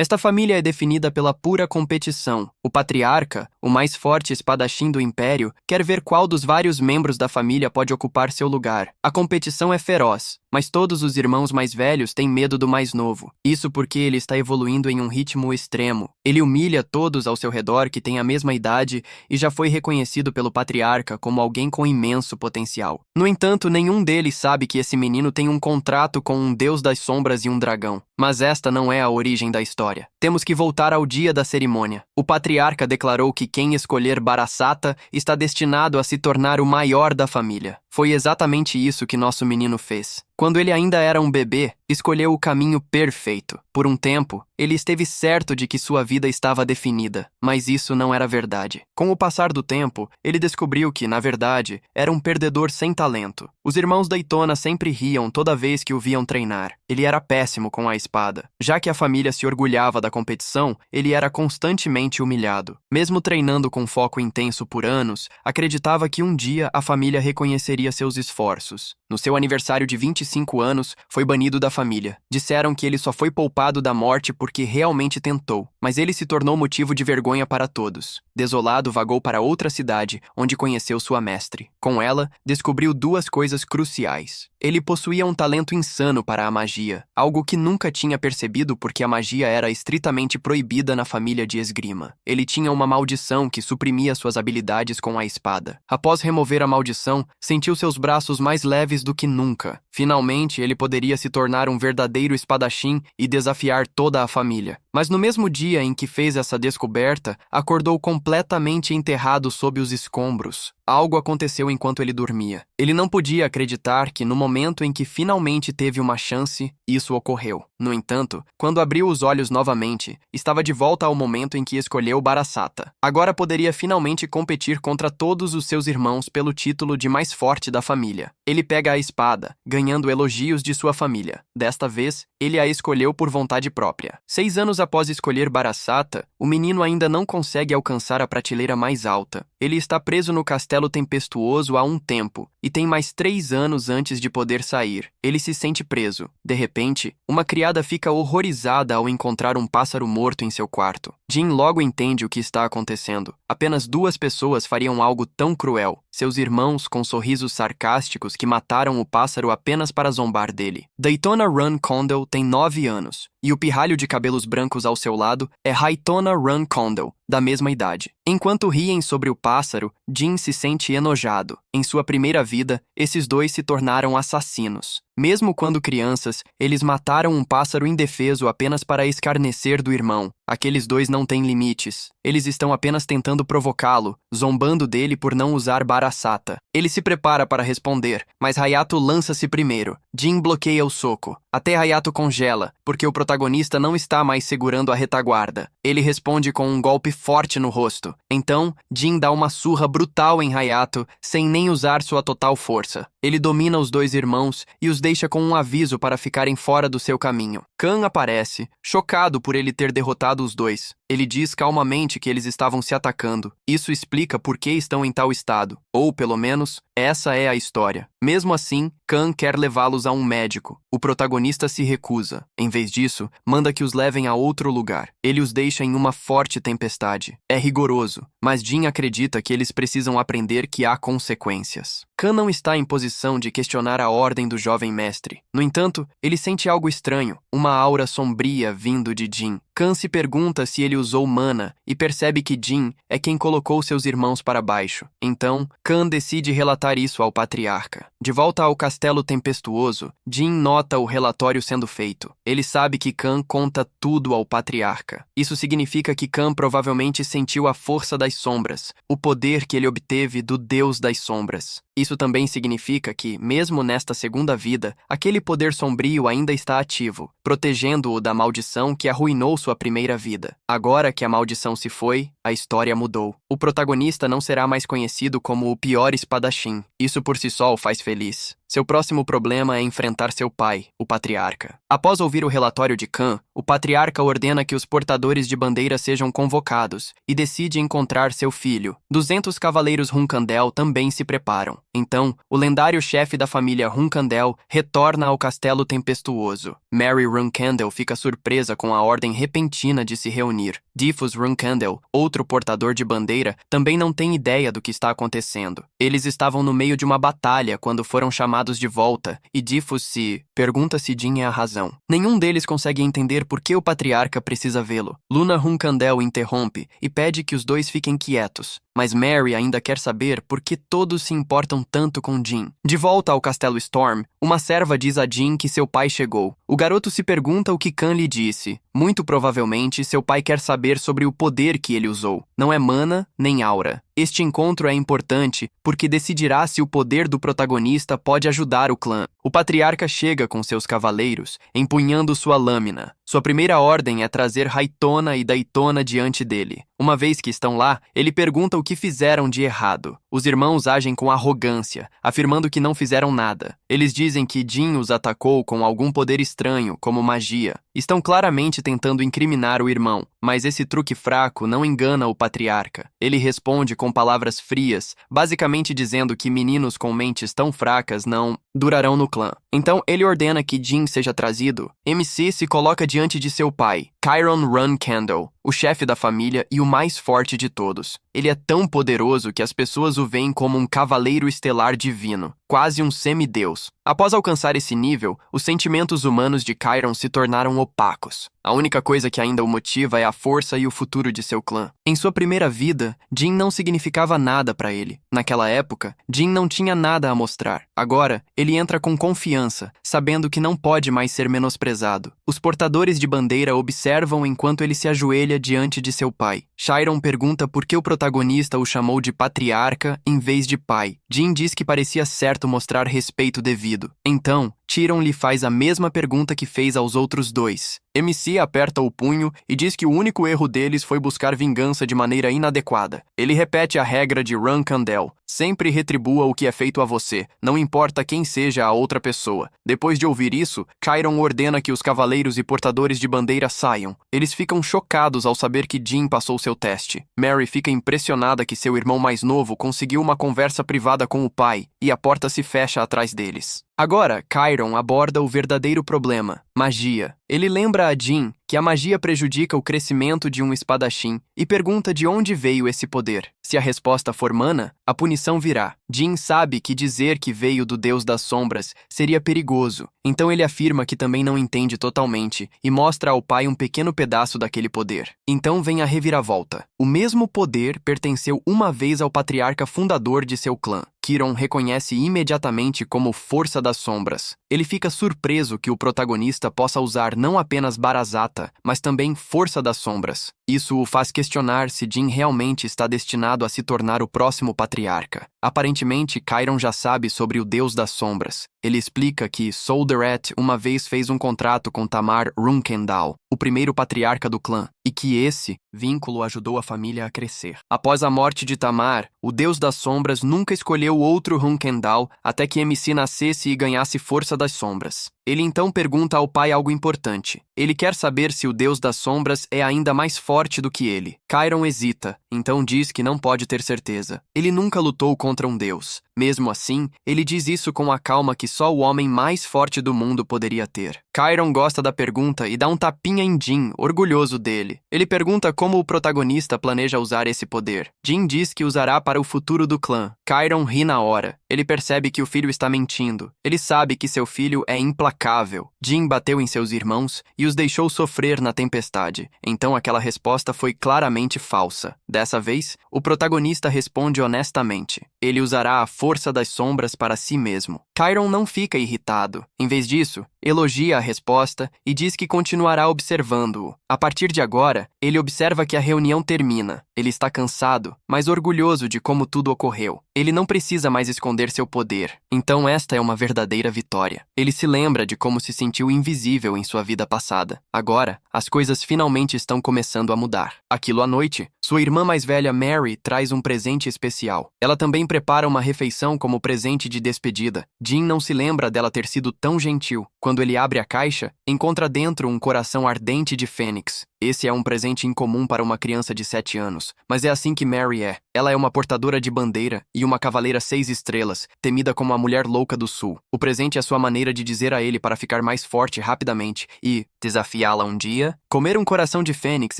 Esta família é definida pela pura competição. O patriarca, o mais forte espadachim do império, quer ver qual dos vários membros da família pode ocupar seu lugar. A competição é feroz, mas todos os irmãos mais velhos têm medo do mais novo. Isso porque ele está evoluindo em um ritmo extremo. Ele humilha todos ao seu redor que têm a mesma idade e já foi reconhecido pelo patriarca como alguém com imenso potencial. No entanto, nenhum deles sabe que esse menino tem um contrato com um deus das sombras e um dragão. Mas esta não é a origem da história. Temos que voltar ao dia da cerimônia. O patriarca declarou que quem escolher Barasata está destinado a se tornar o maior da família. Foi exatamente isso que nosso menino fez. Quando ele ainda era um bebê, escolheu o caminho perfeito. Por um tempo, ele esteve certo de que sua vida estava definida, mas isso não era verdade. Com o passar do tempo, ele descobriu que, na verdade, era um perdedor sem talento. Os irmãos Daytona sempre riam toda vez que o viam treinar. Ele era péssimo com a espada. Já que a família se orgulhava da competição, ele era constantemente humilhado. Mesmo treinando com foco intenso por anos, acreditava que um dia a família reconheceria seus esforços. No seu aniversário de 25 anos, foi banido da família. Disseram que ele só foi poupado da morte porque realmente tentou, mas ele se tornou motivo de vergonha para todos. Desolado, vagou para outra cidade, onde conheceu sua mestre. Com ela, descobriu duas coisas cruciais. Ele possuía um talento insano para a magia, algo que nunca tinha percebido porque a magia era estritamente proibida na família de esgrima. Ele tinha uma maldição que suprimia suas habilidades com a espada. Após remover a maldição, sentiu seus braços mais leves do que nunca. Finalmente, ele poderia se tornar um verdadeiro espadachim e desafiar toda a família. Mas no mesmo dia em que fez essa descoberta, acordou completamente enterrado sob os escombros. Algo aconteceu enquanto ele dormia. Ele não podia acreditar que no momento em que finalmente teve uma chance, isso ocorreu. No entanto, quando abriu os olhos novamente, estava de volta ao momento em que escolheu Barasata. Agora poderia finalmente competir contra todos os seus irmãos pelo título de mais forte da família. Ele pega a espada, ganhando elogios de sua família. Desta vez, ele a escolheu por vontade própria. 6 anos após escolher Barasata, o menino ainda não consegue alcançar a prateleira mais alta. Ele está preso no castelo tempestuoso há um tempo, e tem mais 3 anos antes de poder sair. Ele se sente preso. De repente, uma criada fica horrorizada ao encontrar um pássaro morto em seu quarto. Jin logo entende o que está acontecendo. Apenas 2 pessoas fariam algo tão cruel. Seus irmãos, com sorrisos sarcásticos, que mataram o pássaro apenas para zombar dele. Daytona Run Condell tem 9 anos, e o pirralho de cabelos brancos ao seu lado é Haitona Run Condell, da mesma idade. Enquanto riem sobre o pássaro, Jin se sente enojado. Em sua primeira vida, esses dois se tornaram assassinos. Mesmo quando crianças, eles mataram um pássaro indefeso apenas para escarnecer do irmão. Aqueles dois não têm limites. Eles estão apenas tentando provocá-lo, zombando dele por não usar Barasata. Ele se prepara para responder, mas Hayato lança-se primeiro. Jin bloqueia o soco. Até Hayato congela, porque o protagonista não está mais segurando a retaguarda. Ele responde com um golpe forte no rosto. Então, Jin dá uma surra brutal em Hayato, sem nem usar sua total força. Ele domina os 2 irmãos e os deixa com um aviso para ficarem fora do seu caminho. Kan aparece, chocado por ele ter derrotado os 2. Ele diz calmamente que eles estavam se atacando. Isso explica por que estão em tal estado. Ou, pelo menos, essa é a história. Mesmo assim, Kan quer levá-los a um médico. O protagonista se recusa. Em vez disso, manda que os levem a outro lugar. Ele os deixa em uma forte tempestade. É rigoroso, mas Jin acredita que eles precisam aprender que há consequências. Kan não está em posição de questionar a ordem do jovem mestre. No entanto, ele sente algo estranho, uma aura sombria vindo de Jin. Kan se pergunta se ele usou mana e percebe que Jin é quem colocou seus irmãos para baixo. Então, Kan decide relatar isso ao patriarca. De volta ao castelo tempestuoso, Jin nota o relatório sendo feito. Ele sabe que Kan conta tudo ao patriarca. Isso significa que Kan provavelmente sentiu a força das sombras, o poder que ele obteve do Deus das Sombras. Isso também significa que, mesmo nesta segunda vida, aquele poder sombrio ainda está ativo, protegendo-o da maldição que arruinou sua primeira vida. Agora que a maldição se foi, a história mudou. O protagonista não será mais conhecido como o pior espadachim. Isso por si só o faz feliz. Seu próximo problema é enfrentar seu pai, o patriarca. Após ouvir o relatório de Khan, o patriarca ordena que os portadores de bandeira sejam convocados e decide encontrar seu filho. 200 cavaleiros Runkandel também se preparam. Então, o lendário chefe da família Runkandel retorna ao castelo tempestuoso. Mary Runkandel fica surpresa com a ordem repentina de se reunir. Diffus Runkandel, outro portador de bandeira, também não tem ideia do que está acontecendo. Eles estavam no meio de uma batalha quando foram chamados de volta, e Diffus se pergunta se Jin é a razão. Nenhum deles consegue entender por que o patriarca precisa vê-lo. Luna Runkandel interrompe e pede que os dois fiquem quietos. Mas Mary ainda quer saber por que todos se importam tanto com Jin. De volta ao castelo Storm, uma serva diz a Jin que seu pai chegou. O garoto se pergunta o que Khan lhe disse. Muito provavelmente, seu pai quer saber sobre o poder que ele usou. Não é mana nem aura. Este encontro é importante porque decidirá se o poder do protagonista pode ajudar o clã. O patriarca chega com seus cavaleiros, empunhando sua lâmina. Sua primeira ordem é trazer Haitona e Daytona diante dele. Uma vez que estão lá, ele pergunta o que fizeram de errado. Os irmãos agem com arrogância, afirmando que não fizeram nada. Eles dizem que Jin os atacou com algum poder estranho, como magia. Estão claramente tentando incriminar o irmão, mas esse truque fraco não engana o patriarca. Ele responde com palavras frias, basicamente dizendo que meninos com mentes tão fracas não durarão no clã. Então ele ordena que Jin seja trazido. MC se coloca diante de seu pai, Chiron Runkandel, o chefe da família e o mais forte de todos. Ele é tão poderoso que as pessoas o veem como um cavaleiro estelar divino, quase um semideus. Após alcançar esse nível, os sentimentos humanos de Chiron se tornaram opacos. A única coisa que ainda o motiva é a força e o futuro de seu clã. Em sua primeira vida, Jin não significava nada para ele. Naquela época, Jin não tinha nada a mostrar. Agora, ele entra com confiança, sabendo que não pode mais ser menosprezado. Os portadores de bandeira observam enquanto ele se ajoelha diante de seu pai. Chiron pergunta por que o protagonista o chamou de patriarca em vez de pai. Jin diz que parecia certo mostrar respeito devido. Então, Chiron lhe faz a mesma pergunta que fez aos outros dois. MC aperta o punho e diz que o único erro deles foi buscar vingança de maneira inadequada. Ele repete a regra de Runkandel: sempre retribua o que é feito a você, não importa quem seja a outra pessoa. Depois de ouvir isso, Chiron ordena que os cavaleiros e portadores de bandeira saiam. Eles ficam chocados ao saber que Jin passou seu teste. Mary fica impressionada que seu irmão mais novo conseguiu uma conversa privada com o pai, e a porta se fecha atrás deles. Agora, Chiron aborda o verdadeiro problema: magia. Ele lembra a Jin que a magia prejudica o crescimento de um espadachim e pergunta de onde veio esse poder. Se a resposta for mana, a punição virá. Jin sabe que dizer que veio do Deus das Sombras seria perigoso, então ele afirma que também não entende totalmente e mostra ao pai um pequeno pedaço daquele poder. Então vem a reviravolta. O mesmo poder pertenceu uma vez ao patriarca fundador de seu clã. Chiron reconhece imediatamente como Força das Sombras. Ele fica surpreso que o protagonista possa usar não apenas Barazata, mas também Força das Sombras. Isso o faz questionar se Jin realmente está destinado a se tornar o próximo patriarca. Aparentemente, Chiron já sabe sobre o Deus das Sombras. Ele explica que Solderet uma vez fez um contrato com Tamar Runkendal, o primeiro patriarca do clã, e que esse vínculo ajudou a família a crescer. Após a morte de Tamar, o Deus das Sombras nunca escolheu outro Runkendal até que MC nascesse e ganhasse Força das Sombras. Ele então pergunta ao pai algo importante. Ele quer saber se o Deus das Sombras é ainda mais forte do que ele. Chiron hesita, então diz que não pode ter certeza. Ele nunca lutou contra um deus. Mesmo assim, ele diz isso com a calma que só o homem mais forte do mundo poderia ter. Chiron gosta da pergunta e dá um tapinha em Jin, orgulhoso dele. Ele pergunta como o protagonista planeja usar esse poder. Jin diz que usará para o futuro do clã. Chiron ri na hora. Ele percebe que o filho está mentindo. Ele sabe que seu filho é implacável. Jin bateu em seus irmãos e os deixou sofrer na tempestade. Então aquela resposta foi claramente falsa. Dessa vez, o protagonista responde honestamente. Ele usará a Força das Sombras para si mesmo. Chiron não fica irritado. Em vez disso, elogia a resposta e diz que continuará observando-o. A partir de agora, ele observa que a reunião termina. Ele está cansado, mas orgulhoso de como tudo ocorreu. Ele não precisa mais esconder seu poder. Então esta é uma verdadeira vitória. Ele se lembra de como se sentiu invisível em sua vida passada. Agora, as coisas finalmente estão começando a mudar. Aquilo à noite, sua irmã mais velha Mary traz um presente especial. Ela também prepara uma refeição como presente de despedida. Jin não se lembra dela ter sido tão gentil. Quando ele abre a caixa, encontra dentro um coração ardente de fênix. Esse é um presente incomum para uma criança de 7 anos, mas é assim que Mary é. Ela é uma portadora de bandeira e uma cavaleira 6 estrelas, temida como a mulher louca do sul. O presente é sua maneira de dizer a ele para ficar mais forte rapidamente e desafiá-la um dia. Comer um coração de fênix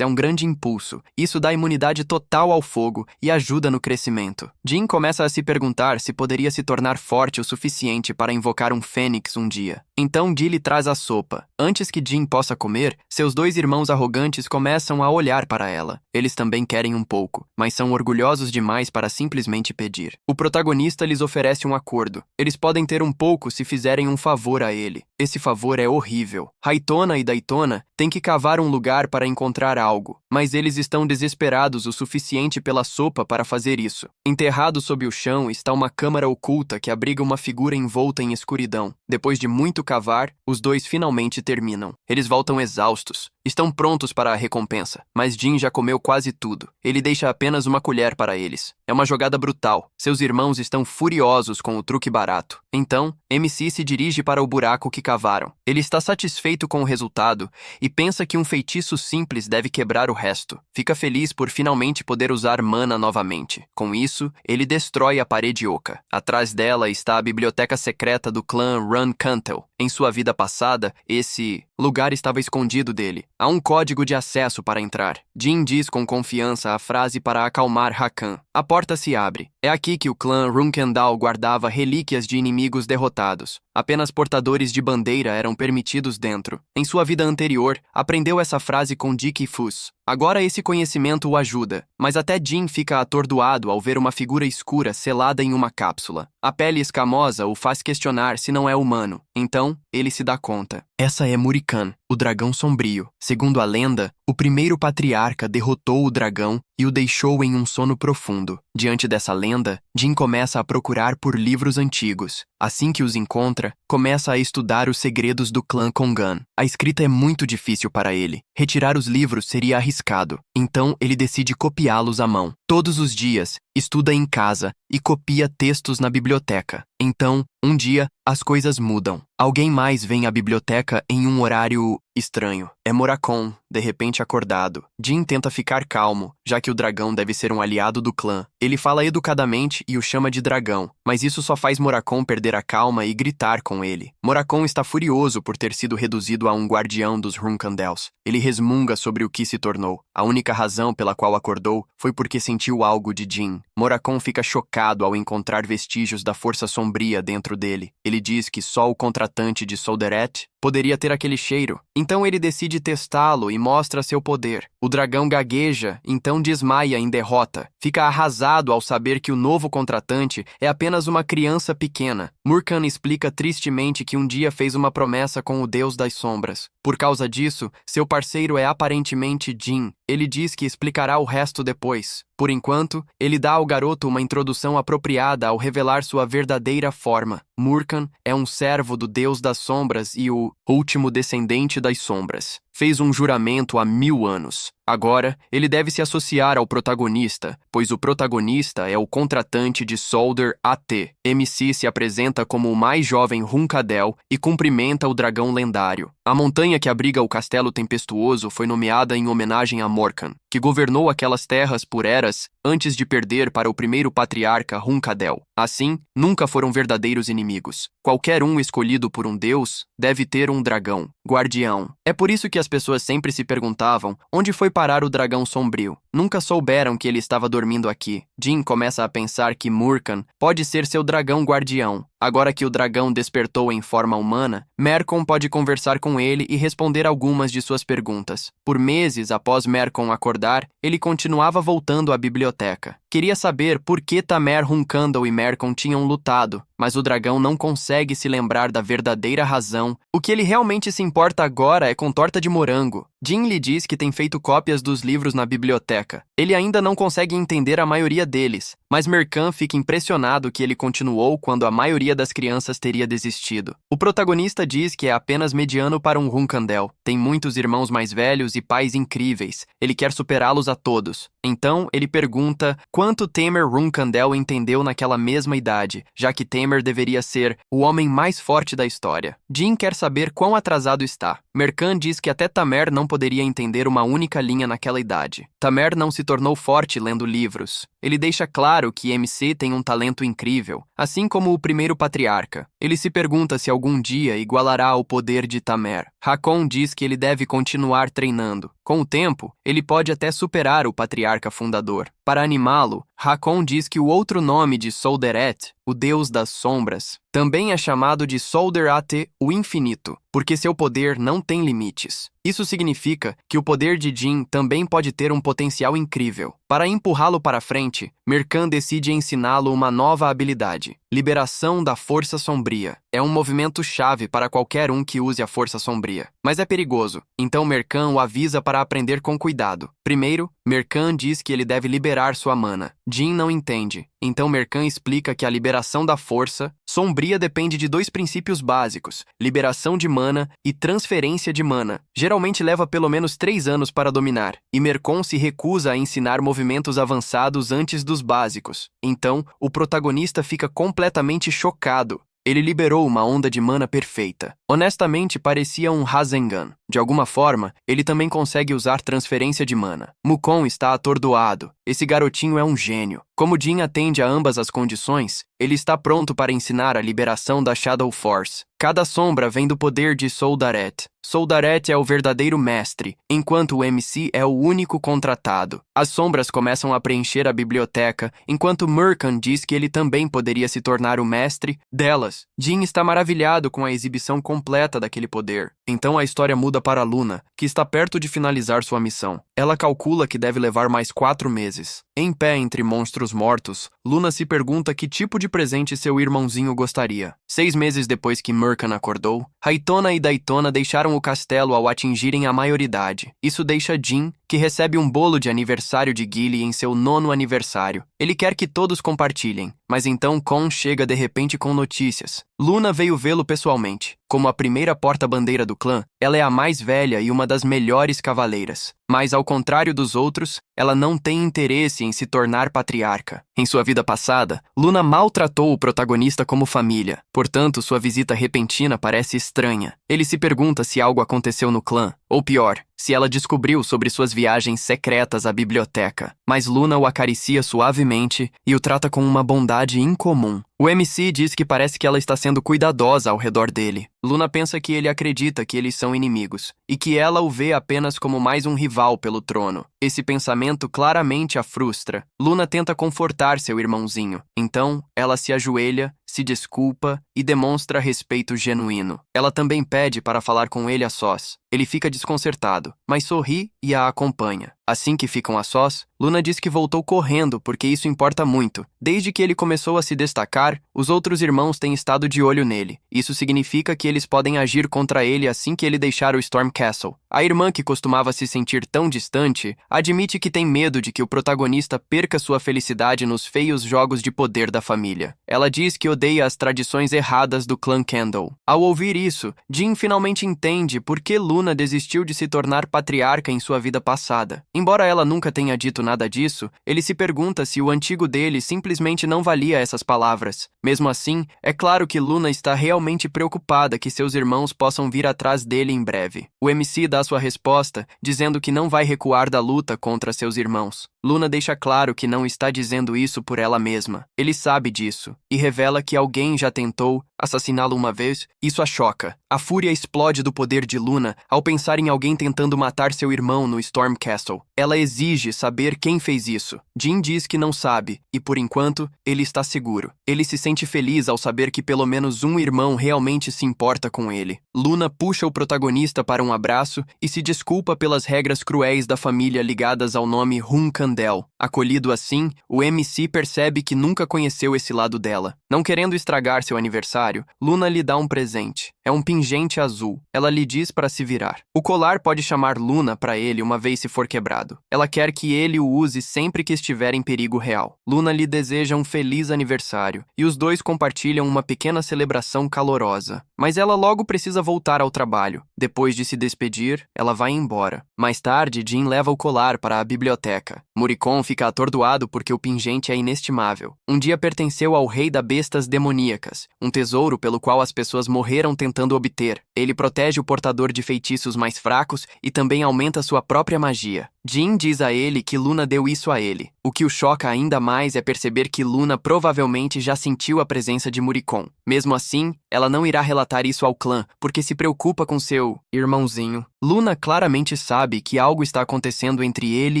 é um grande impulso. Isso dá imunidade total ao fogo e ajuda no crescimento. Jin começa a se perguntar se poderia se tornar forte o suficiente para invocar um fênix um dia. Então Di lhe traz a sopa. Antes que Jin possa comer, seus 2 irmãos arrogantes começam a olhar para ela. Eles também querem um pouco, mas são orgulhosos demais para simplesmente pedir. O protagonista lhes oferece um acordo. Eles podem ter um pouco se fizerem um favor a ele. Esse favor é horrível. Haitona e Daytona têm que cavar um lugar para encontrar algo, mas eles estão desesperados o suficiente pela sopa para fazer isso. Enterrado sob o chão está uma câmara oculta que abriga uma figura envolta em escuridão. Depois de muito cavar, os 2 finalmente terminam. Eles voltam exaustos. Estão prontos para a recompensa, mas Jin já comeu quase tudo. Ele deixa apenas uma colher para eles. É uma jogada brutal. Seus irmãos estão furiosos com o truque barato. Então, MC se dirige para o buraco que cavaram. Ele está satisfeito com o resultado e pensa que um feitiço simples deve quebrar o resto. Fica feliz por finalmente poder usar mana novamente. Com isso, ele destrói a parede oca. Atrás dela está a biblioteca secreta do clã Run Cantel. Em sua vida passada, esse lugar estava escondido dele. Há um código de acesso para entrar. Jin diz com confiança a frase para acalmar Hakan. A porta se abre. É aqui que o clã Runkendal guardava relíquias de inimigos derrotados. Apenas portadores de bandeira eram permitidos dentro. Em sua vida anterior, aprendeu essa frase com Dick e Fus. Agora esse conhecimento o ajuda, mas até Jin fica atordoado ao ver uma figura escura selada em uma cápsula. A pele escamosa o faz questionar se não é humano. Então, ele se dá conta. Essa é Murikan, o dragão sombrio. Segundo a lenda, o primeiro patriarca derrotou o dragão e o deixou em um sono profundo. Diante dessa lenda, Jin começa a procurar por livros antigos. Assim que os encontra, começa a estudar os segredos do clã Kongan. A escrita é muito difícil para ele. Retirar os livros seria arriscado. Então, ele decide copiá-los à mão. Todos os dias, estuda em casa e copia textos na biblioteca. Então, um dia, as coisas mudam. Alguém mais vem à biblioteca em um horário estranho. É Moracon, de repente acordado. Jin tenta ficar calmo, já que o dragão deve ser um aliado do clã. Ele fala educadamente e o chama de dragão, mas isso só faz Moracon perder a calma e gritar com ele. Moracon está furioso por ter sido reduzido a um guardião dos Runkandels. Ele resmunga sobre o que se tornou. A única razão pela qual acordou foi porque sentiu algo de Jin. Moracon fica chocado ao encontrar vestígios da força sombria dentro dele. Ele diz que só o contratante de Solderet poderia ter aquele cheiro. Então ele decide testá-lo e mostra seu poder. O dragão gagueja, então desmaia em derrota. Fica arrasado ao saber que o novo contratante é apenas uma criança pequena. Murkan explica tristemente que um dia fez uma promessa com o Deus das Sombras. Por causa disso, seu parceiro é aparentemente Jin. Ele diz que explicará o resto depois. Por enquanto, ele dá ao garoto uma introdução apropriada ao revelar sua verdadeira forma. Murkan é um servo do Deus das Sombras e o último descendente das Sombras. Fez um juramento há 1000 anos. Agora, ele deve se associar ao protagonista, pois o protagonista é o contratante de Solder AT. MC se apresenta como o mais jovem Runkadel e cumprimenta o dragão lendário. A montanha que abriga o castelo tempestuoso foi nomeada em homenagem a Morkan, que governou aquelas terras por eras antes de perder para o primeiro patriarca Runkadel. Assim, nunca foram verdadeiros inimigos. Qualquer um escolhido por um deus deve ter um dragão, guardião. É por isso que as pessoas sempre se perguntavam onde foi parar o dragão sombrio. Nunca souberam que ele estava dormindo aqui. Jin começa a pensar que Murkan pode ser seu dragão guardião. Agora que o dragão despertou em forma humana, Mercon pode conversar com ele e responder algumas de suas perguntas. Por meses após Mercon acordar, ele continuava voltando à biblioteca. Queria saber por que Tamer Runkandel e Mercon tinham lutado, mas o dragão não consegue se lembrar da verdadeira razão. O que ele realmente se importa agora é com torta de morango. Jin lhe diz que tem feito cópias dos livros na biblioteca. Ele ainda não consegue entender a maioria deles, mas Mercan fica impressionado que ele continuou quando a maioria das crianças teria desistido. O protagonista diz que é apenas mediano para um Runkandel, tem muitos irmãos mais velhos e pais incríveis, ele quer superá-los a todos. Então, ele pergunta quanto Temer Runkandel entendeu naquela mesma idade, já que Temer deveria ser o homem mais forte da história. Jin quer saber quão atrasado está. Mercan diz que até Tamer não poderia entender uma única linha naquela idade. Tamer não se tornou forte lendo livros. Ele deixa claro que MC tem um talento incrível, assim como o primeiro patriarca. Ele se pergunta se algum dia igualará o poder de Tamer. Hakon diz que ele deve continuar treinando. Com o tempo, ele pode até superar o patriarca fundador. Para animá-lo, Hakon diz que o outro nome de Solderet, o deus das sombras, também é chamado de Solderate, o infinito, porque seu poder não tem limites. Isso significa que o poder de Jin também pode ter um potencial incrível. Para empurrá-lo para frente, Mercan decide ensiná-lo uma nova habilidade: liberação da força sombria. É um movimento chave para qualquer um que use a força sombria, mas é perigoso, então Mercan o avisa para aprender com cuidado. Primeiro, Mercan diz que ele deve liberar sua mana. Jin não entende, então Mercan explica que a liberação da força sombria depende de dois princípios básicos: liberação de mana e transferência de mana. Geralmente leva pelo menos 3 anos para dominar, e Mercan se recusa a ensinar movimentos avançados antes dos básicos. Então, o protagonista fica completamente chocado. Ele liberou uma onda de mana perfeita. Honestamente, parecia um Rasengan. De alguma forma, ele também consegue usar transferência de mana. Mukon está atordoado. Esse garotinho é um gênio. Como Jin atende a ambas as condições, ele está pronto para ensinar a liberação da Shadow Force. Cada sombra vem do poder de Soldaret. Soldaret é o verdadeiro mestre, enquanto o MC é o único contratado. As sombras começam a preencher a biblioteca, enquanto Mercan diz que ele também poderia se tornar o mestre delas. Jin está maravilhado com a exibição completa daquele poder. Então a história muda para Luna, que está perto de finalizar sua missão. Ela calcula que deve levar mais 4 meses. Em pé entre monstros mortos, Luna se pergunta que tipo de presente seu irmãozinho gostaria. 6 meses depois que Mercan acordou, Haitona e Daytona deixaram o castelo ao atingirem a maioridade. Isso deixa Jin, que recebe um bolo de aniversário de Gilly em seu 9º aniversário. Ele quer que todos compartilhem, mas então Kon chega de repente com notícias. Luna veio vê-lo pessoalmente. Como a primeira porta-bandeira do clã, ela é a mais velha e uma das melhores cavaleiras. Mas, ao contrário dos outros, ela não tem interesse em se tornar patriarca. Em sua vida passada, Luna maltratou o protagonista como família. Portanto, sua visita repentina parece estranha. Ele se pergunta se algo aconteceu no clã, ou pior, se ela descobriu sobre suas viagens secretas à biblioteca. Mas Luna o acaricia suavemente e o trata com uma bondade incomum. O MC diz que parece que ela está sendo cuidadosa ao redor dele. Luna pensa que ele acredita que eles são inimigos, e que ela o vê apenas como mais um rival pelo trono. Esse pensamento claramente a frustra. Luna tenta confortar seu irmãozinho. Então, ela se ajoelha, se desculpa e demonstra respeito genuíno. Ela também pede para falar com ele a sós. Ele fica desconcertado, mas sorri e a acompanha. Assim que ficam a sós, Luna diz que voltou correndo porque isso importa muito. Desde que ele começou a se destacar, os outros irmãos têm estado de olho nele. Isso significa que eles podem agir contra ele assim que ele deixar o Storm Castle. A irmã, que costumava se sentir tão distante, admite que tem medo de que o protagonista perca sua felicidade nos feios jogos de poder da família. Ela diz que odeia as tradições erradas do clã Candle. Ao ouvir isso, Jin finalmente entende por que Luna desistiu de se tornar patriarca em sua vida passada. Embora ela nunca tenha dito nada disso, ele se pergunta se o antigo dele simplesmente não valia essas palavras. Mesmo assim, é claro que Luna está realmente preocupada que seus irmãos possam vir atrás dele em breve. O MC dá sua resposta, dizendo que não vai recuar da luta contra seus irmãos. Luna deixa claro que não está dizendo isso por ela mesma. Ele sabe disso, e revela que alguém já tentou assassiná-lo uma vez. Isso a choca. A fúria explode do poder de Luna ao pensar em alguém tentando matar seu irmão no Storm Castle. Ela exige saber quem fez isso. Jin diz que não sabe, e por enquanto, ele está seguro. Ele se sente feliz ao saber que pelo menos um irmão realmente se importa com ele. Luna puxa o protagonista para um abraço e se desculpa pelas regras cruéis da família ligadas ao nome Runkandel. Acolhido assim, o MC percebe que nunca conheceu esse lado dela. Não querendo estragar seu aniversário, Luna lhe dá um presente. É um pinguim pingente azul. Ela lhe diz para se virar. O colar pode chamar Luna para ele uma vez se for quebrado. Ela quer que ele o use sempre que estiver em perigo real. Luna lhe deseja um feliz aniversário e os dois compartilham uma pequena celebração calorosa. Mas ela logo precisa voltar ao trabalho. Depois de se despedir, ela vai embora. Mais tarde, Jin leva o colar para a biblioteca. Muricon fica atordoado porque o pingente é inestimável. Um dia pertenceu ao rei das bestas demoníacas, um tesouro pelo qual as pessoas morreram tentando obter. Ele protege o portador de feitiços mais fracos e também aumenta sua própria magia. Jin diz a ele que Luna deu isso a ele. O que o choca ainda mais é perceber que Luna provavelmente já sentiu a presença de Muricon. Mesmo assim, ela não irá relatar isso ao clã, porque se preocupa com seu irmãozinho. Luna claramente sabe que algo está acontecendo entre ele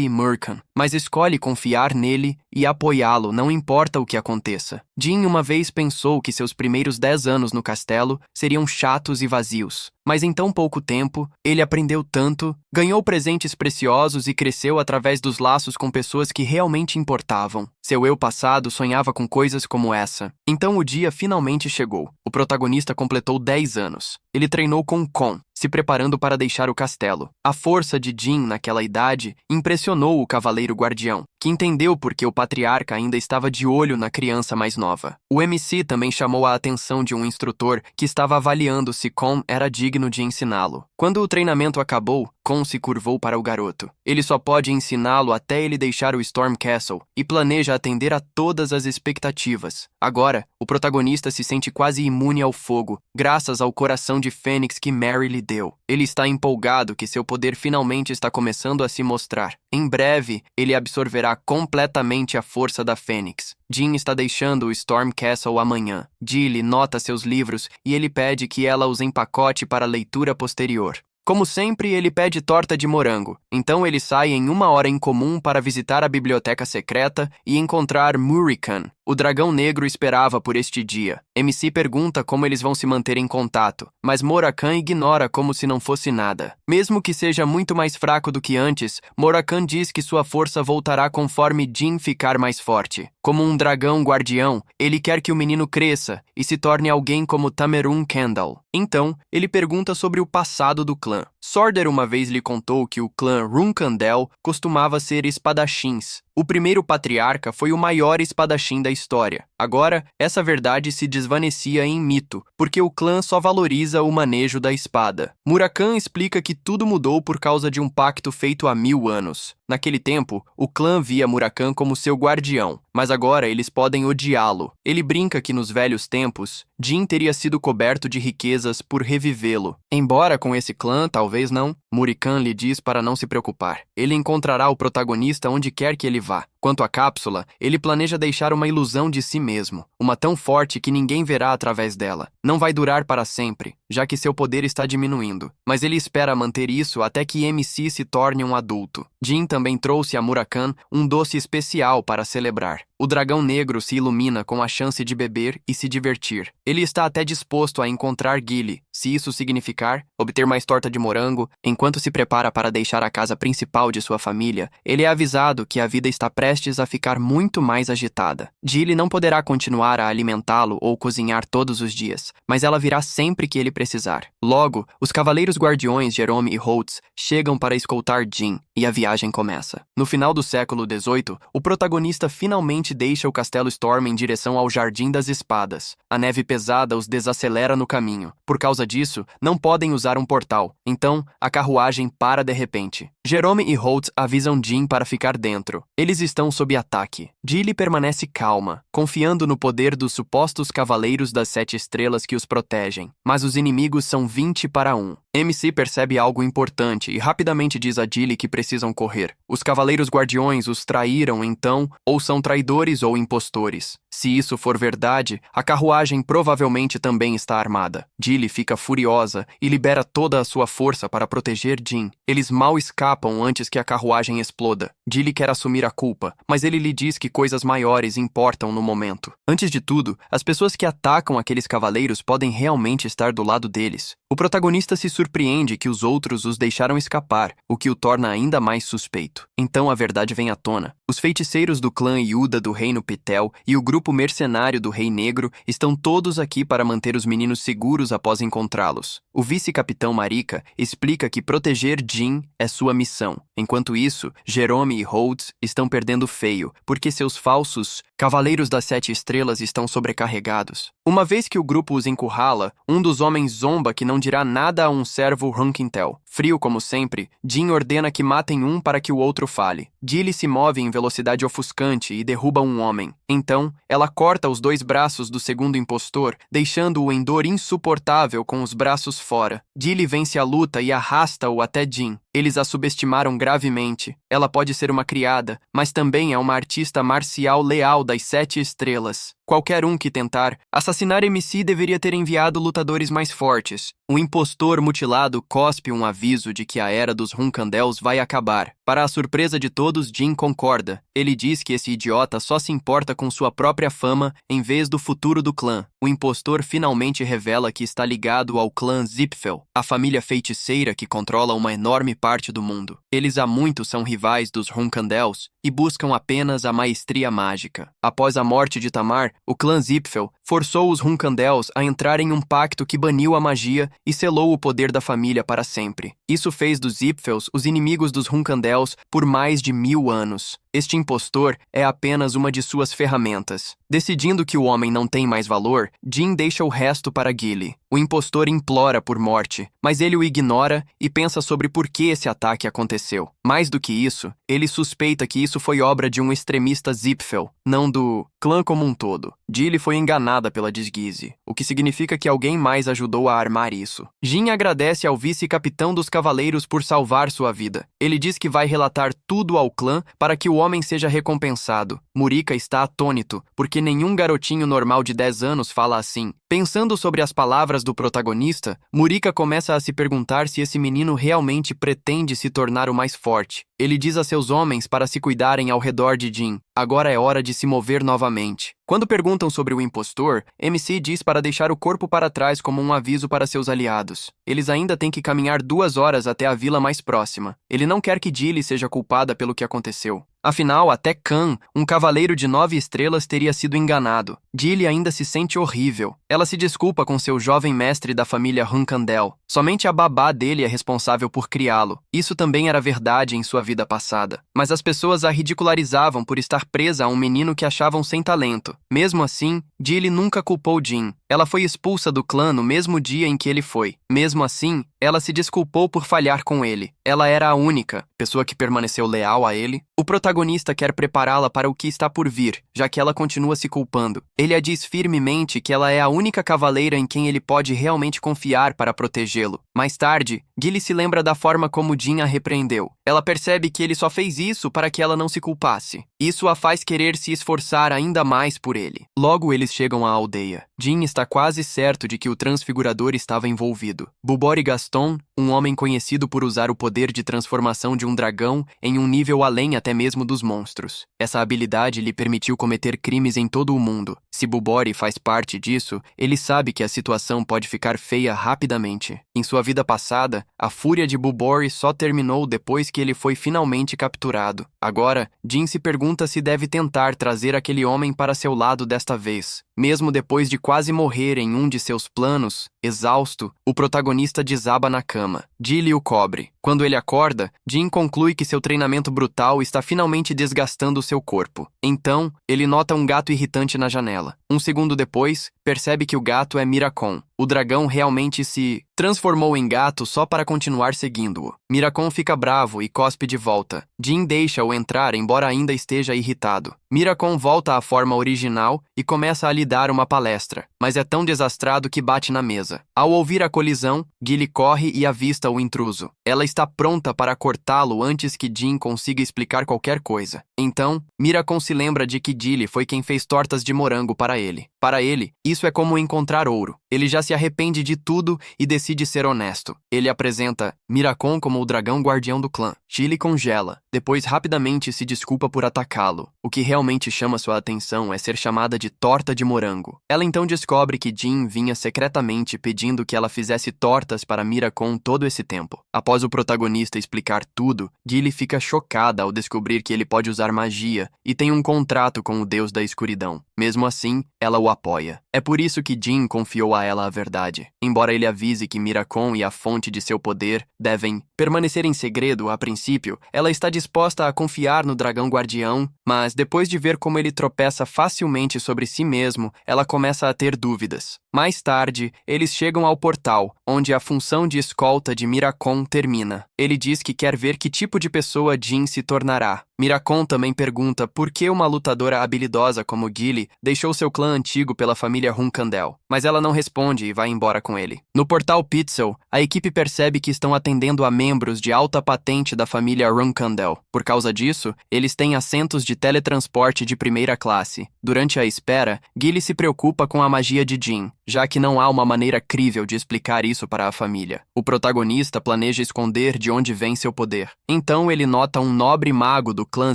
e Muricon, mas escolhe confiar nele e apoiá-lo, não importa o que aconteça. Jin uma vez pensou que seus primeiros 10 anos no castelo seriam chatos e vazios. Mas em tão pouco tempo, ele aprendeu tanto, ganhou presentes preciosos e cresceu através dos laços com pessoas que realmente importavam. Seu eu passado sonhava com coisas como essa. Então o dia finalmente chegou. O protagonista completou 10 anos. Ele treinou com Kon, se preparando para deixar o castelo. A força de Jin naquela idade impressionou o Cavaleiro Guardião, que entendeu por que o patriarca ainda estava de olho na criança mais nova. O MC também chamou a atenção de um instrutor que estava avaliando se Kon era digno de ensiná-lo. Quando o treinamento acabou, Kon se curvou para o garoto. Ele só pode ensiná-lo até ele deixar o Storm Castle e planeja atender a todas as expectativas. Agora, o protagonista se sente quase imune ao fogo, graças ao coração de Fênix que Mary lhe deu. Ele está empolgado que seu poder finalmente está começando a se mostrar. Em breve, ele absorverá completamente a força da Fênix. Jin está deixando o Storm Castle amanhã. Jilly nota seus livros e ele pede que ela os empacote para leitura posterior. Como sempre, ele pede torta de morango. Então ele sai em uma hora em comum para visitar a biblioteca secreta e encontrar Muricon. O dragão negro esperava por este dia. MC pergunta como eles vão se manter em contato, mas Morakan ignora como se não fosse nada. Mesmo que seja muito mais fraco do que antes, Morakan diz que sua força voltará conforme Jin ficar mais forte. Como um dragão guardião, ele quer que o menino cresça e se torne alguém como Tamerun Kendall. Então, ele pergunta sobre o passado do clã. Sorder uma vez lhe contou que o clã Runkandel costumava ser espadachins. O primeiro patriarca foi o maior espadachim da história. Agora, essa verdade se desvanecia em mito, porque o clã só valoriza o manejo da espada. Murakan explica que tudo mudou por causa de um pacto feito há 1000 anos. Naquele tempo, o clã via Murakan como seu guardião, mas agora eles podem odiá-lo. Ele brinca que nos velhos tempos, Jin teria sido coberto de riquezas por revivê-lo. Embora com esse clã, talvez não, Murikan lhe diz para não se preocupar. Ele encontrará o protagonista onde quer que ele vá. Quanto à cápsula, ele planeja deixar uma ilusão de si mesmo, uma tão forte que ninguém verá através dela. Não vai durar para sempre, já que seu poder está diminuindo, mas ele espera manter isso até que MC se torne um adulto. Jin também trouxe a Murakan um doce especial para celebrar. O dragão negro se ilumina com a chance de beber e se divertir. Ele está até disposto a encontrar Gilly, se isso significar obter mais torta de morango. Enquanto se prepara para deixar a casa principal de sua família, ele é avisado que a vida está prestes a ficar muito mais agitada. Gilly não poderá continuar a alimentá-lo ou cozinhar todos os dias, mas ela virá sempre que ele precisar. Logo, os cavaleiros guardiões Jerome e Holtz chegam para escoltar Jin, e a viagem começa. No final do século XVIII, o protagonista finalmente deixa o Castelo Storm em direção ao Jardim das Espadas. A neve pesada os desacelera no caminho. Por causa disso, não podem usar um portal. Então, a carruagem para de repente. Jerome e Holtz avisam Jin para ficar dentro. Eles estão sob ataque. Gilly permanece calma, confiando no poder dos supostos Cavaleiros das 7 Estrelas que os protegem. Mas os inimigos são 20 para 1. MC percebe algo importante e rapidamente diz a Gilly que precisam correr. Os Cavaleiros Guardiões os traíram então, ou são traidores ou impostores. Se isso for verdade, a carruagem provavelmente também está armada. Gilly fica furiosa e libera toda a sua força para proteger Jin. Eles mal escapam antes que a carruagem exploda. Gilly quer assumir a culpa, desculpa, mas ele lhe diz que coisas maiores importam no momento. Antes de tudo, as pessoas que atacam aqueles cavaleiros podem realmente estar do lado deles. O protagonista se surpreende que os outros os deixaram escapar, o que o torna ainda mais suspeito. Então a verdade vem à tona. Os feiticeiros do clã Yuda do Reino Pitel e o grupo mercenário do Rei Negro estão todos aqui para manter os meninos seguros após encontrá-los. O vice-capitão Marika explica que proteger Jin é sua missão. Enquanto isso, Jerome e Rhodes estão perdendo feio, porque seus falsos Cavaleiros das 7 Estrelas estão sobrecarregados. Uma vez que o grupo os encurrala, um dos homens zomba que não dirá nada a um servo Runkintel. Frio como sempre, Jin ordena que matem um para que o outro fale. Gilly se move em velocidade ofuscante e derruba um homem. Então, ela corta os 2 braços do segundo impostor, deixando-o em dor insuportável com os braços fora. Gilly vence a luta e arrasta-o até Jin. Eles a subestimaram gravemente. Ela pode ser uma criada, mas também é uma artista marcial leal das 7 Estrelas. Qualquer um que tentar assassinar MC deveria ter enviado lutadores mais fortes. O impostor mutilado cospe um aviso de que a era dos Runkandels vai acabar. Para a surpresa de todos, Jin concorda. Ele diz que esse idiota só se importa com sua própria fama em vez do futuro do clã. O impostor finalmente revela que está ligado ao clã Zipfel, a família feiticeira que controla uma enorme parte do mundo. Eles há muito são rivais dos Runkandels e buscam apenas a maestria mágica. Após a morte de Tamar, o clã Zipfel forçou os Runkandels a entrar em um pacto que baniu a magia e selou o poder da família para sempre. Isso fez dos Zipfels os inimigos dos Runkandels por mais de 1000 anos. Este impostor é apenas uma de suas ferramentas. Decidindo que o homem não tem mais valor, Jin deixa o resto para Gilly. O impostor implora por morte, mas ele o ignora e pensa sobre por que esse ataque aconteceu. Mais do que isso, ele suspeita que isso foi obra de um extremista Zipfel, não do clã como um todo. Gilly foi enganada pela desguise, o que significa que alguém mais ajudou a armar isso. Jin agradece ao vice-capitão dos cavaleiros por salvar sua vida. Ele diz que vai relatar tudo ao clã para que o homem seja recompensado. Murika está atônito, porque nenhum garotinho normal de 10 anos fala assim. Pensando sobre as palavras do protagonista, Murika começa a se perguntar se esse menino realmente pretende se tornar o mais forte. Ele diz a seus homens para se cuidarem ao redor de Jin. Agora é hora de se mover novamente. Quando perguntam sobre o impostor, MC diz para deixar o corpo para trás como um aviso para seus aliados. Eles ainda têm que caminhar 2 horas até a vila mais próxima. Ele não quer que Gilly seja culpada pelo que aconteceu. Afinal, até Khan, um cavaleiro de 9 estrelas, teria sido enganado. Gilly ainda se sente horrível. Ela se desculpa com seu jovem mestre da família Runkandel. Somente a babá dele é responsável por criá-lo. Isso também era verdade em sua vida passada. Mas as pessoas a ridicularizavam por estar presa a um menino que achavam sem talento. Mesmo assim, Gilly nunca culpou Jin. Ela foi expulsa do clã no mesmo dia em que ele foi. Mesmo assim, ela se desculpou por falhar com ele. Ela era a única pessoa que permaneceu leal a ele. O protagonista quer prepará-la para o que está por vir, já que ela continua se culpando. Ele a diz firmemente que ela é a única cavaleira em quem ele pode realmente confiar para protegê-lo. Mais tarde, Gilly se lembra da forma como Jin a repreendeu. Ela percebe que ele só fez isso para que ela não se culpasse. Isso a faz querer se esforçar ainda mais por ele. Logo eles chegam à aldeia. Jin está quase certo de que o transfigurador estava envolvido. Bubori Gaston, um homem conhecido por usar o poder de transformação de um dragão em um nível além até mesmo dos monstros. Essa habilidade lhe permitiu cometer crimes em todo o mundo. Se Bubori faz parte disso, ele sabe que a situação pode ficar feia rapidamente. Em sua vida passada, a fúria de Bubori só terminou depois que ele foi finalmente capturado. Agora, Jin se pergunta se deve tentar trazer aquele homem para seu lado desta vez. Mesmo depois de quase morrer em um de seus planos, exausto, o protagonista desaba na cama. Gilly o cobre. Quando ele acorda, Jin conclui que seu treinamento brutal está finalmente desgastando seu corpo. Então, ele nota um gato irritante na janela. Um segundo depois, percebe que o gato é Miracon. O dragão realmente se transformou em gato só para continuar seguindo-o. Miracon fica bravo e cospe de volta. Jin deixa-o entrar, embora ainda esteja irritado. Miracon volta à forma original e começa a lhe dar uma palestra, mas é tão desastrado que bate na mesa. Ao ouvir a colisão, Gilly corre e avista o intruso. Ela está pronta para cortá-lo antes que Jin consiga explicar qualquer coisa. Então, Miracon se lembra de que Gilly foi quem fez tortas de morango para ele. Para ele, isso é como encontrar ouro. Ele já se arrepende de tudo e decide ser honesto. Ele apresenta Miracon como o dragão guardião do clã. Gilly congela. depois rapidamente se desculpa por atacá-lo. O que realmente chama sua atenção é ser chamada de torta de morango. Ela então descobre que Jin vinha secretamente pedindo que ela fizesse tortas para Miracon todo esse tempo. Após o protagonista explicar tudo, Gilly fica chocada ao descobrir que ele pode usar magia e tem um contrato com o deus da escuridão. Mesmo assim, ela o apoia. É por isso que Jin confiou a ela a verdade. Embora ele avise que Miracon e a fonte de seu poder devem permanecer em segredo a princípio, ela está disposta a confiar no dragão guardião, mas depois de ver como ele tropeça facilmente sobre si mesmo, ela começa a ter dúvidas. Mais tarde, eles chegam ao portal, onde a função de escolta de Miracon termina. Ele diz que quer ver que tipo de pessoa Jin se tornará. Miracon também pergunta por que uma lutadora habilidosa como Gilly deixou seu clã antigo pela família Runkandel, mas ela não responde e vai embora com ele. No portal Pitzel, a equipe percebe que estão atendendo a membros de alta patente da família Runkandel. Por causa disso, eles têm assentos de teletransporte de primeira classe. Durante a espera, Gilly se preocupa com a magia de Jin, já que não há uma maneira crível de explicar isso para a família. O protagonista planeja esconder de onde vem seu poder. Então ele nota um nobre mago do clã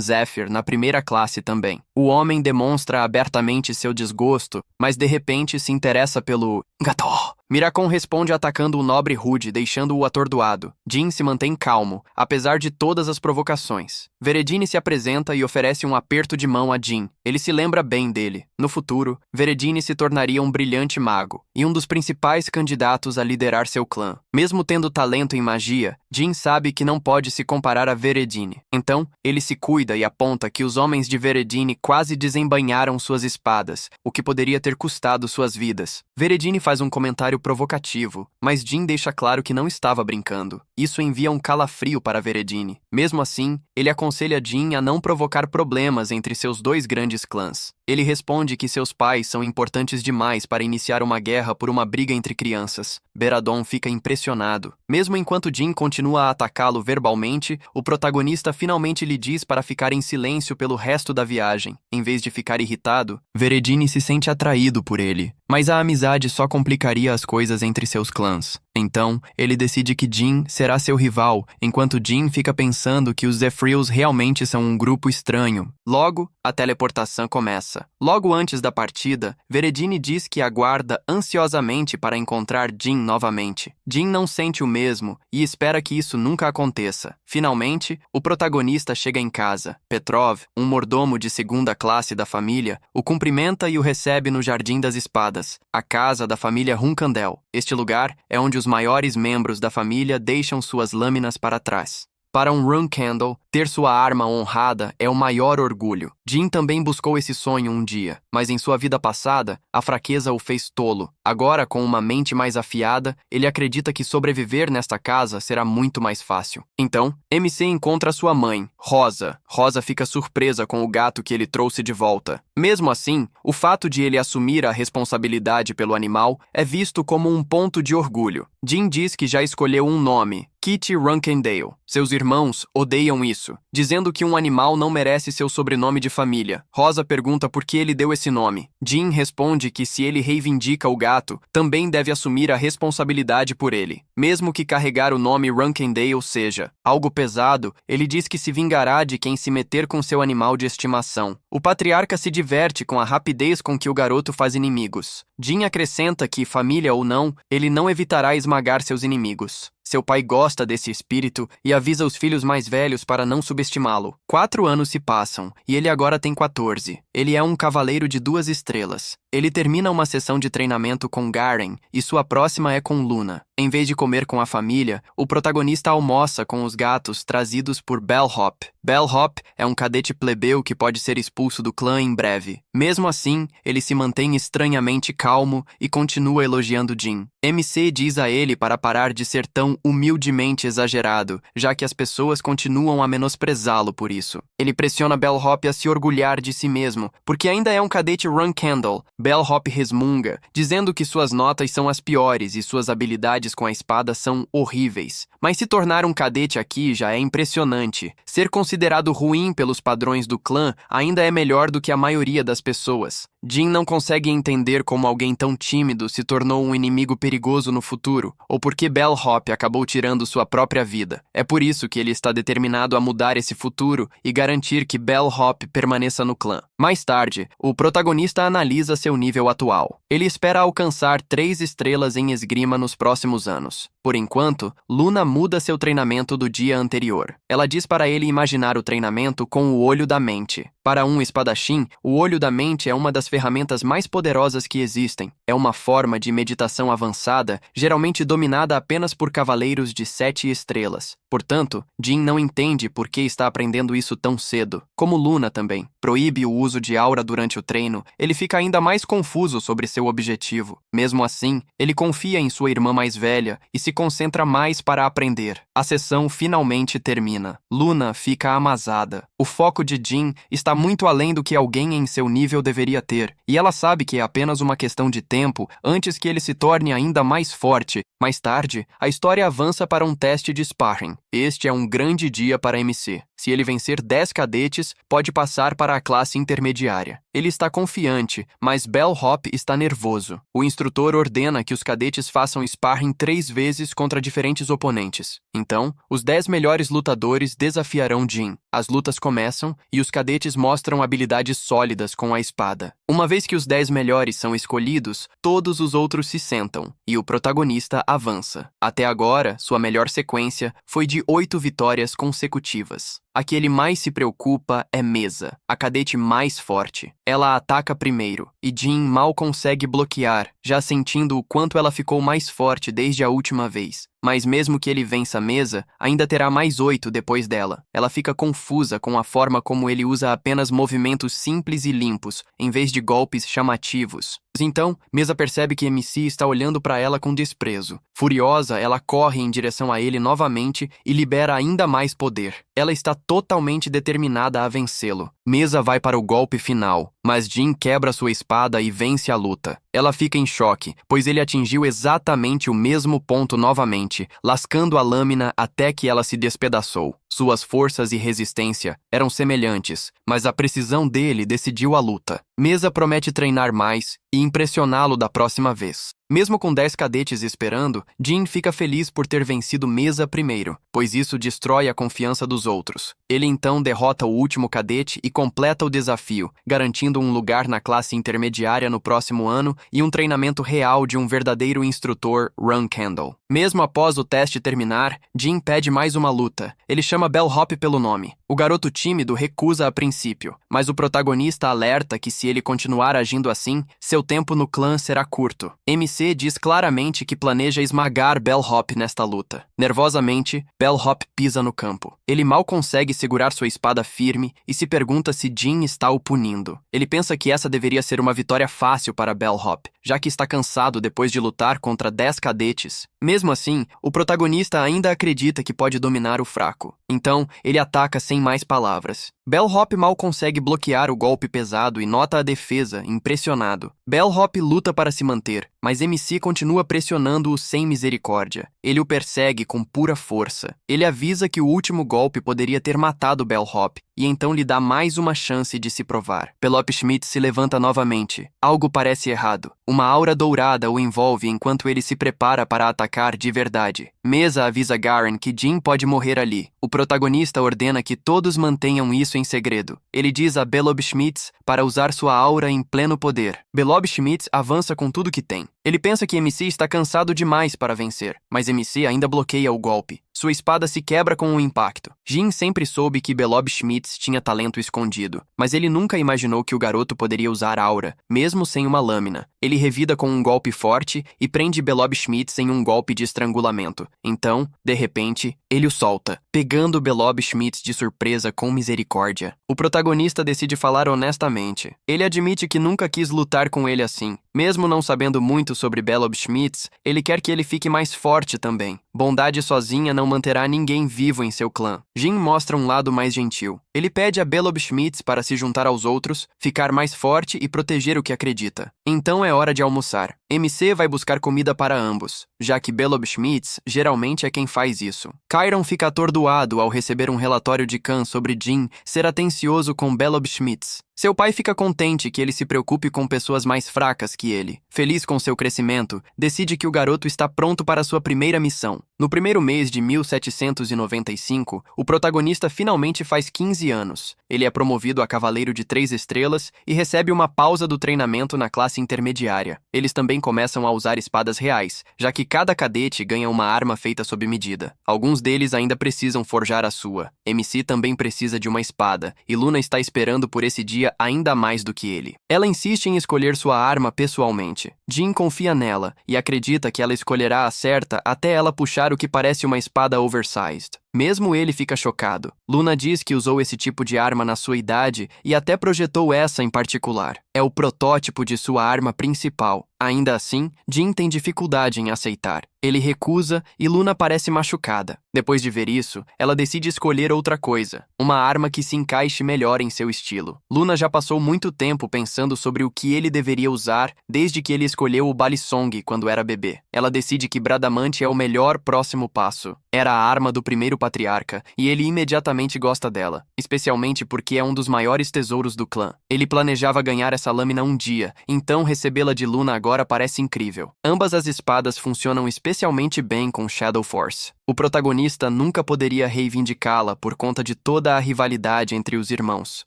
Zephyr na primeira classe também. O homem demonstra abertamente seu desgosto, mas de repente se interessa pelo gato. Miracon responde atacando o nobre Rude, deixando-o atordoado. Jin se mantém calmo, apesar de todas as provocações. Veredine se apresenta e oferece um aperto de mão a Jin. Ele se lembra bem dele. No futuro, Veredine se tornaria um brilhante mago e um dos principais candidatos a liderar seu clã. Mesmo tendo talento em magia, Jin sabe que não pode se comparar a Veredine. Então, ele se cuida e aponta que os homens de Veredine quase desembainharam suas espadas, o que poderia ter custado suas vidas. Veredine faz um comentário provocativo, mas Jin deixa claro que não estava brincando. Isso envia um calafrio para Veredine. Mesmo assim, ele aconselha Jin a não provocar problemas entre seus dois grandes clãs. Ele responde que seus pais são importantes demais para iniciar uma guerra por uma briga entre crianças. Beradon fica impressionado. Mesmo enquanto Jin continua a atacá-lo verbalmente, o protagonista finalmente lhe diz para ficar em silêncio pelo resto da viagem. Em vez de ficar irritado, Veredine se sente atraído por ele. Mas a amizade só complicaria as coisas entre seus clãs. Então, ele decide que Jin será seu rival, enquanto Jin fica pensando que os Zephyrs realmente são um grupo estranho. Logo, a teleportação começa. Logo antes da partida, Veredine diz que aguarda ansiosamente para encontrar Jin novamente. Jin não sente o mesmo e espera que isso nunca aconteça. Finalmente, o protagonista chega em casa. Petrov, um mordomo de segunda classe da família, o cumprimenta e o recebe no Jardim das Espadas, a casa da família Runkandel. Este lugar é onde os maiores membros da família deixam suas lâminas para trás. Para um Runkandel, ter sua arma honrada é o maior orgulho. Jin também buscou esse sonho um dia, mas em sua vida passada, a fraqueza o fez tolo. Agora, com uma mente mais afiada, ele acredita que sobreviver nesta casa será muito mais fácil. Então, MC encontra sua mãe, Rosa. Rosa fica surpresa com o gato que ele trouxe de volta. Mesmo assim, o fato de ele assumir a responsabilidade pelo animal é visto como um ponto de orgulho. Jin diz que já escolheu um nome, Kitty Runkendale. Seus irmãos odeiam isso, dizendo que um animal não merece seu sobrenome de família. Rosa pergunta por que ele deu esse nome. Jin responde que se ele reivindica o gato, também deve assumir a responsabilidade por ele. Mesmo que carregar o nome Runkendale seja algo pesado, ele diz que se vingará de quem se meter com seu animal de estimação. O patriarca se diverte com a rapidez com que o garoto faz inimigos. Jin acrescenta que, família ou não, ele não evitará esmagar seus inimigos. Seu pai gosta desse espírito e avisa os filhos mais velhos para não subestimá-lo. 4 anos se passam, e ele agora tem 14. Ele é um cavaleiro de 2 estrelas. Ele termina uma sessão de treinamento com Garen, e sua próxima é com Luna. Em vez de comer com a família, o protagonista almoça com os gatos trazidos por Bellhop. Bellhop é um cadete plebeu que pode ser expulso do clã em breve. Mesmo assim, ele se mantém estranhamente calmo e continua elogiando Jin. MC diz a ele para parar de ser tão humildemente exagerado, já que as pessoas continuam a menosprezá-lo por isso. Ele pressiona Bellhop a se orgulhar de si mesmo, porque ainda é um cadete Runkandel. Bellhop resmunga, dizendo que suas notas são as piores e suas habilidades com a espada são horríveis. Mas se tornar um cadete aqui já é impressionante. Ser considerado ruim pelos padrões do clã ainda é melhor do que a maioria das pessoas. Jin não consegue entender como alguém tão tímido se tornou um inimigo perigoso no futuro, ou por que Bellhop acabou tirando sua própria vida. É por isso que ele está determinado a mudar esse futuro e garantir que Bellhop permaneça no clã. Mais tarde, o protagonista analisa seu nível atual. Ele espera alcançar 3 estrelas em esgrima nos próximos anos. Por enquanto, Luna muda seu treinamento do dia anterior. Ela diz para ele imaginar o treinamento com o olho da mente. Para um espadachim, o olho da mente é uma das ferramentas mais poderosas que existem. É uma forma de meditação avançada, geralmente dominada apenas por cavaleiros de 7 estrelas. Portanto, Jin não entende por que está aprendendo isso tão cedo. Como Luna também proíbe o uso de aura durante o treino, ele fica ainda mais confuso sobre seu objetivo. Mesmo assim, ele confia em sua irmã mais velha e se concentra mais para aprender. A sessão finalmente termina. Luna fica amasada. O foco de Jin está muito além do que alguém em seu nível deveria ter, e ela sabe que é apenas uma questão de tempo antes que ele se torne ainda mais forte. Mais tarde, a história avança para um teste de sparring. Este é um grande dia para MC. Se ele vencer 10 cadetes, pode passar para a classe intermediária. Ele está confiante, mas Bellhop está nervoso. O instrutor ordena que os cadetes façam sparring 3 vezes contra diferentes oponentes. Então, os 10 melhores lutadores desafiarão Jin. As lutas começam e os cadetes mostram habilidades sólidas com a espada. Uma vez que os 10 melhores são escolhidos, todos os outros se sentam e o protagonista avança. Até agora, sua melhor sequência foi de 8 vitórias consecutivas. A que ele mais se preocupa é Mesa, a cadete mais forte. Ela ataca primeiro, e Jin mal consegue bloquear, já sentindo o quanto ela ficou mais forte desde a última vez. Mas mesmo que ele vença Mesa, ainda terá mais 8 depois dela. Ela fica confusa com a forma como ele usa apenas movimentos simples e limpos, em vez de golpes chamativos. Então, Mesa percebe que MC está olhando para ela com desprezo. Furiosa, ela corre em direção a ele novamente e libera ainda mais poder. Ela está totalmente determinada a vencê-lo. Mesa vai para o golpe final, mas Jin quebra sua espada e vence a luta. Ela fica em choque, pois ele atingiu exatamente o mesmo ponto novamente, lascando a lâmina até que ela se despedaçou. Suas forças e resistência eram semelhantes, mas a precisão dele decidiu a luta. Mesa promete treinar mais e impressioná-lo da próxima vez. Mesmo com 10 cadetes esperando, Jin fica feliz por ter vencido Mesa primeiro, pois isso destrói a confiança dos outros. Ele então derrota o último cadete e completa o desafio, garantindo um lugar na classe intermediária no próximo ano e um treinamento real de um verdadeiro instrutor, Run Candle. Mesmo após o teste terminar, Jin pede mais uma luta. Ele chama Bellhop pelo nome. O garoto tímido recusa a princípio, mas o protagonista alerta que se ele continuar agindo assim, seu tempo no clã será curto. MC diz claramente que planeja esmagar Bellhop nesta luta. Nervosamente, Bellhop pisa no campo. Ele mal consegue segurar sua espada firme e se pergunta se Jin está o punindo. Ele pensa que essa deveria ser uma vitória fácil para Bellhop, já que está cansado depois de lutar contra 10 cadetes. Mesmo assim, o protagonista ainda acredita que pode dominar o fraco. Então, ele ataca sem mais palavras. Bellhop mal consegue bloquear o golpe pesado e nota a defesa, impressionado. Bellhop luta para se manter, mas MC continua pressionando-o sem misericórdia. Ele o persegue com pura força. Ele avisa que o último golpe poderia ter matado Bellhop, e então lhe dá mais uma chance de se provar. Bellhop Schmidt se levanta novamente. Algo parece errado. Uma aura dourada o envolve enquanto ele se prepara para atacar de verdade. Mesa avisa Garen que Jin pode morrer ali. O protagonista ordena que todos mantenham isso em segredo. Ele diz a Bellhop Schmitz para usar sua aura em pleno poder. Bellhop Schmitz avança com tudo que tem. Ele pensa que MC está cansado demais para vencer, mas MC ainda bloqueia o golpe. Sua espada se quebra com o impacto. Jin sempre soube que Bellhop Schmitz tinha talento escondido, mas ele nunca imaginou que o garoto poderia usar aura, mesmo sem uma lâmina. Ele revida com um golpe forte e prende Bellhop Schmitz em um golpe de estrangulamento. Então, de repente, ele o solta, pegando Bellhop Schmitz de surpresa com misericórdia. O protagonista decide falar honestamente. Ele admite que nunca quis lutar com ele assim. Mesmo não sabendo muito sobre Bellhop Schmitz, ele quer que ele fique mais forte também. Bondade sozinha não manterá ninguém vivo em seu clã. Jin mostra um lado mais gentil. Ele pede a Bellhop Schmitz para se juntar aos outros, ficar mais forte e proteger o que acredita. Então é hora de almoçar. MC vai buscar comida para ambos, já que Belob Schmitz geralmente é quem faz isso. Chiron fica atordoado ao receber um relatório de Khan sobre Jin ser atencioso com Belob Schmitz. Seu pai fica contente que ele se preocupe com pessoas mais fracas que ele. Feliz com seu crescimento, decide que o garoto está pronto para sua primeira missão. No primeiro mês de 1795, o protagonista finalmente faz 15 anos. Ele é promovido a Cavaleiro de 3 estrelas e recebe uma pausa do treinamento na classe intermediária. Eles também começam a usar espadas reais, já que cada cadete ganha uma arma feita sob medida. Alguns deles ainda precisam forjar a sua. MC também precisa de uma espada, e Luna está esperando por esse dia ainda mais do que ele. Ela insiste em escolher sua arma pessoalmente. Jin confia nela e acredita que ela escolherá a certa até ela puxar o que parece uma espada oversized. Mesmo ele fica chocado. Luna diz que usou esse tipo de arma na sua idade e até projetou essa em particular. É o protótipo de sua arma principal. Ainda assim, Jin tem dificuldade em aceitar. Ele recusa e Luna parece machucada. Depois de ver isso, ela decide escolher outra coisa, uma arma que se encaixe melhor em seu estilo. Luna já passou muito tempo pensando sobre o que ele deveria usar desde que ele escolheu o Balisong quando era bebê. Ela decide que Bradamante é o melhor próximo passo. Era a arma do primeiro patriarca e ele imediatamente gosta dela, especialmente porque é um dos maiores tesouros do clã. Ele planejava ganhar essa lâmina um dia, então recebê-la de Luna agora parece incrível. Ambas as espadas funcionam especialmente bem com Shadow Force. O protagonista nunca poderia reivindicá-la por conta de toda a rivalidade entre os irmãos.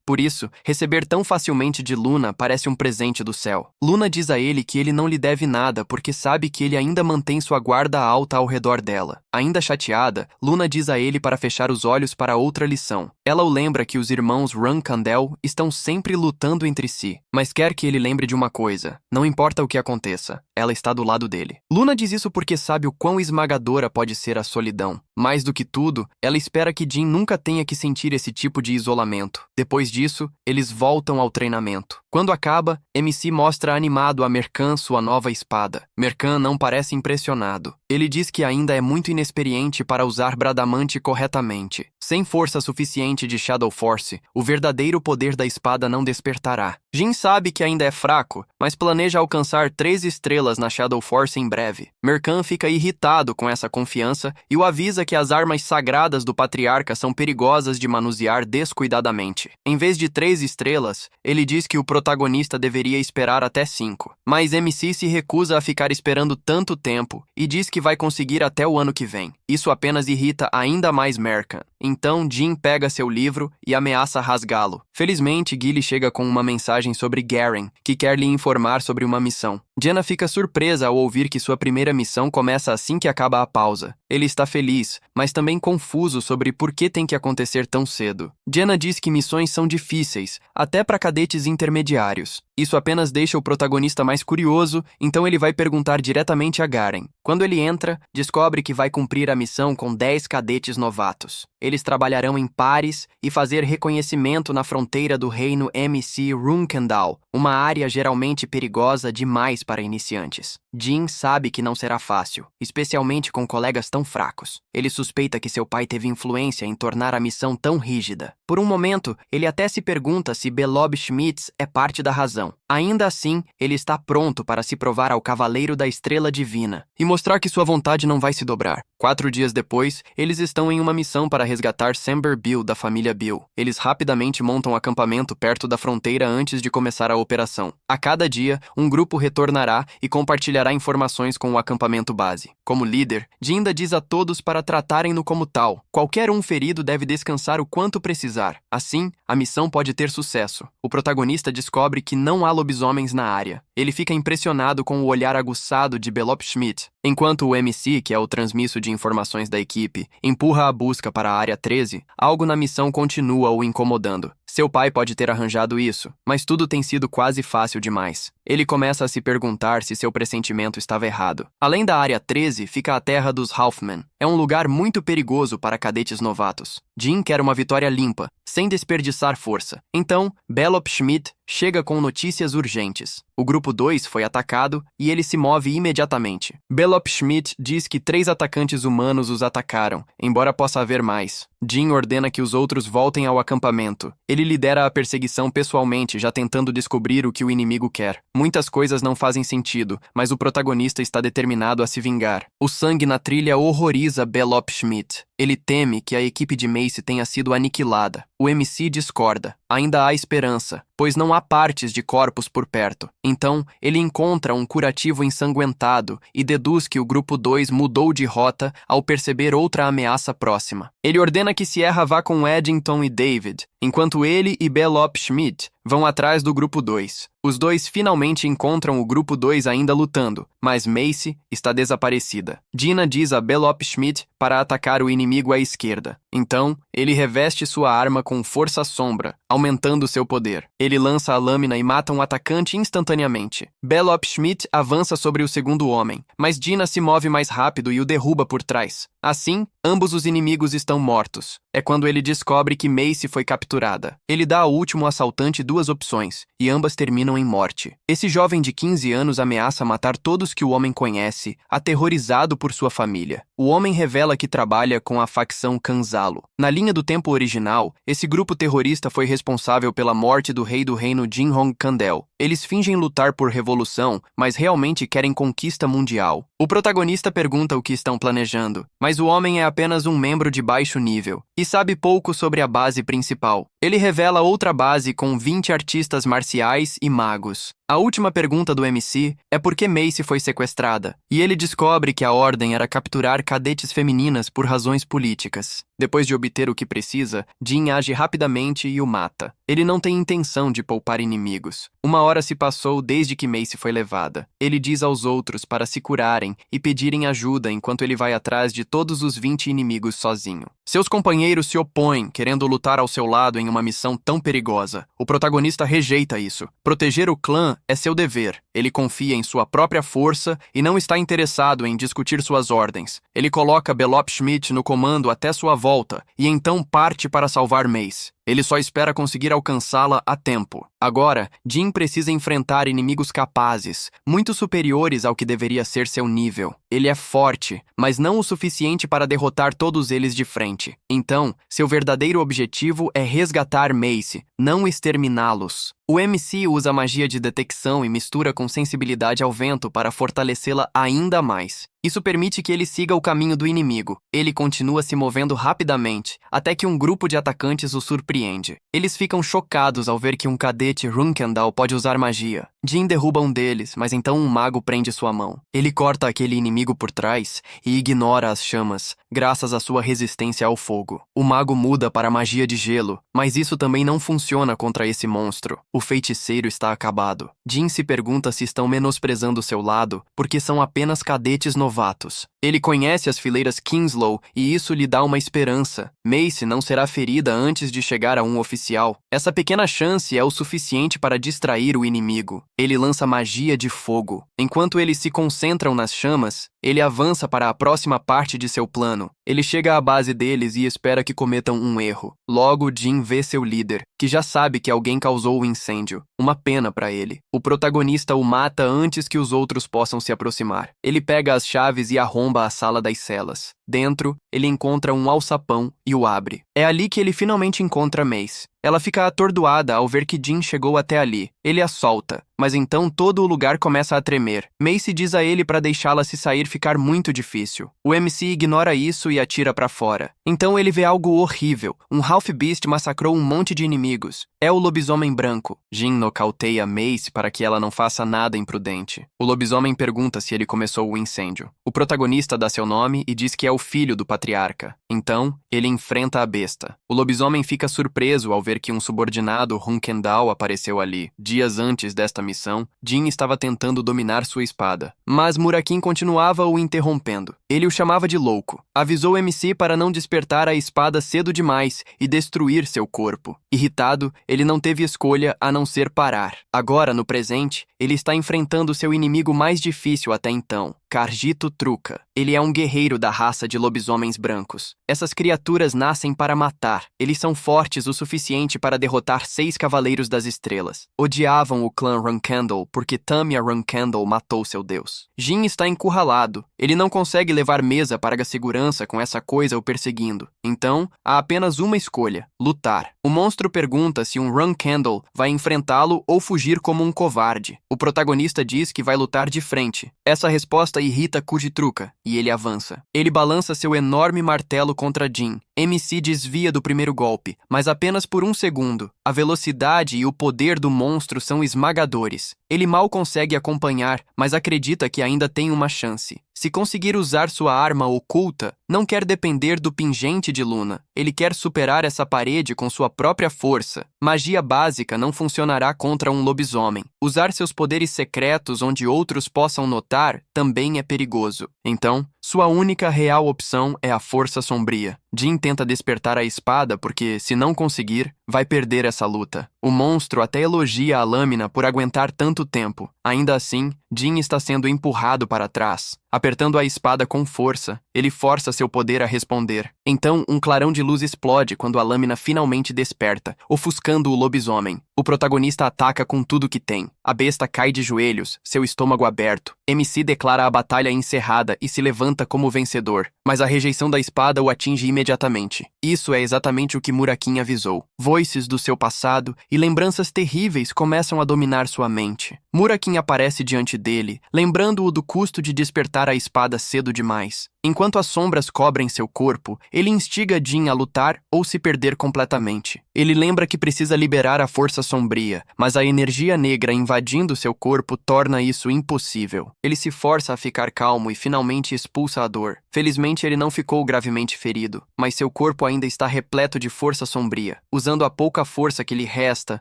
Por isso, receber tão facilmente de Luna parece um presente do céu. Luna diz a ele que ele não lhe deve nada porque sabe que ele ainda mantém sua guarda alta ao redor dela. Ainda chateada, Luna diz a ele para fechar os olhos para outra lição. Ela o lembra que os irmãos Rankandel estão sempre lutando entre si, mas quer que ele lembre de uma coisa: não importa o que aconteça, ela está do lado dele. Luna diz isso porque sabe o quão esmagadora pode ser a solidão. Mais do que tudo, ela espera que Jin nunca tenha que sentir esse tipo de isolamento. Depois disso, eles voltam ao treinamento. Quando acaba, MC mostra animado a Merkan sua nova espada. Merkan não parece impressionado. Ele diz que ainda é muito inexperiente para usar Bradamante corretamente. Sem força suficiente de Shadow Force, o verdadeiro poder da espada não despertará. Jin sabe que ainda é fraco, mas planeja alcançar 3 estrelas na Shadow Force em breve. Merkan fica irritado com essa confiança e o avisa que as armas sagradas do patriarca são perigosas de manusear descuidadamente. Em vez de 3 estrelas, ele diz que o protagonista deveria esperar até 5. Mas MC se recusa a ficar esperando tanto tempo e diz que vai conseguir até o ano que vem. Isso apenas irrita ainda mais Merkan. Então Jin pega seu livro e ameaça rasgá-lo. Felizmente, Gilly chega com uma mensagem sobre Garen, que quer lhe informar sobre uma missão. Jenna fica surpresa ao ouvir que sua primeira missão começa assim que acaba a pausa. Ele está feliz, mas também confuso sobre por que tem que acontecer tão cedo. Jenna diz que missões são difíceis, até para cadetes intermediários. Isso apenas deixa o protagonista mais curioso, então ele vai perguntar diretamente a Garen. Quando ele entra, descobre que vai cumprir a missão com 10 cadetes novatos. Eles trabalharão em pares e fazer reconhecimento na fronteira do reino MC Runkendal, uma área geralmente perigosa demais para iniciantes. Jin sabe que não será fácil, especialmente com colegas tão fracos. Ele suspeita que seu pai teve influência em tornar a missão tão rígida. Por um momento, ele até se pergunta se Belob Schmitz é parte da razão. Ainda assim, ele está pronto para se provar ao Cavaleiro da Estrela Divina e mostrar que sua vontade não vai se dobrar. 4 dias depois, eles estão em uma missão para resgatar Samber Bill da família Bill. Eles rapidamente montam um acampamento perto da fronteira antes de começar a operação. A cada dia, um grupo retornará e compartilhará informações com o acampamento base. Como líder, Jinda diz a todos para tratarem-no como tal. Qualquer um ferido deve descansar o quanto precisar. Assim, a missão pode ter sucesso. O protagonista descobre que não há lobisomens na área. Ele fica impressionado com o olhar aguçado de Belob Schmidt. Enquanto o MC, que é o transmisso de informações da equipe, empurra a busca para a área 13, algo na missão continua o incomodando. Seu pai pode ter arranjado isso, mas tudo tem sido quase fácil demais. Ele começa a se perguntar se seu pressentimento estava errado. Além da área 13, fica a terra dos Halfman. É um lugar muito perigoso para cadetes novatos. Jin quer uma vitória limpa, sem desperdiçar força. Então, Belob Schmidt chega com notícias urgentes. O grupo 2 foi atacado e ele se move imediatamente. Belop Schmidt diz que 3 atacantes humanos os atacaram, embora possa haver mais. Jin ordena que os outros voltem ao acampamento. Ele lidera a perseguição pessoalmente, já tentando descobrir o que o inimigo quer. Muitas coisas não fazem sentido, mas o protagonista está determinado a se vingar. O sangue na trilha horroriza Belop Schmidt. Ele teme que a equipe de Mace tenha sido aniquilada. O MC discorda. Ainda há esperança, pois não há partes de corpos por perto. Então, ele encontra um curativo ensanguentado e deduz que o grupo 2 mudou de rota ao perceber outra ameaça próxima. Ele ordena que Sierra vá com Eddington e David, enquanto ele e Belop Schmidt vão atrás do grupo 2. Os dois finalmente encontram o grupo 2 ainda lutando, mas Mace está desaparecida. Dina diz a Belop Schmidt para atacar o inimigo à esquerda. Então, ele reveste sua arma com força sombra, aumentando seu poder. Ele lança a lâmina e mata um atacante instantaneamente. Belop Schmidt avança sobre o segundo homem, mas Dina se move mais rápido e o derruba por trás. Assim, ambos os inimigos estão mortos. É quando ele descobre que Mace foi capturada. Ele dá ao último assaltante 2 opções, e ambas terminam em morte. Esse jovem de 15 anos ameaça matar todos que o homem conhece, aterrorizado por sua família. O homem revela que trabalha com a facção Kanzalo. Na linha do tempo original, esse grupo terrorista foi responsável pela morte do rei do reino Jinhong Kandel. Eles fingem lutar por revolução, mas realmente querem conquista mundial. O protagonista pergunta o que estão planejando, mas o homem é apenas um membro de baixo nível e sabe pouco sobre a base principal. Ele revela outra base com 20 artistas marciais e magos. A última pergunta do MC é por que Mace foi sequestrada, e ele descobre que a ordem era capturar cadetes femininas por razões políticas. Depois de obter o que precisa, Jin age rapidamente e o mata. Ele não tem intenção de poupar inimigos. 1 hora se passou desde que Mace foi levada. Ele diz aos outros para se curarem e pedirem ajuda enquanto ele vai atrás de todos os 20 inimigos sozinho. Seus companheiros se opõem, querendo lutar ao seu lado em uma missão tão perigosa. O protagonista rejeita isso. Proteger o clã é seu dever. Ele confia em sua própria força e não está interessado em discutir suas ordens. Ele coloca Belop Schmidt no comando até sua volta e então parte para salvar Mace. Ele só espera conseguir alcançá-la a tempo. Agora, Jin precisa enfrentar inimigos capazes, muito superiores ao que deveria ser seu nível. Ele é forte, mas não o suficiente para derrotar todos eles de frente. Então, seu verdadeiro objetivo é resgatar Mace, não exterminá-los. O MC usa magia de detecção e mistura com sensibilidade ao vento para fortalecê-la ainda mais. Isso permite que ele siga o caminho do inimigo. Ele continua se movendo rapidamente, até que um grupo de atacantes o surpreende. Eles ficam chocados ao ver que um cadete Runkendal pode usar magia. Jin derruba um deles, mas então um mago prende sua mão. Ele corta aquele inimigo por trás e ignora as chamas, graças à sua resistência ao fogo. O mago muda para magia de gelo, mas isso também não funciona contra esse monstro. O feiticeiro está acabado. Jin se pergunta se estão menosprezando seu lado, porque são apenas cadetes novatos. Ele conhece as fileiras Kingslow e isso lhe dá uma esperança. Mace não será ferida antes de chegar a um oficial. Essa pequena chance é o suficiente para distrair o inimigo. Ele lança magia de fogo. Enquanto eles se concentram nas chamas, ele avança para a próxima parte de seu plano. Ele chega à base deles e espera que cometam um erro. Logo, Jin vê seu líder, que já sabe que alguém causou o incêndio. Uma pena para ele. O protagonista o mata antes que os outros possam se aproximar. Ele pega as chaves e arromba a sala das celas. Dentro, ele encontra um alçapão e o abre. É ali que ele finalmente encontra Mace. Ela fica atordoada ao ver que Jin chegou até ali. Ele a solta, mas então todo o lugar começa a tremer. Mace diz a ele para deixá-la se sair ficar muito difícil. O MC ignora isso e atira para fora. Então ele vê algo horrível. Um Half Beast massacrou um monte de inimigos. É o lobisomem branco. Jin nocauteia Mace para que ela não faça nada imprudente. O lobisomem pergunta se ele começou o incêndio. O protagonista dá seu nome e diz que é o filho do patriarca. Então, ele enfrenta a besta. O lobisomem fica surpreso ao ver que um subordinado Runkendal apareceu ali. Dias antes desta missão, Jin estava tentando dominar sua espada, mas Murakin continuava o interrompendo. Ele o chamava de louco. Avisou o MC para não despertar a espada cedo demais e destruir seu corpo. Irritado, ele não teve escolha a não ser parar. Agora, no presente, ele está enfrentando seu inimigo mais difícil até então. Cargito Truca. Ele é um guerreiro da raça de lobisomens brancos. Essas criaturas nascem para matar. Eles são fortes o suficiente para derrotar 6 Cavaleiros das Estrelas. Odiavam o clã Runkandle porque Tamia Runkandle matou seu deus. Jin está encurralado. Ele não consegue levar mesa para a segurança com essa coisa o perseguindo. Então, há apenas uma escolha: lutar. O monstro pergunta se um Runkandle vai enfrentá-lo ou fugir como um covarde. O protagonista diz que vai lutar de frente. Essa resposta irrita Kujitruka e ele avança. Ele balança seu enorme martelo contra Jin. MC desvia do primeiro golpe, mas apenas por um segundo. A velocidade e o poder do monstro são esmagadores. Ele mal consegue acompanhar, mas acredita que ainda tem uma chance. Se conseguir usar sua arma oculta, não quer depender do pingente de Luna. Ele quer superar essa parede com sua própria força. Magia básica não funcionará contra um lobisomem. Usar seus poderes secretos onde outros possam notar também é perigoso. Então, sua única real opção é a força sombria. Jin tenta despertar a espada porque, se não conseguir, vai perder essa luta. O monstro até elogia a lâmina por aguentar tanto tempo. Ainda assim, Jin está sendo empurrado para trás. Apertando a espada com força, ele força seu poder a responder. Então, um clarão de luz explode quando a lâmina finalmente desperta, ofuscando o lobisomem. O protagonista ataca com tudo que tem. A besta cai de joelhos, seu estômago aberto. MC declara a batalha encerrada e se levanta como vencedor, mas a rejeição da espada o atinge imediatamente. Isso é exatamente o que Murakin avisou. Voices do seu passado e lembranças terríveis começam a dominar sua mente. Murakin aparece diante dele, lembrando-o do custo de despertar a espada cedo demais. Enquanto as sombras cobrem seu corpo, ele instiga Jin a lutar ou se perder completamente. Ele lembra que precisa liberar a força sombria, mas a energia negra invadindo seu corpo torna isso impossível. Ele se força a ficar calmo e finalmente expulsa a dor. Felizmente ele não ficou gravemente ferido, mas seu corpo ainda está repleto de força sombria. Usando a pouca força que lhe resta,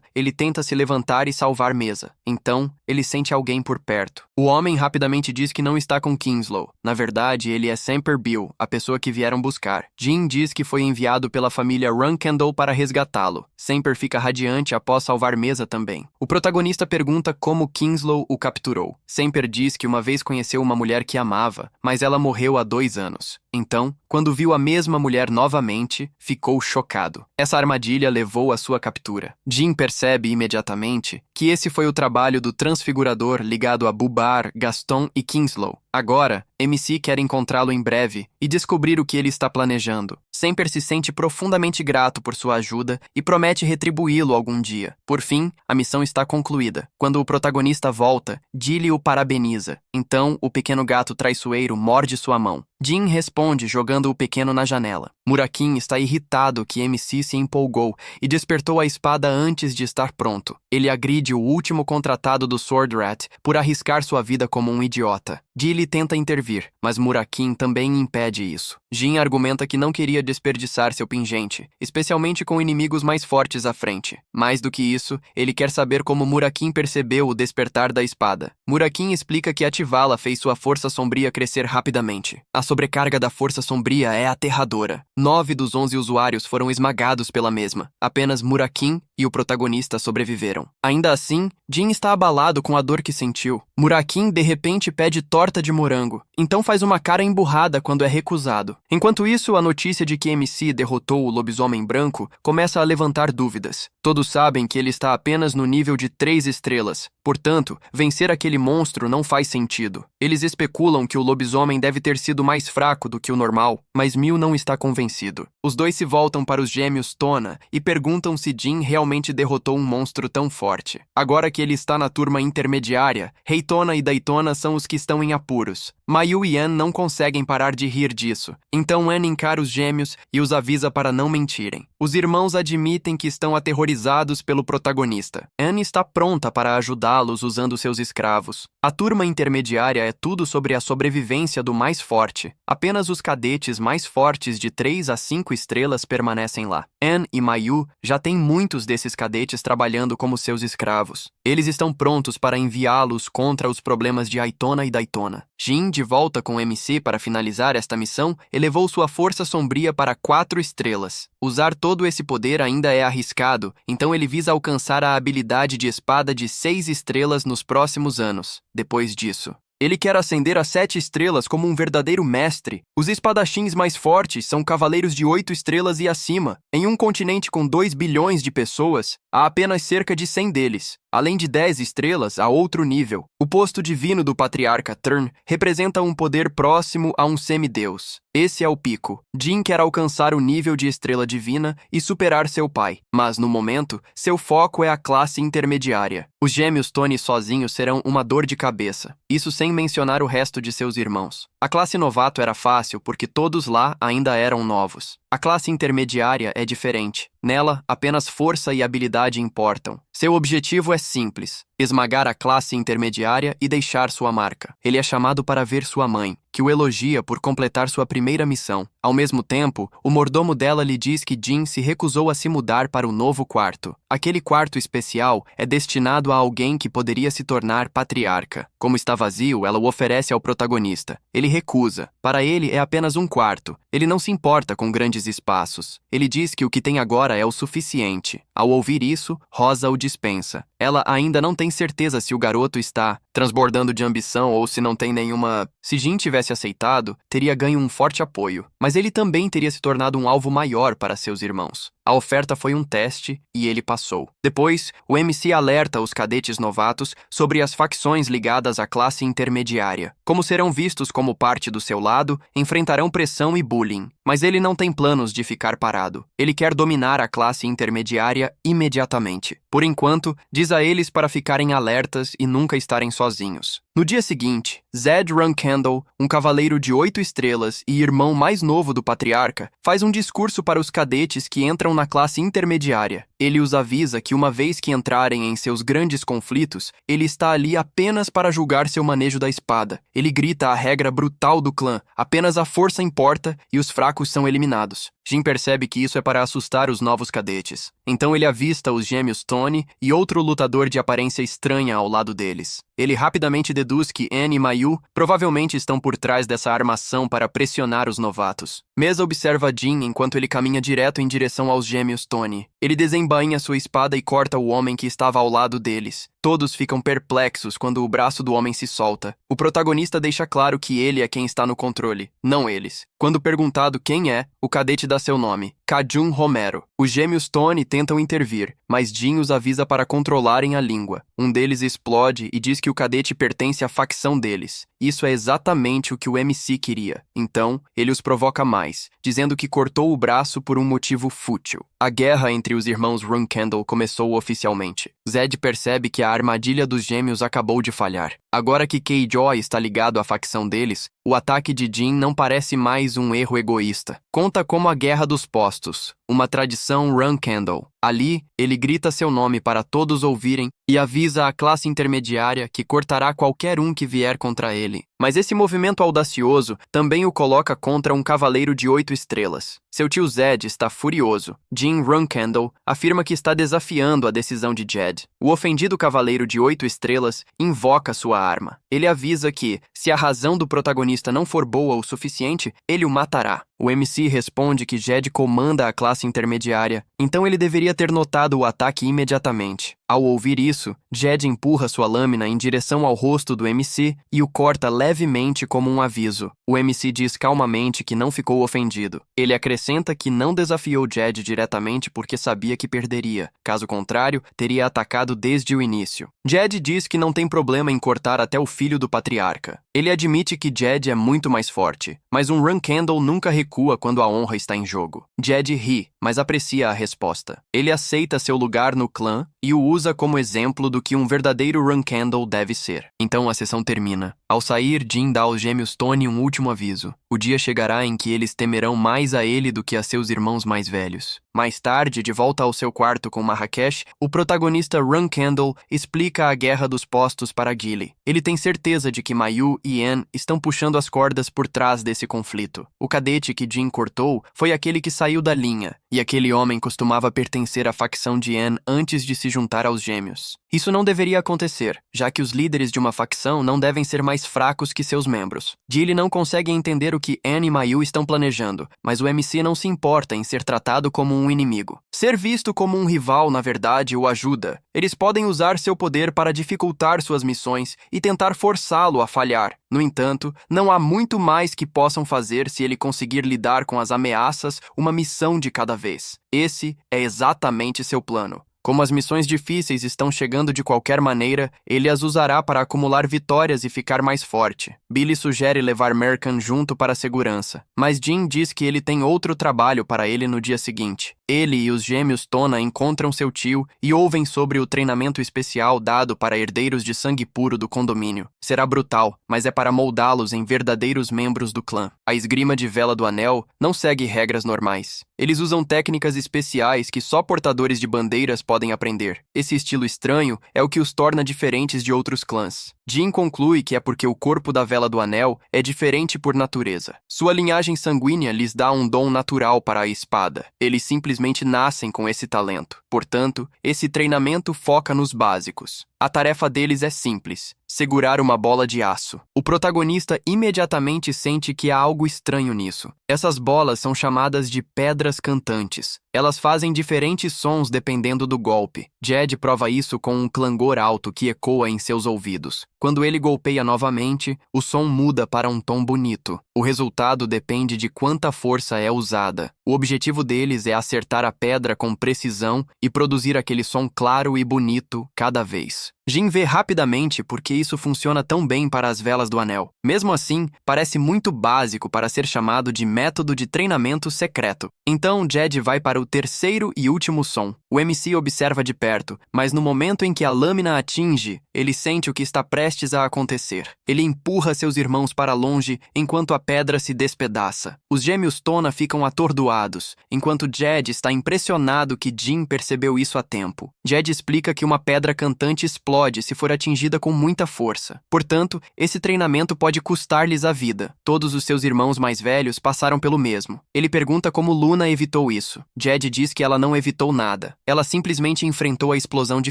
ele tenta se levantar e salvar Mesa. Então, ele sente alguém por perto. O homem rapidamente diz que não está com Kinslow. Na verdade, ele é Semper Bill, a pessoa que vieram buscar. Jin diz que foi enviado pela família Runkandle para resgatá-lo. Semper fica radiante após salvar Mesa também. O protagonista pergunta como Kinslow o capturou. Semper diz que uma vez conheceu uma mulher que amava, mas ela morreu há 2 anos. Então, quando viu a mesma mulher novamente, ficou chocado. Essa armadilha levou à sua captura. Jin percebe imediatamente que esse foi o trabalho do transfigurador ligado a Bubar, Gaston e Kinslow. Agora, MC quer encontrá-lo em breve e descobrir o que ele está planejando. Semper se sente profundamente grato por sua ajuda e promete retribuí-lo algum dia. Por fim, a missão está concluída. Quando o protagonista volta, Dilly o parabeniza. Então, o pequeno gato traiçoeiro morde sua mão. Jin responde jogando o pequeno na janela. Murakin está irritado que MC se empolgou e despertou a espada antes de estar pronto. Ele agride o último contratado do Sword Rat por arriscar sua vida como um idiota. Dilly tenta intervir, mas Murakin também impede isso. Jin argumenta que não queria desperdiçar seu pingente, especialmente com inimigos mais fortes à frente. Mais do que isso, ele quer saber como Murakin percebeu o despertar da espada. Murakin explica que ativá-la fez sua força sombria crescer rapidamente. A sobrecarga da força sombria é aterradora. 9 dos 11 usuários foram esmagados pela mesma. Apenas Murakin e o protagonista sobreviveram. Ainda assim, Jin está abalado com a dor que sentiu. Murakin de repente pede torta de morango, então faz uma cara emburrada quando é recusado. Enquanto isso, a notícia de que MC derrotou o lobisomem branco começa a levantar dúvidas. Todos sabem que ele está apenas no nível de 3 estrelas. Portanto, vencer aquele monstro não faz sentido. Eles especulam que o lobisomem deve ter sido mais fraco do que o normal, mas Mil não está convencido. Os dois se voltam para os gêmeos Tona e perguntam se Jin realmente derrotou um monstro tão forte. Agora que ele está na turma intermediária, Heitona e Daytona são os que estão em apuros. Mayu e Ann não conseguem parar de rir disso. Então Ann encara os gêmeos e os avisa para não mentirem. Os irmãos admitem que estão aterrorizados pelo protagonista. Ann está pronta para ajudá-los usando seus escravos. A turma intermediária é tudo sobre a sobrevivência do mais forte. Apenas os cadetes mais fortes de 3 a 5 estrelas permanecem lá. Ann e Mayu já têm muitos desses cadetes trabalhando como seus escravos. Eles estão prontos para enviá-los contra os problemas de Aitona e Daytona. Jin, de volta com MC para finalizar esta missão, elevou sua força sombria para 4 estrelas. Usar todo esse poder ainda é arriscado, então ele visa alcançar a habilidade de espada de 6 estrelas nos próximos anos. Depois disso, Ele quer ascender a 7 estrelas como um verdadeiro mestre. Os espadachins mais fortes são cavaleiros de 8 estrelas e acima. Em um continente com 2 bilhões de pessoas, há apenas cerca de 100 deles. Além de 10 estrelas, há outro nível. O posto divino do patriarca Turn representa um poder próximo a um semideus. Esse é o pico. Jin quer alcançar o nível de estrela divina e superar seu pai, mas, no momento, seu foco é a classe intermediária. Os gêmeos Tony sozinhos serão uma dor de cabeça, isso sem mencionar o resto de seus irmãos. A classe novato era fácil porque todos lá ainda eram novos. A classe intermediária é diferente. Nela, apenas força e habilidade importam. Seu objetivo é simples: esmagar a classe intermediária e deixar sua marca. Ele é chamado para ver sua mãe, que o elogia por completar sua primeira missão. Ao mesmo tempo, o mordomo dela lhe diz que Jin se recusou a se mudar para o novo quarto. Aquele quarto especial é destinado a alguém que poderia se tornar patriarca. Como está vazio, ela o oferece ao protagonista. Ele recusa. Para ele, é apenas um quarto. Ele não se importa com grandes espaços. Ele diz que o que tem agora é o suficiente. Ao ouvir isso, Rosa o dispensa. Ela ainda não tem certeza se o garoto está transbordando de ambição ou se não tem nenhuma... Se Jin tivesse aceitado, teria ganho um forte apoio, mas ele também teria se tornado um alvo maior para seus irmãos. A oferta foi um teste e ele passou. Depois, o MC alerta os cadetes novatos sobre as facções ligadas à classe intermediária. Como serão vistos como parte do seu lado, enfrentarão pressão e bullying. Mas ele não tem planos de ficar parado. Ele quer dominar a classe intermediária imediatamente. Por enquanto, diz a eles para ficarem alertas e nunca estarem sozinhos. No dia seguinte, Zed Runkendall, um cavaleiro de 8 estrelas e irmão mais novo do patriarca, faz um discurso para os cadetes que entram na classe intermediária. Ele os avisa que uma vez que entrarem em seus grandes conflitos, ele está ali apenas para julgar seu manejo da espada. Ele grita a regra brutal do clã: apenas a força importa e os fracos são eliminados. Jin percebe que isso é para assustar os novos cadetes. Então ele avista os gêmeos Tony e outro lutador de aparência estranha ao lado deles. Ele rapidamente deduz que Anne e Mayu provavelmente estão por trás dessa armação para pressionar os novatos. Mesa observa Jin enquanto ele caminha direto em direção aos gêmeos Tony. Ele desembainha sua espada e corta o homem que estava ao lado deles. Todos ficam perplexos quando o braço do homem se solta. O protagonista deixa claro que ele é quem está no controle, não eles. Quando perguntado quem é, o cadete dá seu nome: Kajun Romero. Os gêmeos Tony tentam intervir, mas Jin os avisa para controlarem a língua. Um deles explode e diz que o cadete pertence à facção deles. Isso é exatamente o que o MC queria. Então, ele os provoca mais, dizendo que cortou o braço por um motivo fútil. A guerra entre os irmãos Runkendall começou oficialmente. Zed percebe que a armadilha dos gêmeos acabou de falhar. Agora que Keyjoy está ligado à facção deles, o ataque de Jin não parece mais um erro egoísta. Conta como a Guerra dos Postos, uma tradição Runkendall. Ali, ele grita seu nome para todos ouvirem e avisa a classe intermediária que cortará qualquer um que vier contra ele. Mas esse movimento audacioso também o coloca contra um cavaleiro de 8 estrelas. Seu tio Zed está furioso. Jin Runkendall afirma que está desafiando a decisão de Jed. O ofendido cavaleiro de 8 estrelas invoca sua arma. Ele avisa que, se a razão do protagonista não for boa o suficiente, ele o matará. O MC responde que Jed comanda a classe intermediária, então ele deveria ter notado o ataque imediatamente. Ao ouvir isso, Jed empurra sua lâmina em direção ao rosto do MC e o corta levemente como um aviso. O MC diz calmamente que não ficou ofendido. Ele acrescenta que não desafiou Jed diretamente porque sabia que perderia. Caso contrário, teria atacado desde o início. Jed diz que não tem problema em cortar até o filho do patriarca. Ele admite que Jed é muito mais forte, mas um Runkendall nunca recua quando a honra está em jogo. Jed ri, mas aprecia a resposta. Ele aceita seu lugar no clã e o usa como exemplo do que um verdadeiro Runkendall deve ser. Então a sessão termina. Ao sair, Jin dá aos gêmeos Tony um último aviso. O dia chegará em que eles temerão mais a ele do que a seus irmãos mais velhos. Mais tarde, de volta ao seu quarto com Marrakech, o protagonista Runkendall explica a Guerra dos Postos para Gilly. Ele tem certeza de que Mayu e Anne estão puxando as cordas por trás desse conflito. O cadete que Jin cortou foi aquele que saiu da linha, e aquele homem costumava pertencer à facção de Anne antes de se juntar aos gêmeos. Isso não deveria acontecer, já que os líderes de uma facção não devem ser mais fracos que seus membros. Gilly não consegue entender o que Anne e Mayu estão planejando, mas o MC não se importa em ser tratado como um um inimigo. Ser visto como um rival, na verdade, o ajuda. Eles podem usar seu poder para dificultar suas missões e tentar forçá-lo a falhar. No entanto, não há muito mais que possam fazer se ele conseguir lidar com as ameaças, uma missão de cada vez. Esse é exatamente seu plano. Como as missões difíceis estão chegando de qualquer maneira, ele as usará para acumular vitórias e ficar mais forte. Billy sugere levar Mercan junto para a segurança, mas Jim diz que ele tem outro trabalho para ele no dia seguinte. Ele e os gêmeos Tona encontram seu tio e ouvem sobre o treinamento especial dado para herdeiros de sangue puro do condomínio. Será brutal, mas é para moldá-los em verdadeiros membros do clã. A esgrima de Vela do Anel não segue regras normais. Eles usam técnicas especiais que só portadores de bandeiras podem aprender. Esse estilo estranho é o que os torna diferentes de outros clãs. Jim conclui que é porque o corpo da Vela do Anel é diferente por natureza. Sua linhagem sanguínea lhes dá um dom natural para a espada. Eles simplesmente nascem com esse talento. Portanto, esse treinamento foca nos básicos. A tarefa deles é simples: segurar uma bola de aço. O protagonista imediatamente sente que há algo estranho nisso. Essas bolas são chamadas de pedras cantantes. Elas fazem diferentes sons dependendo do golpe. Jed prova isso com um clangor alto que ecoa em seus ouvidos. Quando ele golpeia novamente, o som muda para um tom bonito. O resultado depende de quanta força é usada. O objetivo deles é acertar a pedra com precisão e produzir aquele som claro e bonito cada vez. Jim vê rapidamente por que isso funciona tão bem para as velas do anel. Mesmo assim, parece muito básico para ser chamado de método de treinamento secreto. Então, Jed vai para o terceiro e último som. O MC observa de perto, mas no momento em que a lâmina atinge, ele sente o que está prestes a acontecer. Ele empurra seus irmãos para longe enquanto a pedra se despedaça. Os gêmeos Tona ficam atordoados, enquanto Jed está impressionado que Jim percebeu isso a tempo. Jed explica que uma pedra cantante explode se for atingida com muita força. Portanto, esse treinamento pode custar-lhes a vida. Todos os seus irmãos mais velhos passaram pelo mesmo. Ele pergunta como Luna evitou isso. Jed diz que ela não evitou nada. Ela simplesmente enfrentou a explosão de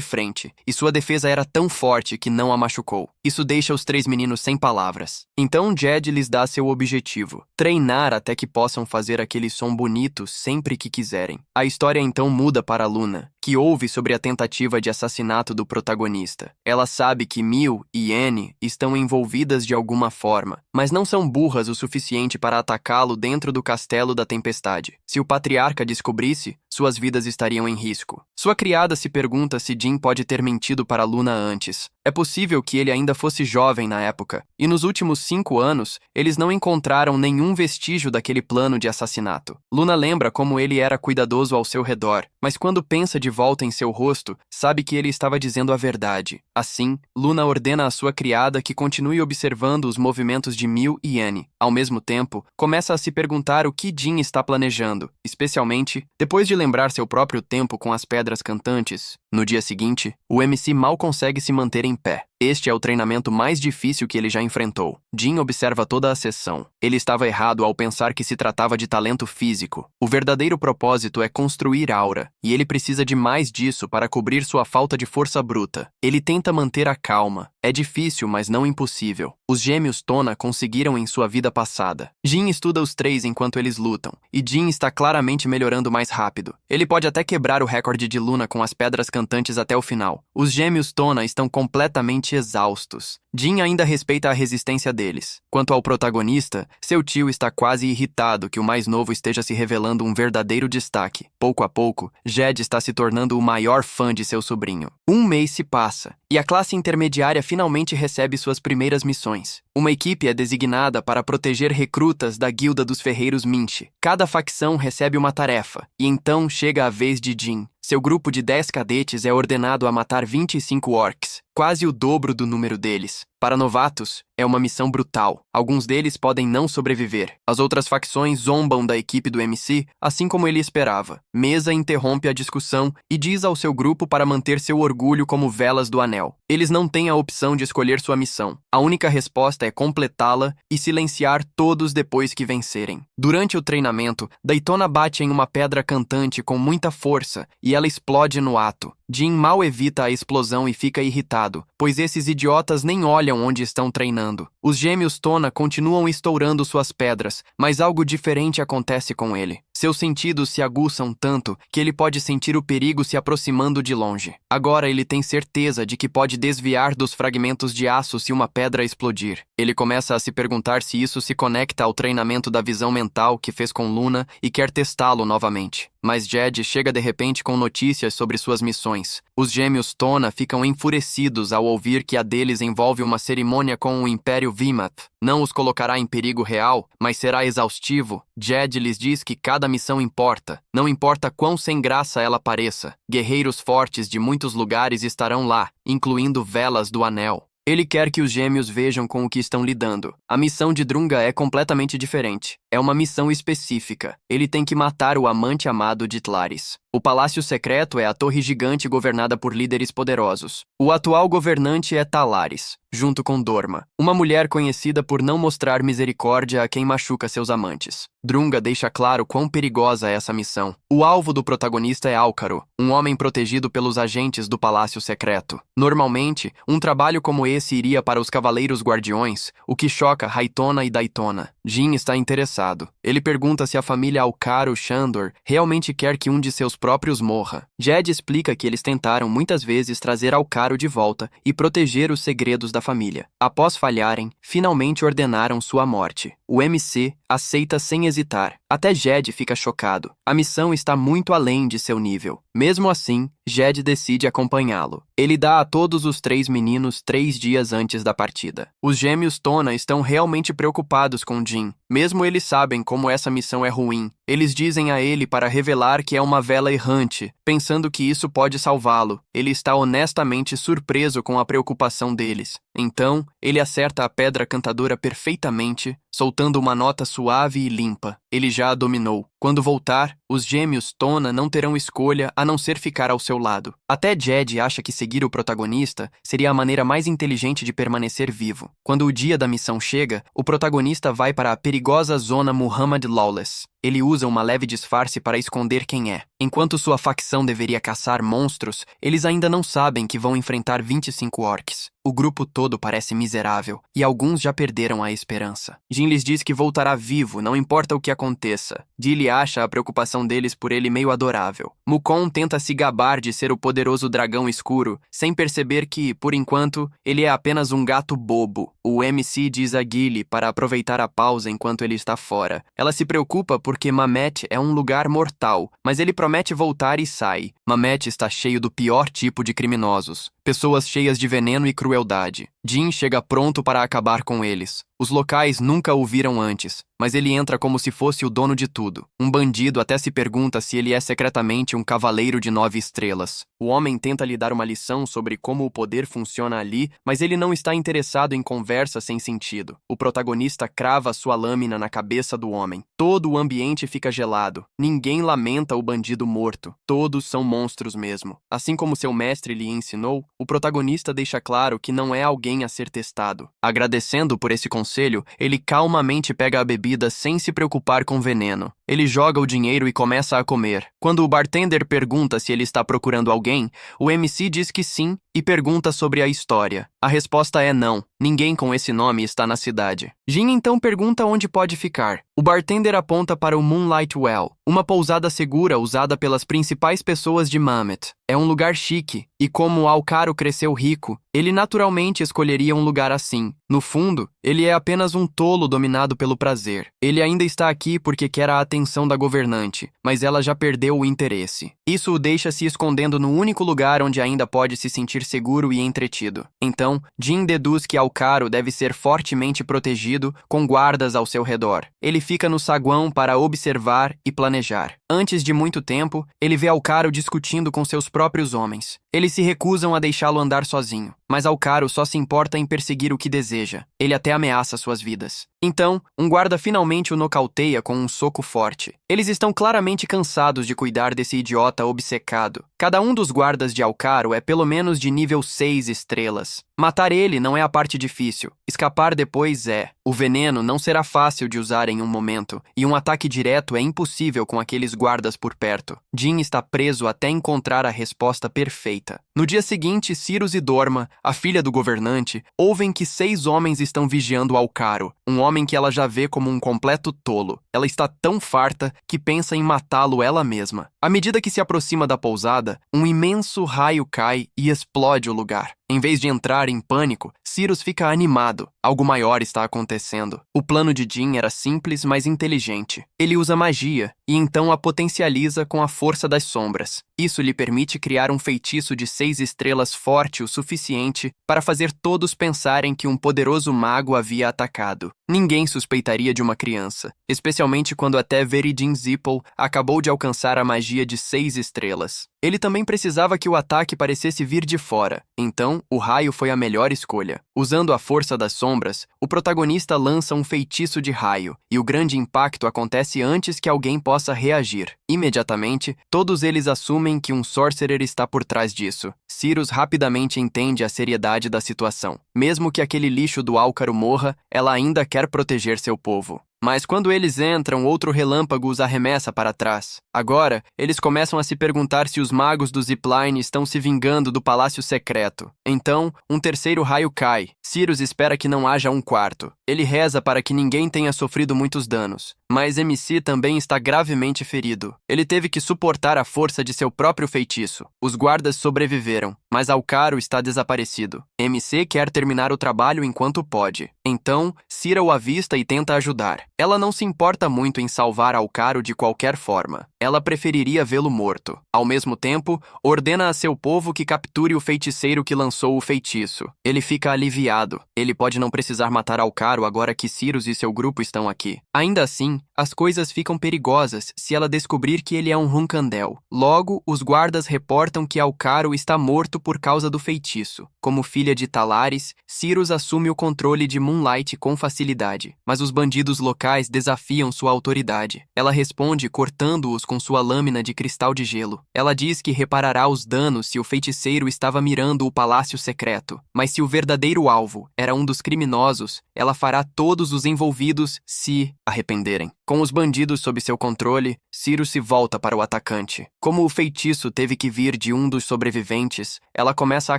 frente, e sua defesa era tão forte que não a machucou. Isso deixa os três meninos sem palavras. Então Jed lhes dá seu objetivo: treinar até que possam fazer aquele som bonito sempre que quiserem. A história então muda para Luna, que ouve sobre a tentativa de assassinato do protagonista. Ela sabe que Mil e Annie estão envolvidas de alguma forma, mas não são burras o suficiente para atacá-lo dentro do castelo da tempestade. Se o patriarca descobrisse, suas vidas estariam em risco. Sua criada se pergunta se Jim pode ter mentido para Luna antes. É possível que ele ainda fosse jovem na época, e nos últimos 5 anos, eles não encontraram nenhum vestígio daquele plano de assassinato. Luna lembra como ele era cuidadoso ao seu redor, mas quando pensa de volta em seu rosto, sabe que ele estava dizendo a verdade. Assim, Luna ordena à sua criada que continue observando os movimentos de Mil e Annie. Ao mesmo tempo, começa a se perguntar o que Jim está planejando, especialmente depois de lembrar seu próprio tempo com as pedras cantantes. No dia seguinte, o MC mal consegue se manter em pé. Este é o treinamento mais difícil que ele já enfrentou. Jim observa toda a sessão. Ele estava errado ao pensar que se tratava de talento físico. O verdadeiro propósito é construir aura, e ele precisa de mais disso para cobrir sua falta de força bruta. Ele tenta manter a calma. É difícil, mas não impossível. Os gêmeos Tona conseguiram em sua vida passada. Jim estuda os três enquanto eles lutam, e Jim está claramente melhorando mais rápido. Ele pode até quebrar o recorde de Luna com as pedras cantantes até o final. Os gêmeos Tona estão completamente exaustos. Jim ainda respeita a resistência deles. Quanto ao protagonista, seu tio está quase irritado que o mais novo esteja se revelando um verdadeiro destaque. Pouco a pouco, Jed está se tornando o maior fã de seu sobrinho. Um mês se passa, e a classe intermediária finalmente recebe suas primeiras missões. Uma equipe é designada para proteger recrutas da Guilda dos Ferreiros Minch. Cada facção recebe uma tarefa, e então chega a vez de Jim. Seu grupo de 10 cadetes é ordenado a matar 25 orcs, quase o dobro do número deles. Para novatos, é uma missão brutal. Alguns deles podem não sobreviver. As outras facções zombam da equipe do MC, assim como ele esperava. Mesa interrompe a discussão e diz ao seu grupo para manter seu orgulho como velas do anel. Eles não têm a opção de escolher sua missão. A única resposta é completá-la e silenciar todos depois que vencerem. Durante o treinamento, Daytona bate em uma pedra cantante com muita força e ela explode no ato. Jin mal evita a explosão e fica irritado, pois esses idiotas nem olham onde estão treinando. Os gêmeos Tona continuam estourando suas pedras, mas algo diferente acontece com ele. Seus sentidos se aguçam tanto que ele pode sentir o perigo se aproximando de longe. Agora ele tem certeza de que pode desviar dos fragmentos de aço se uma pedra explodir. Ele começa a se perguntar se isso se conecta ao treinamento da visão mental que fez com Luna e quer testá-lo novamente. Mas Jed chega de repente com notícias sobre suas missões. Os gêmeos Tona ficam enfurecidos ao ouvir que a deles envolve uma cerimônia com o Império Vimath. Não os colocará em perigo real, mas será exaustivo. Jed lhes diz que cada missão importa. Não importa quão sem graça ela pareça. Guerreiros fortes de muitos lugares estarão lá, incluindo Velas do Anel. Ele quer que os gêmeos vejam com o que estão lidando. A missão de Drunga é completamente diferente. É uma missão específica. Ele tem que matar o amante amado de Tlaris. O Palácio Secreto é a torre gigante governada por líderes poderosos. O atual governante é Talaris, junto com Dorma, uma mulher conhecida por não mostrar misericórdia a quem machuca seus amantes. Drunga deixa claro quão perigosa é essa missão. O alvo do protagonista é Álcaro, um homem protegido pelos agentes do Palácio Secreto. Normalmente, um trabalho como esse iria para os Cavaleiros Guardiões, o que choca Raitona e Daytona. Jin está interessado. Ele pergunta se a família Álcaro Shandor realmente quer que um de seus próprios morra. Jed explica que eles tentaram muitas vezes trazer Álcaro de volta e proteger os segredos da família. Após falharem, finalmente ordenaram sua morte. O MC aceita sem hesitar. Até Jed fica chocado. A missão está muito além de seu nível. Mesmo assim, Jed decide acompanhá-lo. Ele dá a todos os 3 meninos 3 dias antes da partida. Os gêmeos Tona estão realmente preocupados com Jin. Mesmo eles sabem como essa missão é ruim, eles dizem a ele para revelar que é uma vela errante, pensando que isso pode salvá-lo. Ele está honestamente surpreso com a preocupação deles. Então, ele acerta a pedra cantadora perfeitamente, soltando uma nota suave e limpa. Ele já a dominou. Quando voltar, os gêmeos Tona não terão escolha a não ser ficar ao seu lado. Até Jed acha que seguir o protagonista seria a maneira mais inteligente de permanecer vivo. Quando o dia da missão chega, o protagonista vai para a perigosa zona Muhammad Lawless. Ele usa uma leve disfarce para esconder quem é. Enquanto sua facção deveria caçar monstros, eles ainda não sabem que vão enfrentar 25 orcs. O grupo todo parece miserável, e alguns já perderam a esperança. Jin lhes diz que voltará vivo, não importa o que aconteça. Dilly acha a preocupação deles por ele meio adorável. Mukon tenta se gabar de ser o poderoso dragão escuro, sem perceber que, por enquanto, ele é apenas um gato bobo. O MC diz a Gilly para aproveitar a pausa enquanto ele está fora. Ela se preocupa porque Mamet é um lugar mortal, mas ele promete voltar e sai. Mamet está cheio do pior tipo de criminosos. Pessoas cheias de veneno e crueldade. Jin chega pronto para acabar com eles. Os locais nunca o viram antes, mas ele entra como se fosse o dono de tudo. Um bandido até se pergunta se ele é secretamente um cavaleiro de 9 estrelas. O homem tenta lhe dar uma lição sobre como o poder funciona ali, mas ele não está interessado em conversa sem sentido. O protagonista crava sua lâmina na cabeça do homem. Todo o ambiente fica gelado. Ninguém lamenta o bandido morto. Todos são monstros mesmo. Assim como seu mestre lhe ensinou, o protagonista deixa claro que não é alguém a ser testado. Agradecendo por esse conselho, ele calmamente pega a bebida sem se preocupar com veneno. Ele joga o dinheiro e começa a comer. Quando o bartender pergunta se ele está procurando alguém, o MC diz que sim e pergunta sobre a história. A resposta é não. Ninguém com esse nome está na cidade. Jin então pergunta onde pode ficar. O bartender aponta para o Moonlight Well, uma pousada segura usada pelas principais pessoas de Mamet. É um lugar chique, e como Álcaro cresceu rico, ele naturalmente escolheria um lugar assim. No fundo, ele é apenas um tolo dominado pelo prazer. Ele ainda está aqui porque quer a atenção da governante, mas ela já perdeu o interesse. Isso o deixa se escondendo no único lugar onde ainda pode se sentir seguro e entretido. Então, Jin deduz que Álcaro deve ser fortemente protegido, com guardas ao seu redor. Ele fica no saguão para observar e planejar. Antes de muito tempo, ele vê Álcaro discutindo com seus próprios homens. Eles se recusam a deixá-lo andar sozinho, mas Álcaro só se importa em perseguir o que deseja. Ele até ameaça suas vidas. Então, um guarda finalmente o nocauteia com um soco forte. Eles estão claramente cansados de cuidar desse idiota obcecado. Cada um dos guardas de Alcaro é pelo menos de nível 6 estrelas. Matar ele não é a parte difícil. Escapar depois é. O veneno não será fácil de usar em um momento, e um ataque direto é impossível com aqueles guardas por perto. Jin está preso até encontrar a resposta perfeita. No dia seguinte, Cyrus e Dorma, a filha do governante, ouvem que 6 homens estão vigiando Alcaro, um homem que ela já vê como um completo tolo. Ela está tão farta que pensa em matá-lo ela mesma. À medida que se aproxima da pousada, um imenso raio cai e explode o lugar. Em vez de entrar em pânico, Cyrus fica animado. Algo maior está acontecendo. O plano de Jin era simples, mas inteligente. Ele usa magia e então a potencializa com a força das sombras. Isso lhe permite criar um feitiço de 6 estrelas forte o suficiente para fazer todos pensarem que um poderoso mago havia atacado. Ninguém suspeitaria de uma criança, especialmente quando até Veridin Zippel acabou de alcançar a magia de 6 estrelas. Ele também precisava que o ataque parecesse vir de fora, então o raio foi a melhor escolha. Usando a força das sombras, o protagonista lança um feitiço de raio, e o grande impacto acontece antes que alguém possa reagir. Imediatamente, todos eles assumem que um sorcerer está por trás disso. Cyrus rapidamente entende a seriedade da situação. Mesmo que aquele lixo do Alcaro morra, ela ainda quer proteger seu povo. Mas quando eles entram, outro relâmpago os arremessa para trás. Agora, eles começam a se perguntar se os magos do Zipline estão se vingando do Palácio Secreto. Então, um terceiro raio cai. Cyrus espera que não haja um quarto. Ele reza para que ninguém tenha sofrido muitos danos. Mas MC também está gravemente ferido. Ele teve que suportar a força de seu próprio feitiço. Os guardas sobreviveram, mas Alcaro está desaparecido. MC quer terminar o trabalho enquanto pode. Então, Cira o avista e tenta ajudar. Ela não se importa muito em salvar Alcaro de qualquer forma. Ela preferiria vê-lo morto. Ao mesmo tempo, ordena a seu povo que capture o feiticeiro que lançou o feitiço. Ele fica aliviado. Ele pode não precisar matar Alcaro agora que Cyrus e seu grupo estão aqui. Ainda assim, as coisas ficam perigosas se ela descobrir que ele é um Runcandel. Logo, os guardas reportam que Alcaro está morto por causa do feitiço. Como filha de Talares, Cyrus assume o controle de Moonlight com facilidade. Mas os bandidos locais desafiam sua autoridade. Ela responde cortando-os com sua lâmina de cristal de gelo. Ela diz que reparará os danos se o feiticeiro estava mirando o Palácio Secreto. Mas se o verdadeiro alvo era um dos criminosos, ela fará todos os envolvidos se arrependerem. Com os bandidos sob seu controle, Cyrus se volta para o atacante. Como o feitiço teve que vir de um dos sobreviventes, ela começa a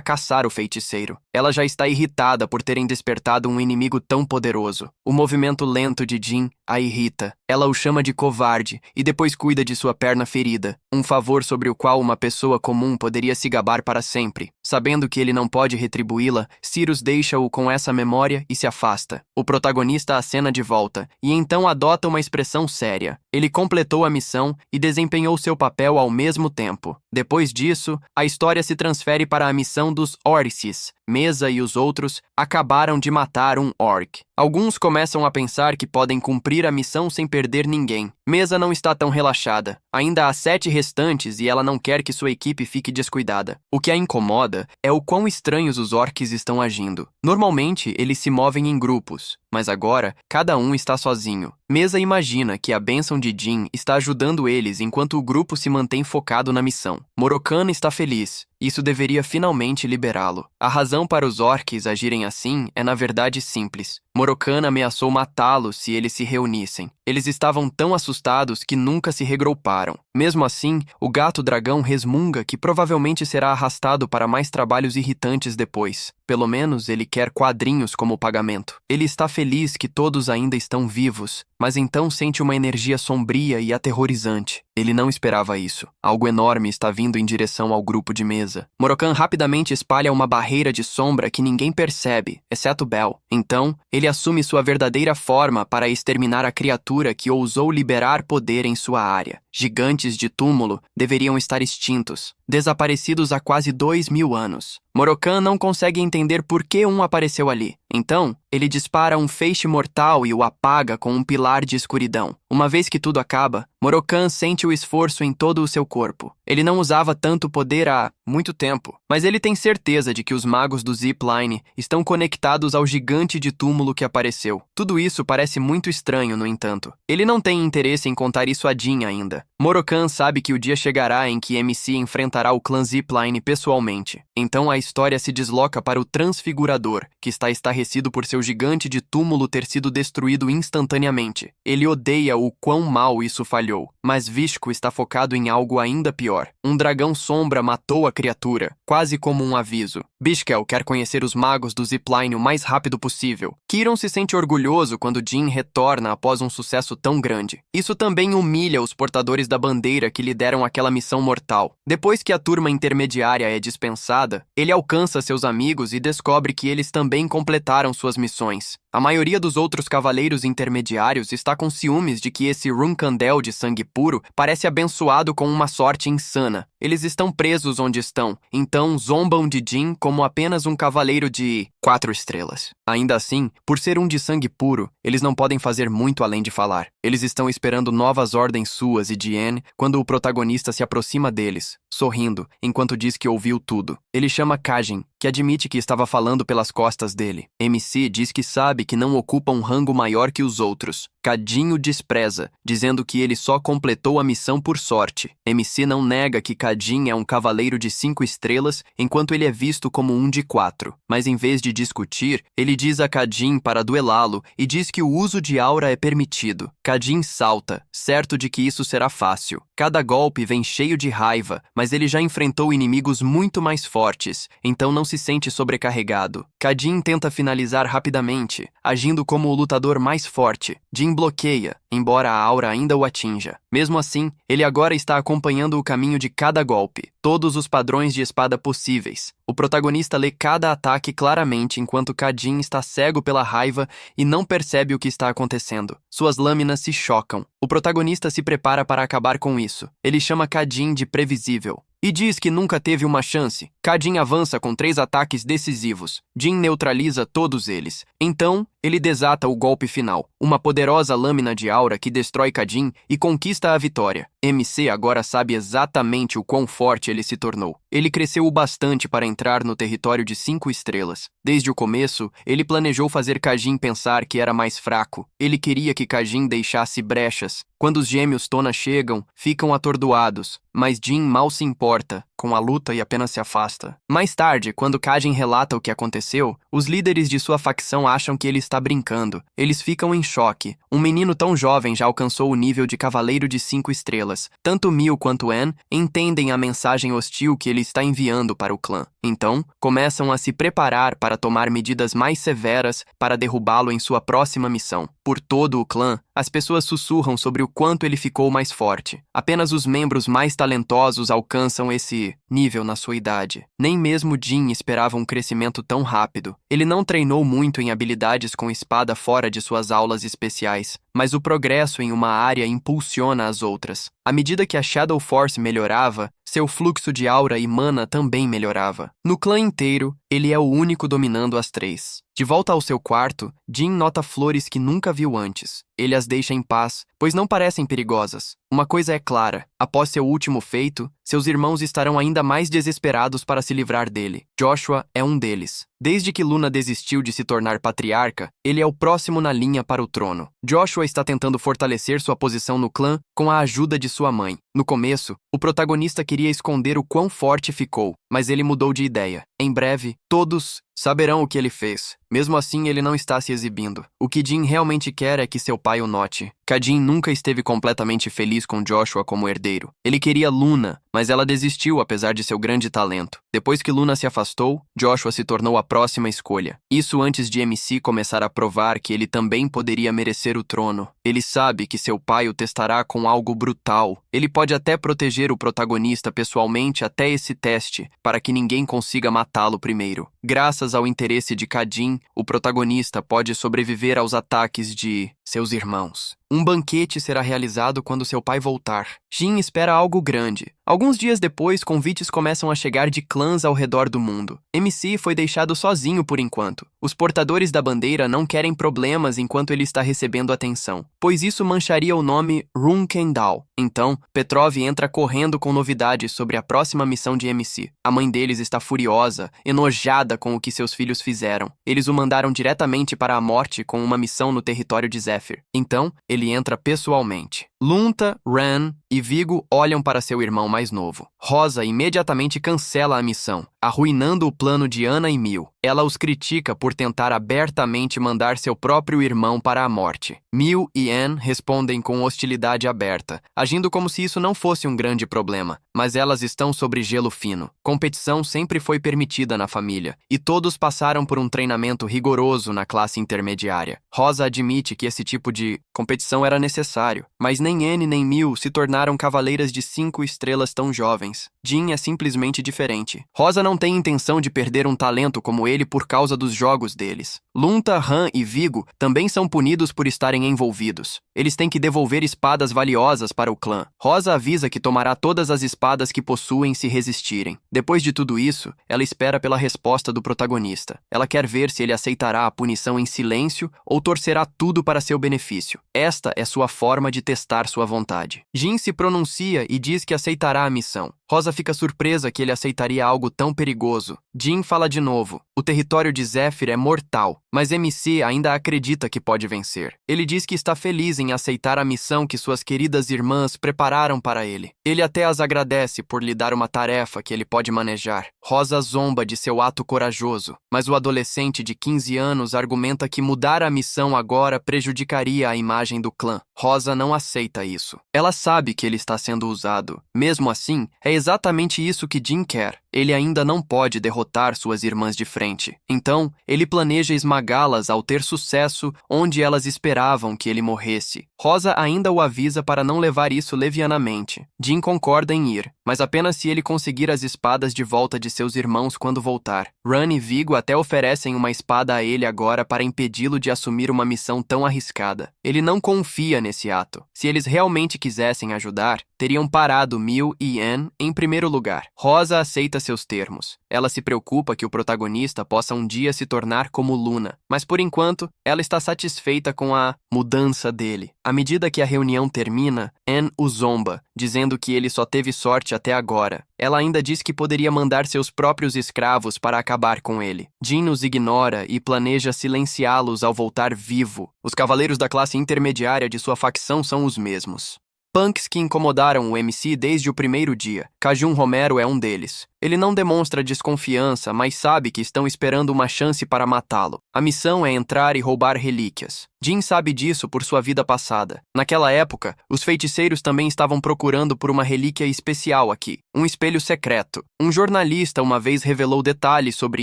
caçar o feiticeiro. Ela já está irritada por terem despertado um inimigo tão poderoso. O movimento lento de Jin a irrita. Ela o chama de covarde e depois cuida de sua perna ferida, um favor sobre o qual uma pessoa comum poderia se gabar para sempre. Sabendo que ele não pode retribuí-la, Cyrus deixa-o com essa memória e se afasta. O protagonista acena de volta e então adota uma expressão séria. Ele completou a missão e desempenhou seu papel ao mesmo tempo. Depois disso, a história se transfere para a missão dos Orices. Mesa e os outros acabaram de matar um orc. Alguns começam a pensar que podem cumprir a missão sem perder ninguém. Mesa não está tão relaxada. Ainda há 7 restantes e ela não quer que sua equipe fique descuidada. O que a incomoda é o quão estranhos os orcs estão agindo. Normalmente, eles se movem em grupos, mas agora, cada um está sozinho. Mesa imagina que a bênção de Jin está ajudando eles enquanto o grupo se mantém focado na missão. Moroccan está feliz. Isso deveria finalmente liberá-lo. A razão para os orcs agirem assim é na verdade simples. Moroccan ameaçou matá-los se eles se reunissem. Eles estavam tão assustados que nunca se regrouparam. Mesmo assim, o gato-dragão resmunga que provavelmente será arrastado para mais trabalhos irritantes depois. Pelo menos ele quer quadrinhos como pagamento. Ele está feliz que todos ainda estão vivos, mas então sente uma energia sombria e aterrorizante. Ele não esperava isso. Algo enorme está vindo em direção ao grupo de mesa. Moroccan rapidamente espalha uma barreira de sombra que ninguém percebe, exceto Bell. Então, ele assume sua verdadeira forma para exterminar a criatura que ousou liberar poder em sua área. Gigantes de túmulo deveriam estar extintos, desaparecidos há quase 2000 anos. Moroccan não consegue entender por que um apareceu ali. Então, ele dispara um feixe mortal e o apaga com um pilar de escuridão. Uma vez que tudo acaba, Moroccan sente o esforço em todo o seu corpo. Ele não usava tanto poder há muito tempo, mas ele tem certeza de que os magos do Zipline estão conectados ao gigante de túmulo que apareceu. Tudo isso parece muito estranho, no entanto. Ele não tem interesse em contar isso a Jin ainda. Morokan sabe que o dia chegará em que MC enfrentará o clã Zipline pessoalmente. Então a história se desloca para o Transfigurador, que está estarrecido por seu gigante de túmulo ter sido destruído instantaneamente. Ele odeia o quão mal isso falhou, mas Vishko está focado em algo ainda pior. Um dragão sombra matou a criatura, quase como um aviso. Bishkel quer conhecer os magos do Zipline o mais rápido possível. Kiron se sente orgulhoso quando Jin retorna após um sucesso tão grande. Isso também humilha os portadores da bandeira que lhe deram aquela missão mortal. Depois que a turma intermediária é dispensada, ele alcança seus amigos e descobre que eles também completaram suas missões. A maioria dos outros cavaleiros intermediários está com ciúmes de que esse Runkandel de sangue puro parece abençoado com uma sorte insana. Eles estão presos onde estão, então zombam de Jin como apenas um cavaleiro de 4 estrelas. Ainda assim, por ser um de sangue puro, eles não podem fazer muito além de falar. Eles estão esperando novas ordens suas e de Anne quando o protagonista se aproxima deles, sorrindo, enquanto diz que ouviu tudo. Ele chama Kajin, que admite que estava falando pelas costas dele. MC diz que sabe que não ocupa um rango maior que os outros. Kajin o despreza, dizendo que ele só completou a missão por sorte. MC não nega que Kajin é um cavaleiro de 5 estrelas, enquanto ele é visto como um de 4. Mas em vez de discutir, ele diz a Kajin para duelá-lo e diz que o uso de aura é permitido. Kajin salta, certo de que isso será fácil. Cada golpe vem cheio de raiva, mas ele já enfrentou inimigos muito mais fortes, então não se sente sobrecarregado. Kajin tenta finalizar rapidamente, agindo como o lutador mais forte. Jin bloqueia, embora a aura ainda o atinja. Mesmo assim, ele agora está acompanhando o caminho de cada golpe, todos os padrões de espada possíveis. O protagonista lê cada ataque claramente enquanto Kajin está cego pela raiva e não percebe o que está acontecendo. Suas lâminas se chocam. O protagonista se prepara para acabar com isso. Ele chama Kajin de previsível e diz que nunca teve uma chance. Kajin avança com 3 ataques decisivos. Jin neutraliza todos eles. Então, ele desata o golpe final, uma poderosa lâmina de aura que destrói Kajin e conquista a vitória. MC agora sabe exatamente o quão forte ele se tornou. Ele cresceu o bastante para entrar no território de 5 estrelas. Desde o começo, ele planejou fazer Kajin pensar que era mais fraco. Ele queria que Kajin deixasse brechas. Quando os gêmeos Tona chegam, ficam atordoados, mas Jin mal se importa com a luta e apenas se afasta. Mais tarde, quando Kajin relata o que aconteceu, os líderes de sua facção acham que ele está brincando. Eles ficam em choque. Um menino tão jovem já alcançou o nível de cavaleiro de 5 estrelas. Tanto Mil quanto Anne entendem a mensagem hostil que ele está enviando para o clã. Então, começam a se preparar para tomar medidas mais severas para derrubá-lo em sua próxima missão. Por todo o clã, as pessoas sussurram sobre o quanto ele ficou mais forte. Apenas os membros mais talentosos alcançam esse nível na sua idade. Nem mesmo Jin esperava um crescimento tão rápido. Ele não treinou muito em habilidades com espada fora de suas aulas especiais, mas o progresso em uma área impulsiona as outras. À medida que a Shadow Force melhorava, seu fluxo de aura e mana também melhorava. No clã inteiro, ele é o único dominando as 3. De volta ao seu quarto, Jin nota flores que nunca viu antes. Ele as deixa em paz, pois não parecem perigosas. Uma coisa é clara, após seu último feito, seus irmãos estarão ainda mais desesperados para se livrar dele. Joshua é um deles. Desde que Luna desistiu de se tornar patriarca, ele é o próximo na linha para o trono. Joshua está tentando fortalecer sua posição no clã com a ajuda de sua mãe. No começo, o protagonista queria esconder o quão forte ficou, mas ele mudou de ideia. Em breve, todos saberão o que ele fez. Mesmo assim, ele não está se exibindo. O que Jin realmente quer é que seu pai o note. Kajin nunca esteve completamente feliz com Joshua como herdeiro. Ele queria Luna, mas ela desistiu apesar de seu grande talento. Depois que Luna se afastou, Joshua se tornou a próxima escolha. Isso antes de MC começar a provar que ele também poderia merecer o trono. Ele sabe que seu pai o testará com algo brutal. Ele pode até proteger o protagonista pessoalmente até esse teste, para que ninguém consiga matá-lo primeiro. Graças ao interesse de Kajin, o protagonista pode sobreviver aos ataques de seus irmãos. Um banquete será realizado quando seu pai voltar. Jin espera algo grande. Alguns dias depois, convites começam a chegar de clãs ao redor do mundo. MC foi deixado sozinho por enquanto. Os portadores da bandeira não querem problemas enquanto ele está recebendo atenção, pois isso mancharia o nome Runkendal. Então, Petrov entra correndo com novidades sobre a próxima missão de MC. A mãe deles está furiosa, enojada com o que seus filhos fizeram. Eles o mandaram diretamente para a morte com uma missão no território de Zephyr. Então, ele entra pessoalmente. Lunta, Ran e Vigo olham para seu irmão mais novo. Rosa imediatamente cancela a missão, arruinando o plano de Ana e Mil. Ela os critica por tentar abertamente mandar seu próprio irmão para a morte. Mil e Anne respondem com hostilidade aberta, agindo como se isso não fosse um grande problema, mas elas estão sobre gelo fino. Competição sempre foi permitida na família, e todos passaram por um treinamento rigoroso na classe intermediária. Rosa admite que esse tipo de competição era necessário, mas nem Anne nem Mil se tornaram cavaleiras de 5 estrelas tão jovens. Jin é simplesmente diferente. Rosa não tem intenção de perder um talento como ele por causa dos jogos deles. Lunta, Han e Vigo também são punidos por estarem envolvidos. Eles têm que devolver espadas valiosas para o clã. Rosa avisa que tomará todas as espadas que possuem se resistirem. Depois de tudo isso, ela espera pela resposta do protagonista. Ela quer ver se ele aceitará a punição em silêncio ou torcerá tudo para seu benefício. Esta é sua forma de testar sua vontade. Jin se pronuncia e diz que aceitará a missão. Rosa fica surpresa que ele aceitaria algo tão perigoso. Jin fala de novo. O território de Zephyr é mortal, mas MC ainda acredita que pode vencer. Ele diz que está feliz em aceitar a missão que suas queridas irmãs prepararam para ele. Ele até as agradece por lhe dar uma tarefa que ele pode manejar. Rosa zomba de seu ato corajoso, mas o adolescente de 15 anos argumenta que mudar a missão agora prejudicaria a imagem do clã. Rosa não aceita isso. Ela sabe que ele está sendo usado. Mesmo assim, é exatamente isso que Jin quer. Ele ainda não pode derrotar suas irmãs de frente. Então, ele planeja esmagá-las ao ter sucesso onde elas esperavam que ele morresse. Rosa ainda o avisa para não levar isso levianamente. Jin concorda em ir, mas apenas se ele conseguir as espadas de volta de seus irmãos quando voltar. Ran e Vigo até oferecem uma espada a ele agora para impedi-lo de assumir uma missão tão arriscada. Ele não confia nesse ato. Se eles realmente quisessem ajudar, teriam parado Mil e Anne em primeiro lugar. Rosa aceita seus termos. Ela se preocupa que o protagonista possa um dia se tornar como Luna, mas por enquanto, ela está satisfeita com a mudança dele. À medida que a reunião termina, Anne o zomba, dizendo que ele só teve sorte até agora. Ela ainda diz que poderia mandar seus próprios escravos para acabar com ele. Jin os ignora e planeja silenciá-los ao voltar vivo. Os cavaleiros da classe intermediária de sua facção são os mesmos. Punks que incomodaram o MC desde o primeiro dia. Cajun Romero é um deles. Ele não demonstra desconfiança, mas sabe que estão esperando uma chance para matá-lo. A missão é entrar e roubar relíquias. Jin sabe disso por sua vida passada. Naquela época, os feiticeiros também estavam procurando por uma relíquia especial aqui, um espelho secreto. Um jornalista uma vez revelou detalhes sobre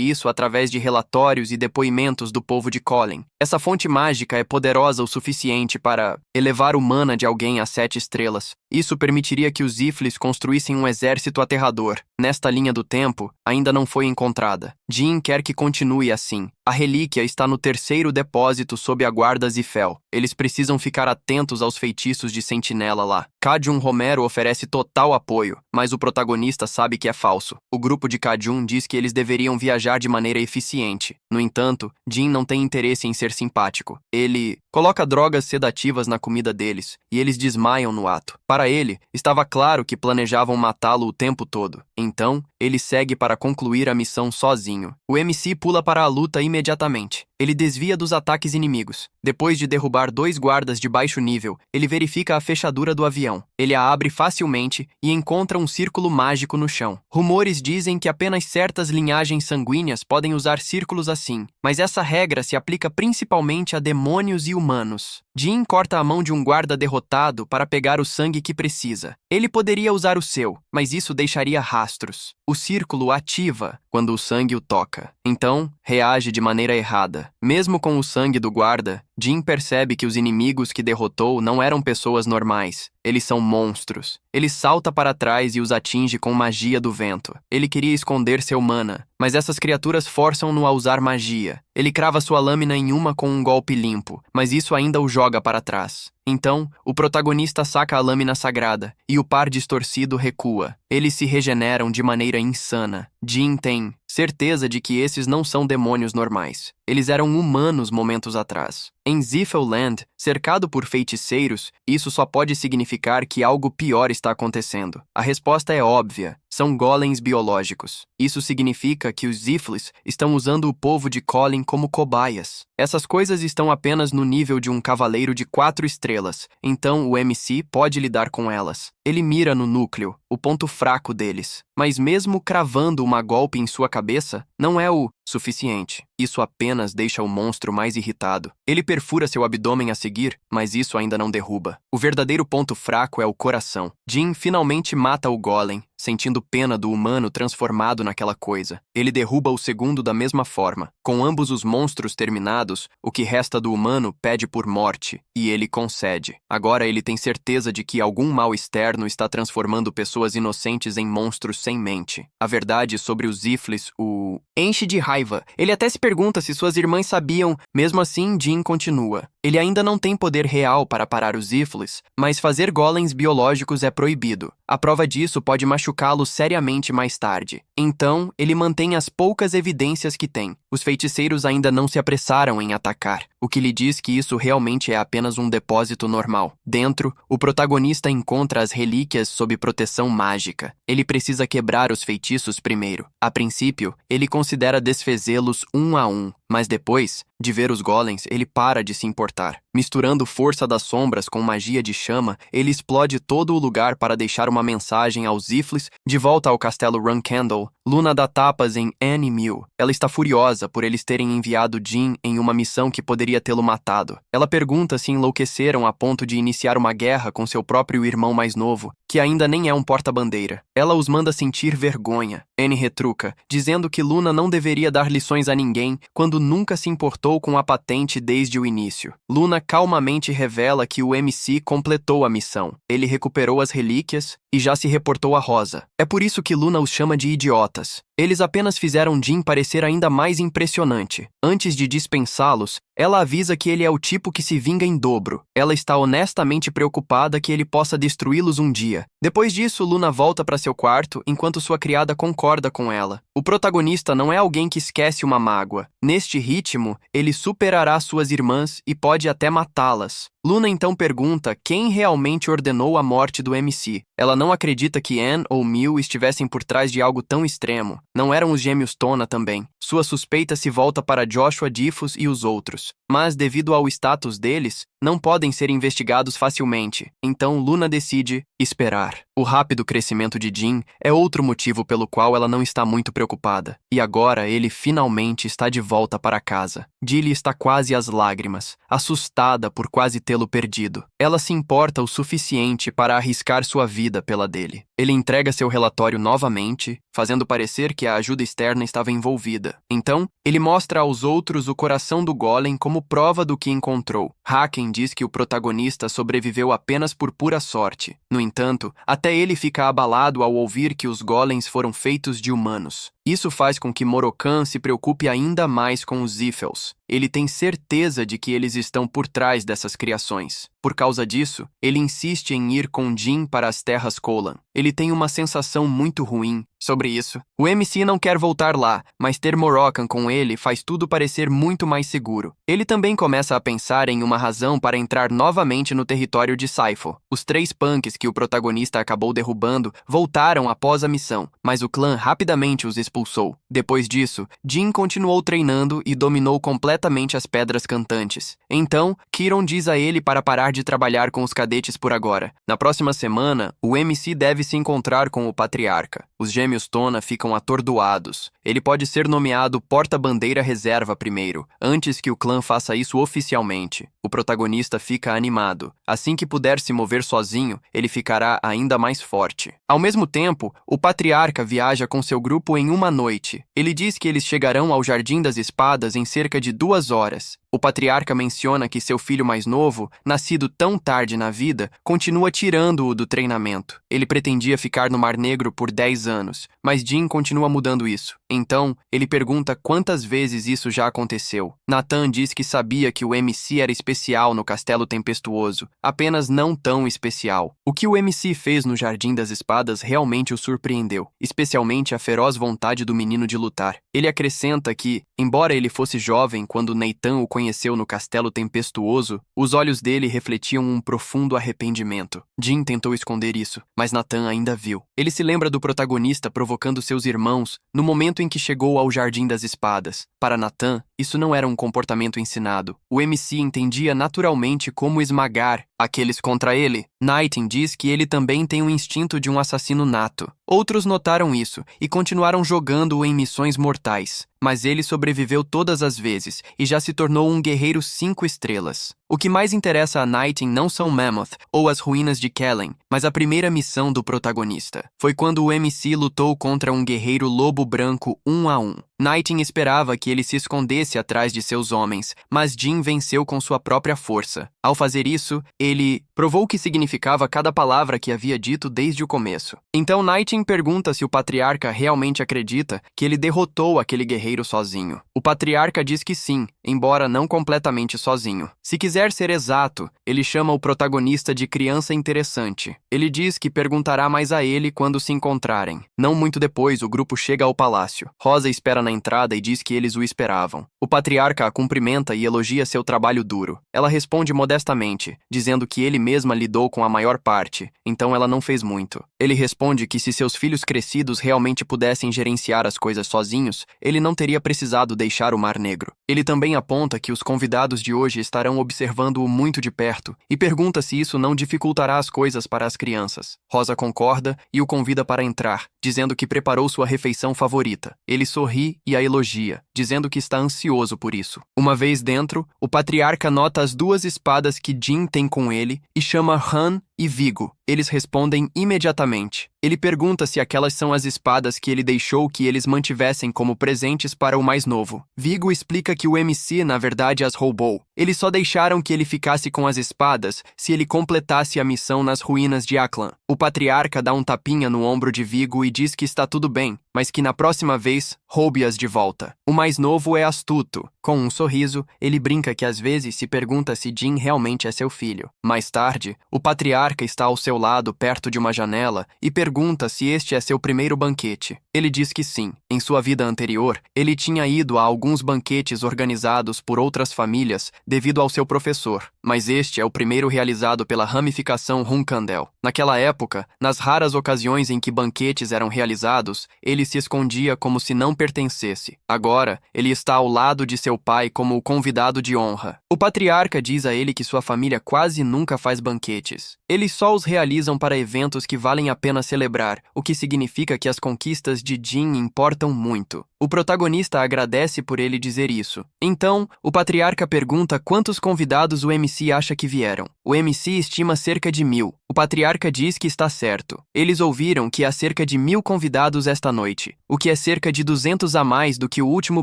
isso através de relatórios e depoimentos do povo de Colin. Essa fonte mágica é poderosa o suficiente para elevar o mana de alguém a 7 estrelas. Isso permitiria que os Iflis construíssem um exército aterrador. Nesta linha do tempo, ainda não foi encontrada. Jin quer que continue assim. A relíquia está no 3º depósito sob a guarda Zifel. Eles precisam ficar atentos aos feitiços de sentinela lá. Cajun Romero oferece total apoio, mas o protagonista sabe que é falso. O grupo de Cajun diz que eles deveriam viajar de maneira eficiente. No entanto, Jin não tem interesse em ser simpático. Ele coloca drogas sedativas na comida deles, e eles desmaiam no ato. Para ele, estava claro que planejavam matá-lo o tempo todo. Então, ele segue para concluir a missão sozinho. O MC pula para a luta imediatamente. Ele desvia dos ataques inimigos. Depois de derrubar 2 guardas de baixo nível, ele verifica a fechadura do avião. Ele a abre facilmente e encontra um círculo mágico no chão. Rumores dizem que apenas certas linhagens sanguíneas podem usar círculos assim, mas essa regra se aplica principalmente a demônios e humanos. Jin corta a mão de um guarda derrotado para pegar o sangue que precisa. Ele poderia usar o seu, mas isso deixaria rastros. O círculo ativa quando o sangue o toca. Então, reage de maneira errada. Mesmo com o sangue do guarda, Jin percebe que os inimigos que derrotou não eram pessoas normais. Eles são monstros. Ele salta para trás e os atinge com magia do vento. Ele queria esconder seu mana, mas essas criaturas forçam-no a usar magia. Ele crava sua lâmina em uma com um golpe limpo, mas isso ainda o joga para trás. Então, o protagonista saca a lâmina sagrada e o par distorcido recua. Eles se regeneram de maneira insana. Jin tem certeza de que esses não são demônios normais. Eles eram humanos momentos atrás. Em Ziffelland, cercado por feiticeiros, isso só pode significar que algo pior está acontecendo. A resposta é óbvia. São golems biológicos. Isso significa que os Ziffles estão usando o povo de Colin como cobaias. Essas coisas estão apenas no nível de um cavaleiro de 4 estrelas, então o MC pode lidar com elas. Ele mira no núcleo, o ponto fraco deles. Mas mesmo cravando uma golpe em sua cabeça, não é o suficiente. Isso apenas deixa o monstro mais irritado. Ele perfura seu abdômen a seguir, mas isso ainda não derruba. O verdadeiro ponto fraco é o coração. Jin finalmente mata o golem, sentindo pena do humano transformado naquela coisa. Ele derruba o segundo da mesma forma. Com ambos os monstros terminados, o que resta do humano pede por morte, e ele concede. Agora ele tem certeza de que algum mal externo está transformando pessoas inocentes em monstros sem mente. A verdade sobre os Ziffles o enche de raiva. Ele até se pergunta se suas irmãs sabiam. Mesmo assim, Jin continua. Ele ainda não tem poder real para parar os Ziffles, mas fazer golems biológicos é proibido. A prova disso pode machucá-lo seriamente mais tarde. Então, ele mantém as poucas evidências que tem. Os feiticeiros ainda não se apressaram em atacar, o que lhe diz que isso realmente é apenas um depósito normal. Dentro, o protagonista encontra as relíquias sob proteção mágica. Ele precisa quebrar os feitiços primeiro. A princípio, ele considera desfazê-los um a um, mas depois de ver os golems, ele para de se importar. Misturando força das sombras com magia de chama, ele explode todo o lugar para deixar uma mensagem aos Ziffles. De volta ao castelo Runcandle, Luna dá tapas em Anne e Mill. Ela está furiosa por eles terem enviado Jin em uma missão que poderia tê-lo matado. Ela pergunta se enlouqueceram a ponto de iniciar uma guerra com seu próprio irmão mais novo, que ainda nem é um porta-bandeira. Ela os manda sentir vergonha. Anne retruca, dizendo que Luna não deveria dar lições a ninguém quando nunca se importou com a patente desde o início. Luna calmamente revela que o MC completou a missão. Ele recuperou as relíquias e já se reportou a Rosa. É por isso que Luna os chama de idiotas. Eles apenas fizeram Jin parecer ainda mais impressionante. Antes de dispensá-los, ela avisa que ele é o tipo que se vinga em dobro. Ela está honestamente preocupada que ele possa destruí-los um dia. Depois disso, Luna volta para seu quarto, enquanto sua criada concorda com ela. O protagonista não é alguém que esquece uma mágoa. Neste ritmo, ele superará suas irmãs e pode até matá-las. Luna então pergunta quem realmente ordenou a morte do MC. Ela não acredita que Anne ou Mill estivessem por trás de algo tão extremo. Não eram os gêmeos Tona também. Sua suspeita se volta para Joshua Diffus e os outros. Mas, devido ao status deles, não podem ser investigados facilmente. Então, Luna decide esperar. O rápido crescimento de Jin é outro motivo pelo qual ela não está muito preocupada. E agora ele finalmente está de volta para casa. Dilly está quase às lágrimas, assustada por quase tê-lo perdido. Ela se importa o suficiente para arriscar sua vida pela dele. Ele entrega seu relatório novamente, fazendo parecer que a ajuda externa estava envolvida. Então, ele mostra aos outros o coração do golem como prova do que encontrou. Haken diz que o protagonista sobreviveu apenas por pura sorte. No entanto, até ele fica abalado ao ouvir que os golems foram feitos de humanos. Isso faz com que Morokan se preocupe ainda mais com os Ziffles. Ele tem certeza de que eles estão por trás dessas criações. Por causa disso, ele insiste em ir com Jin para as terras Colan. Ele tem uma sensação muito ruim sobre isso. O MC não quer voltar lá, mas ter Morokan com ele faz tudo parecer muito mais seguro. Ele também começa a pensar em uma razão para entrar novamente no território de Saifo. Os 3 punks que o protagonista acabou derrubando voltaram após a missão, mas o clã rapidamente os expulsou. Depois disso, Jin continuou treinando e dominou completamente as pedras cantantes. Então, Kiron diz a ele para parar de trabalhar com os cadetes por agora. Na próxima semana, o MC deve se encontrar com o patriarca. Os gêmeos Tona ficam atordoados. Ele pode ser nomeado porta-bandeira reserva primeiro, antes que o clã faça isso oficialmente. O protagonista fica animado. Assim que puder se mover sozinho, ele ficará ainda mais forte. Ao mesmo tempo, o patriarca patriarca viaja com seu grupo em uma noite. Ele diz que eles chegarão ao Jardim das Espadas em cerca de 2 horas. O patriarca menciona que seu filho mais novo, nascido tão tarde na vida, continua tirando-o do treinamento. Ele pretendia ficar no Mar Negro por 10 anos, mas Jin continua mudando isso. Então, ele pergunta quantas vezes isso já aconteceu. Nathan diz que sabia que o MC era especial no Castelo Tempestuoso, apenas não tão especial. O que o MC fez no Jardim das Espadas realmente o surpreendeu, especialmente a feroz vontade do menino de lutar. Ele acrescenta que, embora ele fosse jovem quando Nathan o conheceu no Castelo Tempestuoso, os olhos dele refletiam um profundo arrependimento. Jin tentou esconder isso, mas Nathan ainda viu. Ele se lembra do protagonista provocando seus irmãos no momento em que chegou ao Jardim das Espadas. Para Nathan, isso não era um comportamento ensinado. O MC entendia naturalmente como esmagar aqueles contra ele. Nighting diz que ele também tem o instinto de um assassino nato. Outros notaram isso e continuaram jogando-o em missões mortais. Mas ele sobreviveu todas as vezes e já se tornou um guerreiro 5 estrelas. O que mais interessa a Nighting não são Mammoth ou as ruínas de Kellen, mas a primeira missão do protagonista. Foi quando o MC lutou contra um guerreiro lobo branco 1 a 1. Nighting esperava que ele se escondesse atrás de seus homens, mas Jin venceu com sua própria força. Ao fazer isso, ele provou o que significava cada palavra que havia dito desde o começo. Então Nighting pergunta se o patriarca realmente acredita que ele derrotou aquele guerreiro sozinho. O patriarca diz que sim, embora não completamente sozinho. Se quiser ser exato, ele chama o protagonista de criança interessante. Ele diz que perguntará mais a ele quando se encontrarem. Não muito depois, o grupo chega ao palácio. Rosa espera na entrada e diz que eles o esperavam. O patriarca a cumprimenta e elogia seu trabalho duro. Ela responde modestamente, dizendo que ele mesma lidou com a maior parte, então ela não fez muito. Ele responde que se seus filhos crescidos realmente pudessem gerenciar as coisas sozinhos, ele não teria precisado deixar o Mar Negro. Ele também aponta que os convidados de hoje estarão observando-o muito de perto e pergunta se isso não dificultará as coisas para as crianças. Rosa concorda e o convida para entrar, dizendo que preparou sua refeição favorita. Ele sorri e a elogia, dizendo que está ansioso por isso. Uma vez dentro, o patriarca nota as 2 espadas que Jin tem com ele e chama Han e Vigo. Eles respondem imediatamente. Ele pergunta se aquelas são as espadas que ele deixou que eles mantivessem como presentes para o mais novo. Vigo explica que o MC, na verdade, as roubou. Eles só deixaram que ele ficasse com as espadas se ele completasse a missão nas ruínas de Aklan. O patriarca dá um tapinha no ombro de Vigo e diz que está tudo bem, mas que na próxima vez, roube-as de volta. O mais novo é astuto. Com um sorriso, ele brinca que às vezes se pergunta se Jin realmente é seu filho. Mais tarde, o patriarca está ao seu lado perto de uma janela e pergunta se este é seu primeiro banquete. Ele diz que sim. Em sua vida anterior, ele tinha ido a alguns banquetes organizados por outras famílias devido ao seu professor, mas este é o primeiro realizado pela ramificação Hunkandel. Naquela época, nas raras ocasiões em que banquetes eram realizados, ele se escondia como se não pertencesse. Agora, ele está ao lado de seu pai como o convidado de honra. O patriarca diz a ele que sua família quase nunca faz banquetes. Eles só os realizam para eventos que valem a pena celebrar, o que significa que as conquistas de Jin importam muito. O protagonista agradece por ele dizer isso. Então, o patriarca pergunta quantos convidados o MC acha que vieram. O MC estima cerca de 1000. O patriarca diz que está certo. Eles ouviram que há cerca de 1000 convidados esta noite, o que é cerca de 200 a mais do que o último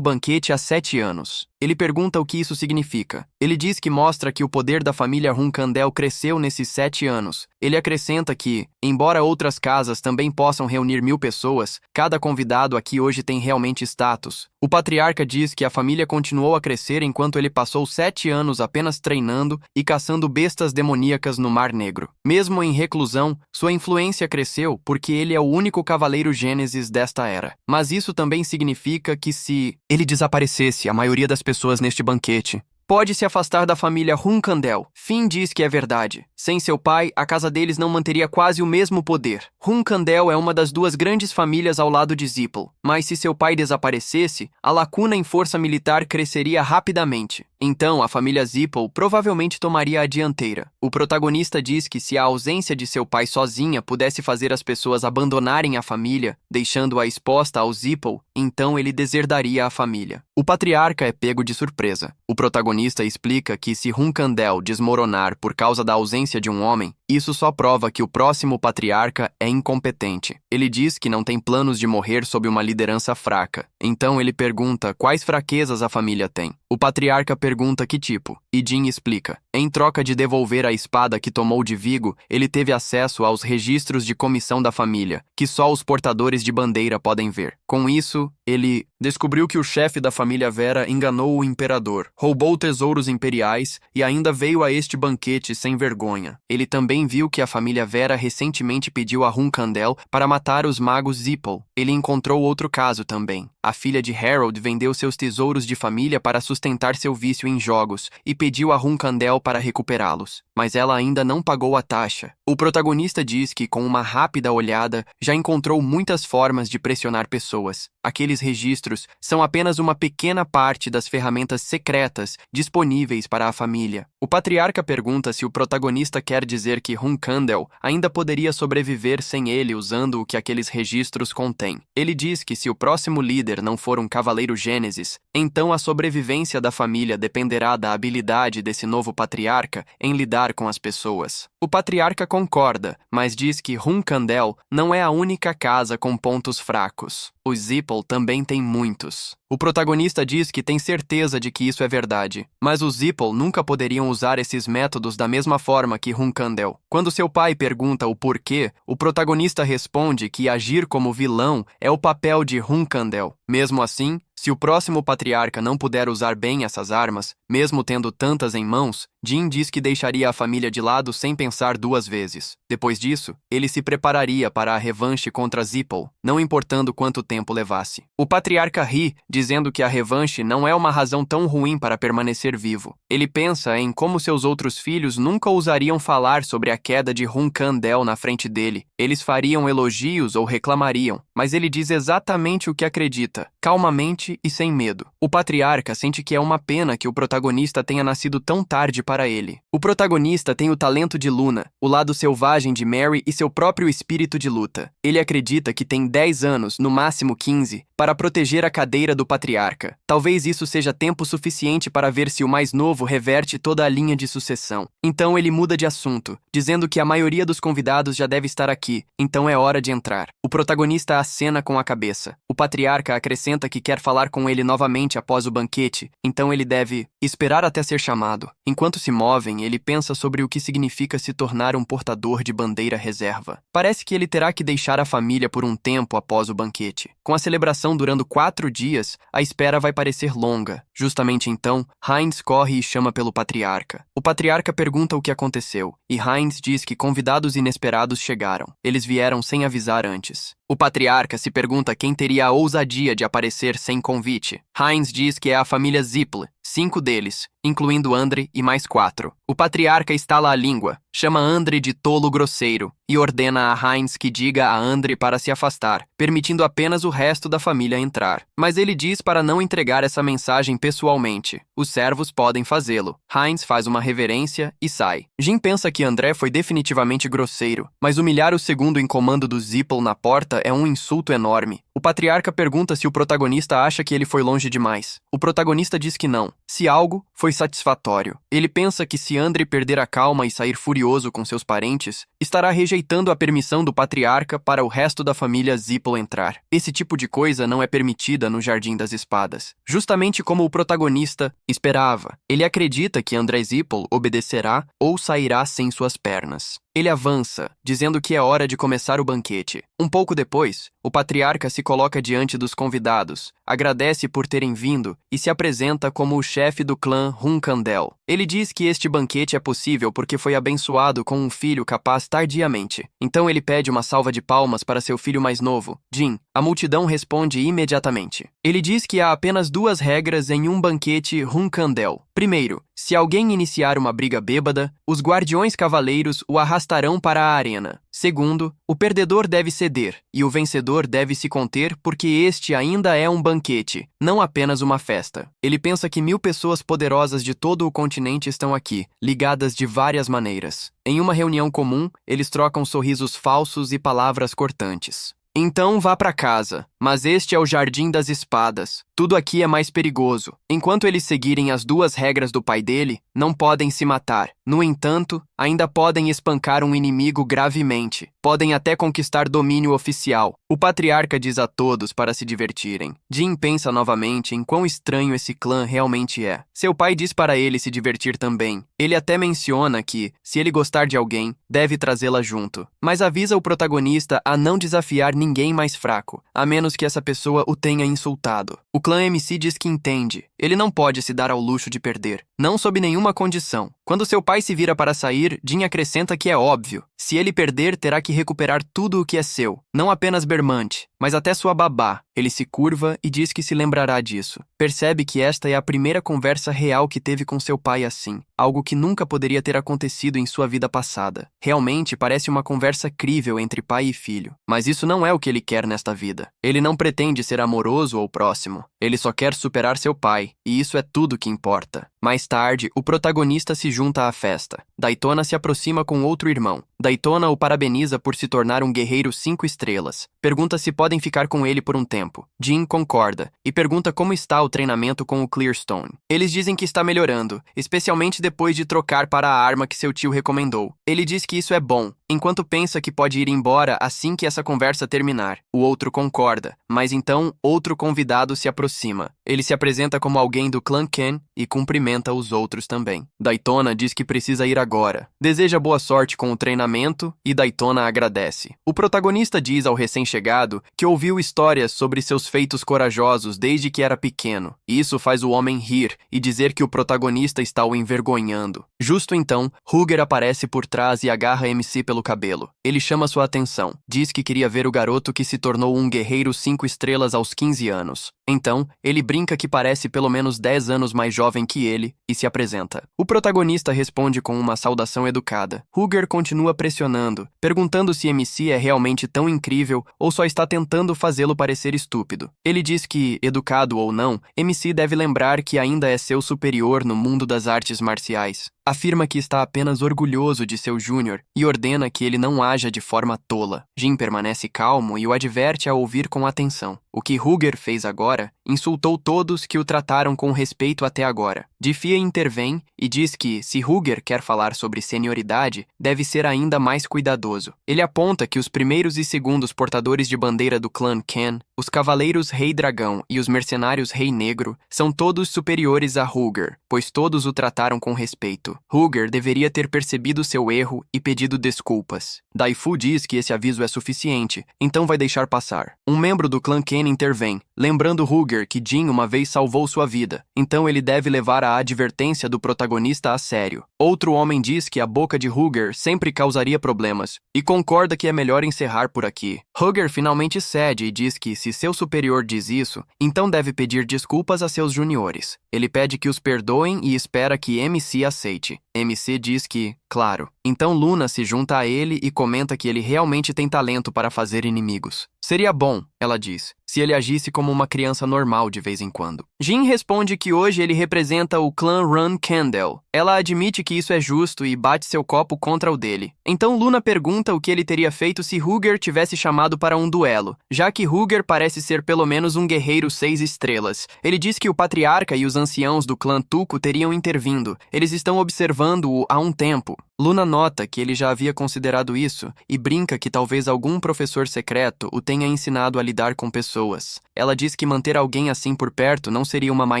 banquete há 7 anos. Ele pergunta o que isso significa. Ele diz que mostra que o poder da família Hunkandel cresceu nesses 7 anos. Ele acrescenta que, embora outras casas também possam reunir 1000 pessoas, cada convidado aqui hoje tem realmente status. O patriarca diz que a família continuou a crescer enquanto ele passou 7 anos apenas treinando e caçando bestas demoníacas no Mar Negro. Mesmo em reclusão, sua influência cresceu porque ele é o único cavaleiro Gênesis desta era. Mas isso também significa que se ele desaparecesse, a maioria das pessoas neste banquete pode se afastar da família Hunkandel. Finn diz que é verdade. Sem seu pai, a casa deles não manteria quase o mesmo poder. Hunkandel é uma das 2 grandes famílias ao lado de Zippel, mas se seu pai desaparecesse, a lacuna em força militar cresceria rapidamente. Então, a família Zippel provavelmente tomaria a dianteira. O protagonista diz que se a ausência de seu pai sozinha pudesse fazer as pessoas abandonarem a família, deixando-a exposta ao Zippel, então ele deserdaria a família. O patriarca é pego de surpresa. O protagonista protagonista explica que se Hunkandel desmoronar por causa da ausência de um homem, isso só prova que o próximo patriarca é incompetente. Ele diz que não tem planos de morrer sob uma liderança fraca. Então ele pergunta quais fraquezas a família tem. O patriarca pergunta que tipo, e Jin explica. Em troca de devolver a espada que tomou de Vigo, ele teve acesso aos registros de comissão da família, que só os portadores de bandeira podem ver. Com isso, ele descobriu que o chefe da família Vera enganou o imperador, roubou tesouros imperiais e ainda veio a este banquete sem vergonha. Ele também viu que a família Vera recentemente pediu a Hunkandel para matar os magos Zippel. Ele encontrou outro caso também. A filha de Harold vendeu seus tesouros de família para sustentar seu vício em jogos e pediu a Hunkandel para recuperá-los, mas ela ainda não pagou a taxa. O protagonista diz que, com uma rápida olhada, já encontrou muitas formas de pressionar pessoas. Aqueles registros são apenas uma pequena parte das ferramentas secretas disponíveis para a família. O patriarca pergunta se o protagonista quer dizer que Hunkandel ainda poderia sobreviver sem ele usando o que aqueles registros contêm. Ele diz que se o próximo líder não for um cavaleiro Gênesis, então a sobrevivência da família dependerá da habilidade desse novo patriarca em lidar com as pessoas. O patriarca concorda, mas diz que Hunkandel não é a única casa com pontos fracos. Os Zippel também têm muitos. O protagonista diz que tem certeza de que isso é verdade, mas os Zippel nunca poderiam usar esses métodos da mesma forma que Hunkandel. Quando seu pai pergunta o porquê, o protagonista responde que agir como vilão é o papel de Hunkandel. Mesmo assim, se o próximo patriarca não puder usar bem essas armas, mesmo tendo tantas em mãos, Jin diz que deixaria a família de lado sem pensar duas vezes. Depois disso, ele se prepararia para a revanche contra Zippel, não importando quanto tempo levasse. O patriarca ri, dizendo que a revanche não é uma razão tão ruim para permanecer vivo. Ele pensa em como seus outros filhos nunca ousariam falar sobre a queda de Hunkandel na frente dele. Eles fariam elogios ou reclamariam, mas ele diz exatamente o que acredita, calmamente e sem medo. O patriarca sente que é uma pena que o protagonista tenha nascido tão tarde para ele. O protagonista tem o talento de Luna, o lado selvagem de Mary e seu próprio espírito de luta. Ele acredita que tem 10 anos, no máximo 15, para proteger a cadeira do patriarca. Talvez isso seja tempo suficiente para ver se o mais novo reverte toda a linha de sucessão. Então ele muda de assunto, dizendo que a maioria dos convidados já deve estar aqui, então é hora de entrar. O protagonista acena com a cabeça. O patriarca acrescenta que quer falar com ele novamente após o banquete, então ele deve esperar até ser chamado. Enquanto se movem, ele pensa sobre o que significa se tornar um portador de bandeira reserva. Parece que ele terá que deixar a família por um tempo após o banquete. Com a celebração durando 4 dias, a espera vai parecer longa. Justamente então, Heinz corre e chama pelo patriarca. O patriarca pergunta o que aconteceu, e Heinz diz que convidados inesperados chegaram. Eles vieram sem avisar antes. O patriarca se pergunta quem teria a ousadia de aparecer sem convite. Heinz diz que é a família Zippel, 5 deles, incluindo Andre e mais 4. O patriarca estala a língua, chama Andre de tolo grosseiro e ordena a Heinz que diga a Andre para se afastar, permitindo apenas o resto da família entrar. Mas ele diz para não entregar essa mensagem pessoalmente. Os servos podem fazê-lo. Heinz faz uma reverência e sai. Jin pensa que André foi definitivamente grosseiro, mas humilhar o segundo em comando do Zippel na porta é um insulto enorme. O patriarca pergunta se o protagonista acha que ele foi longe demais. O protagonista diz que não. Se algo, foi satisfatório. Ele pensa que se Andre perder a calma e sair furioso com seus parentes, estará rejeitando a permissão do patriarca para o resto da família Zippel entrar. Esse tipo de coisa não é permitida no Jardim das Espadas. Justamente como o protagonista esperava. Ele acredita que André Zippel obedecerá ou sairá sem suas pernas. Ele avança, dizendo que é hora de começar o banquete. Um pouco depois, o patriarca se coloca diante dos convidados, agradece por terem vindo e se apresenta como o chefe do clã Hunkandel. Ele diz que este banquete é possível porque foi abençoado com um filho capaz tardiamente. Então ele pede uma salva de palmas para seu filho mais novo, Jin. A multidão responde imediatamente. Ele diz que há apenas 2 regras em um banquete Hunkandel. Primeiro, se alguém iniciar uma briga bêbada, os guardiões cavaleiros o arrastarão para a arena. Segundo, o perdedor deve ceder, e o vencedor deve se conter porque este ainda é um banquete, não apenas uma festa. Ele pensa que 1000 pessoas poderosas de todo o continente estão aqui, ligadas de várias maneiras. Em uma reunião comum, eles trocam sorrisos falsos e palavras cortantes. Então vá para casa, mas este é o Jardim das Espadas. Tudo aqui é mais perigoso. Enquanto eles seguirem as 2 regras do pai dele, não podem se matar. No entanto, ainda podem espancar um inimigo gravemente. Podem até conquistar domínio oficial. O patriarca diz a todos para se divertirem. Jin pensa novamente em quão estranho esse clã realmente é. Seu pai diz para ele se divertir também. Ele até menciona que, se ele gostar de alguém, deve trazê-la junto. Mas avisa o protagonista a não desafiar ninguém mais fraco, a menos que essa pessoa o tenha insultado. O clã MC diz que entende. Ele não pode se dar ao luxo de perder. Não sob nenhuma condição. Quando seu pai se vira para sair, Jin acrescenta que é óbvio. Se ele perder, terá que recuperar tudo o que é seu. Não apenas Bermante, mas até sua babá. Ele se curva e diz que se lembrará disso. Percebe que esta é a primeira conversa real que teve com seu pai assim. Algo que nunca poderia ter acontecido em sua vida passada. Realmente parece uma conversa crível entre pai e filho. Mas isso não é o que ele quer nesta vida. Ele não pretende ser amoroso ou próximo. Ele só quer superar seu pai, e isso é tudo que importa. Mais tarde, o protagonista se junta à festa. Daytona se aproxima com outro irmão. Daytona o parabeniza por se tornar um guerreiro 5 estrelas. Pergunta se podem ficar com ele por um tempo. Jin concorda e pergunta como está o treinamento com o Clearstone. Eles dizem que está melhorando, especialmente depois de trocar para a arma que seu tio recomendou. Ele diz que isso é bom, enquanto pensa que pode ir embora assim que essa conversa terminar. O outro concorda, mas então outro convidado se aproxima. Ele se apresenta como alguém do clã Ken e cumprimenta os outros também. Daytona diz que precisa ir agora. Deseja boa sorte com o treinamento e Daytona agradece. O protagonista diz ao recém-chegado que ouviu histórias sobre seus feitos corajosos desde que era pequeno. Isso faz o homem rir e dizer que o protagonista está o envergonhando. Justo então, Hugger aparece por trás e agarra MC pelo cabelo. Ele chama sua atenção. Diz que queria ver o garoto que se tornou um guerreiro 5 estrelas aos 15 anos. Então, ele brinca que parece pelo menos 10 anos mais jovem que ele e se apresenta. O protagonista responde com uma saudação educada. Hugger continua pressionando, perguntando se MC é realmente tão incrível ou só está tentando fazê-lo parecer estúpido. Ele diz que, educado ou não, MC deve lembrar que ainda é seu superior no mundo das artes marciais. Afirma que está apenas orgulhoso de seu júnior e ordena que ele não haja de forma tola. Jin permanece calmo e o adverte a ouvir com atenção. O que Hugger fez agora insultou todos que o trataram com respeito até agora. Difia intervém e diz que, se Hugger quer falar sobre senioridade, deve ser ainda mais cuidadoso. Ele aponta que os primeiros e segundos portadores de bandeira do clã Ken, os cavaleiros Rei Dragão e os mercenários Rei Negro, são todos superiores a Hugger, pois todos o trataram com respeito. Hugger deveria ter percebido seu erro e pedido desculpas. Daifu diz que esse aviso é suficiente, então vai deixar passar. Um membro do clã Ken intervém, lembrando Hugger que Jin uma vez salvou sua vida, então ele deve levar a advertência do protagonista a sério. Outro homem diz que a boca de Hugger sempre causaria problemas, e concorda que é melhor encerrar por aqui. Hugger finalmente cede e diz que, se seu superior diz isso, então deve pedir desculpas a seus juniores. Ele pede que os perdoem e espera que MC aceite. MC diz que, claro. Então Luna se junta a ele e comenta que ele realmente tem talento para fazer inimigos. Seria bom, ela diz, se ele agisse como uma criança normal de vez em quando. Jin responde que hoje ele representa o clã Run Candle. Ela admite que isso é justo e bate seu copo contra o dele. Então Luna pergunta o que ele teria feito se Hugger tivesse chamado para um duelo, já que Hugger parece ser pelo menos um guerreiro 6 estrelas. Ele diz que o patriarca e os anciãos do clã Tuco teriam intervindo. Eles estão observando-o há um tempo. Luna nota que ele já havia considerado isso e brinca que talvez algum professor secreto o tenha ensinado a lidar com pessoas. Ela diz que manter alguém assim por perto não seria uma má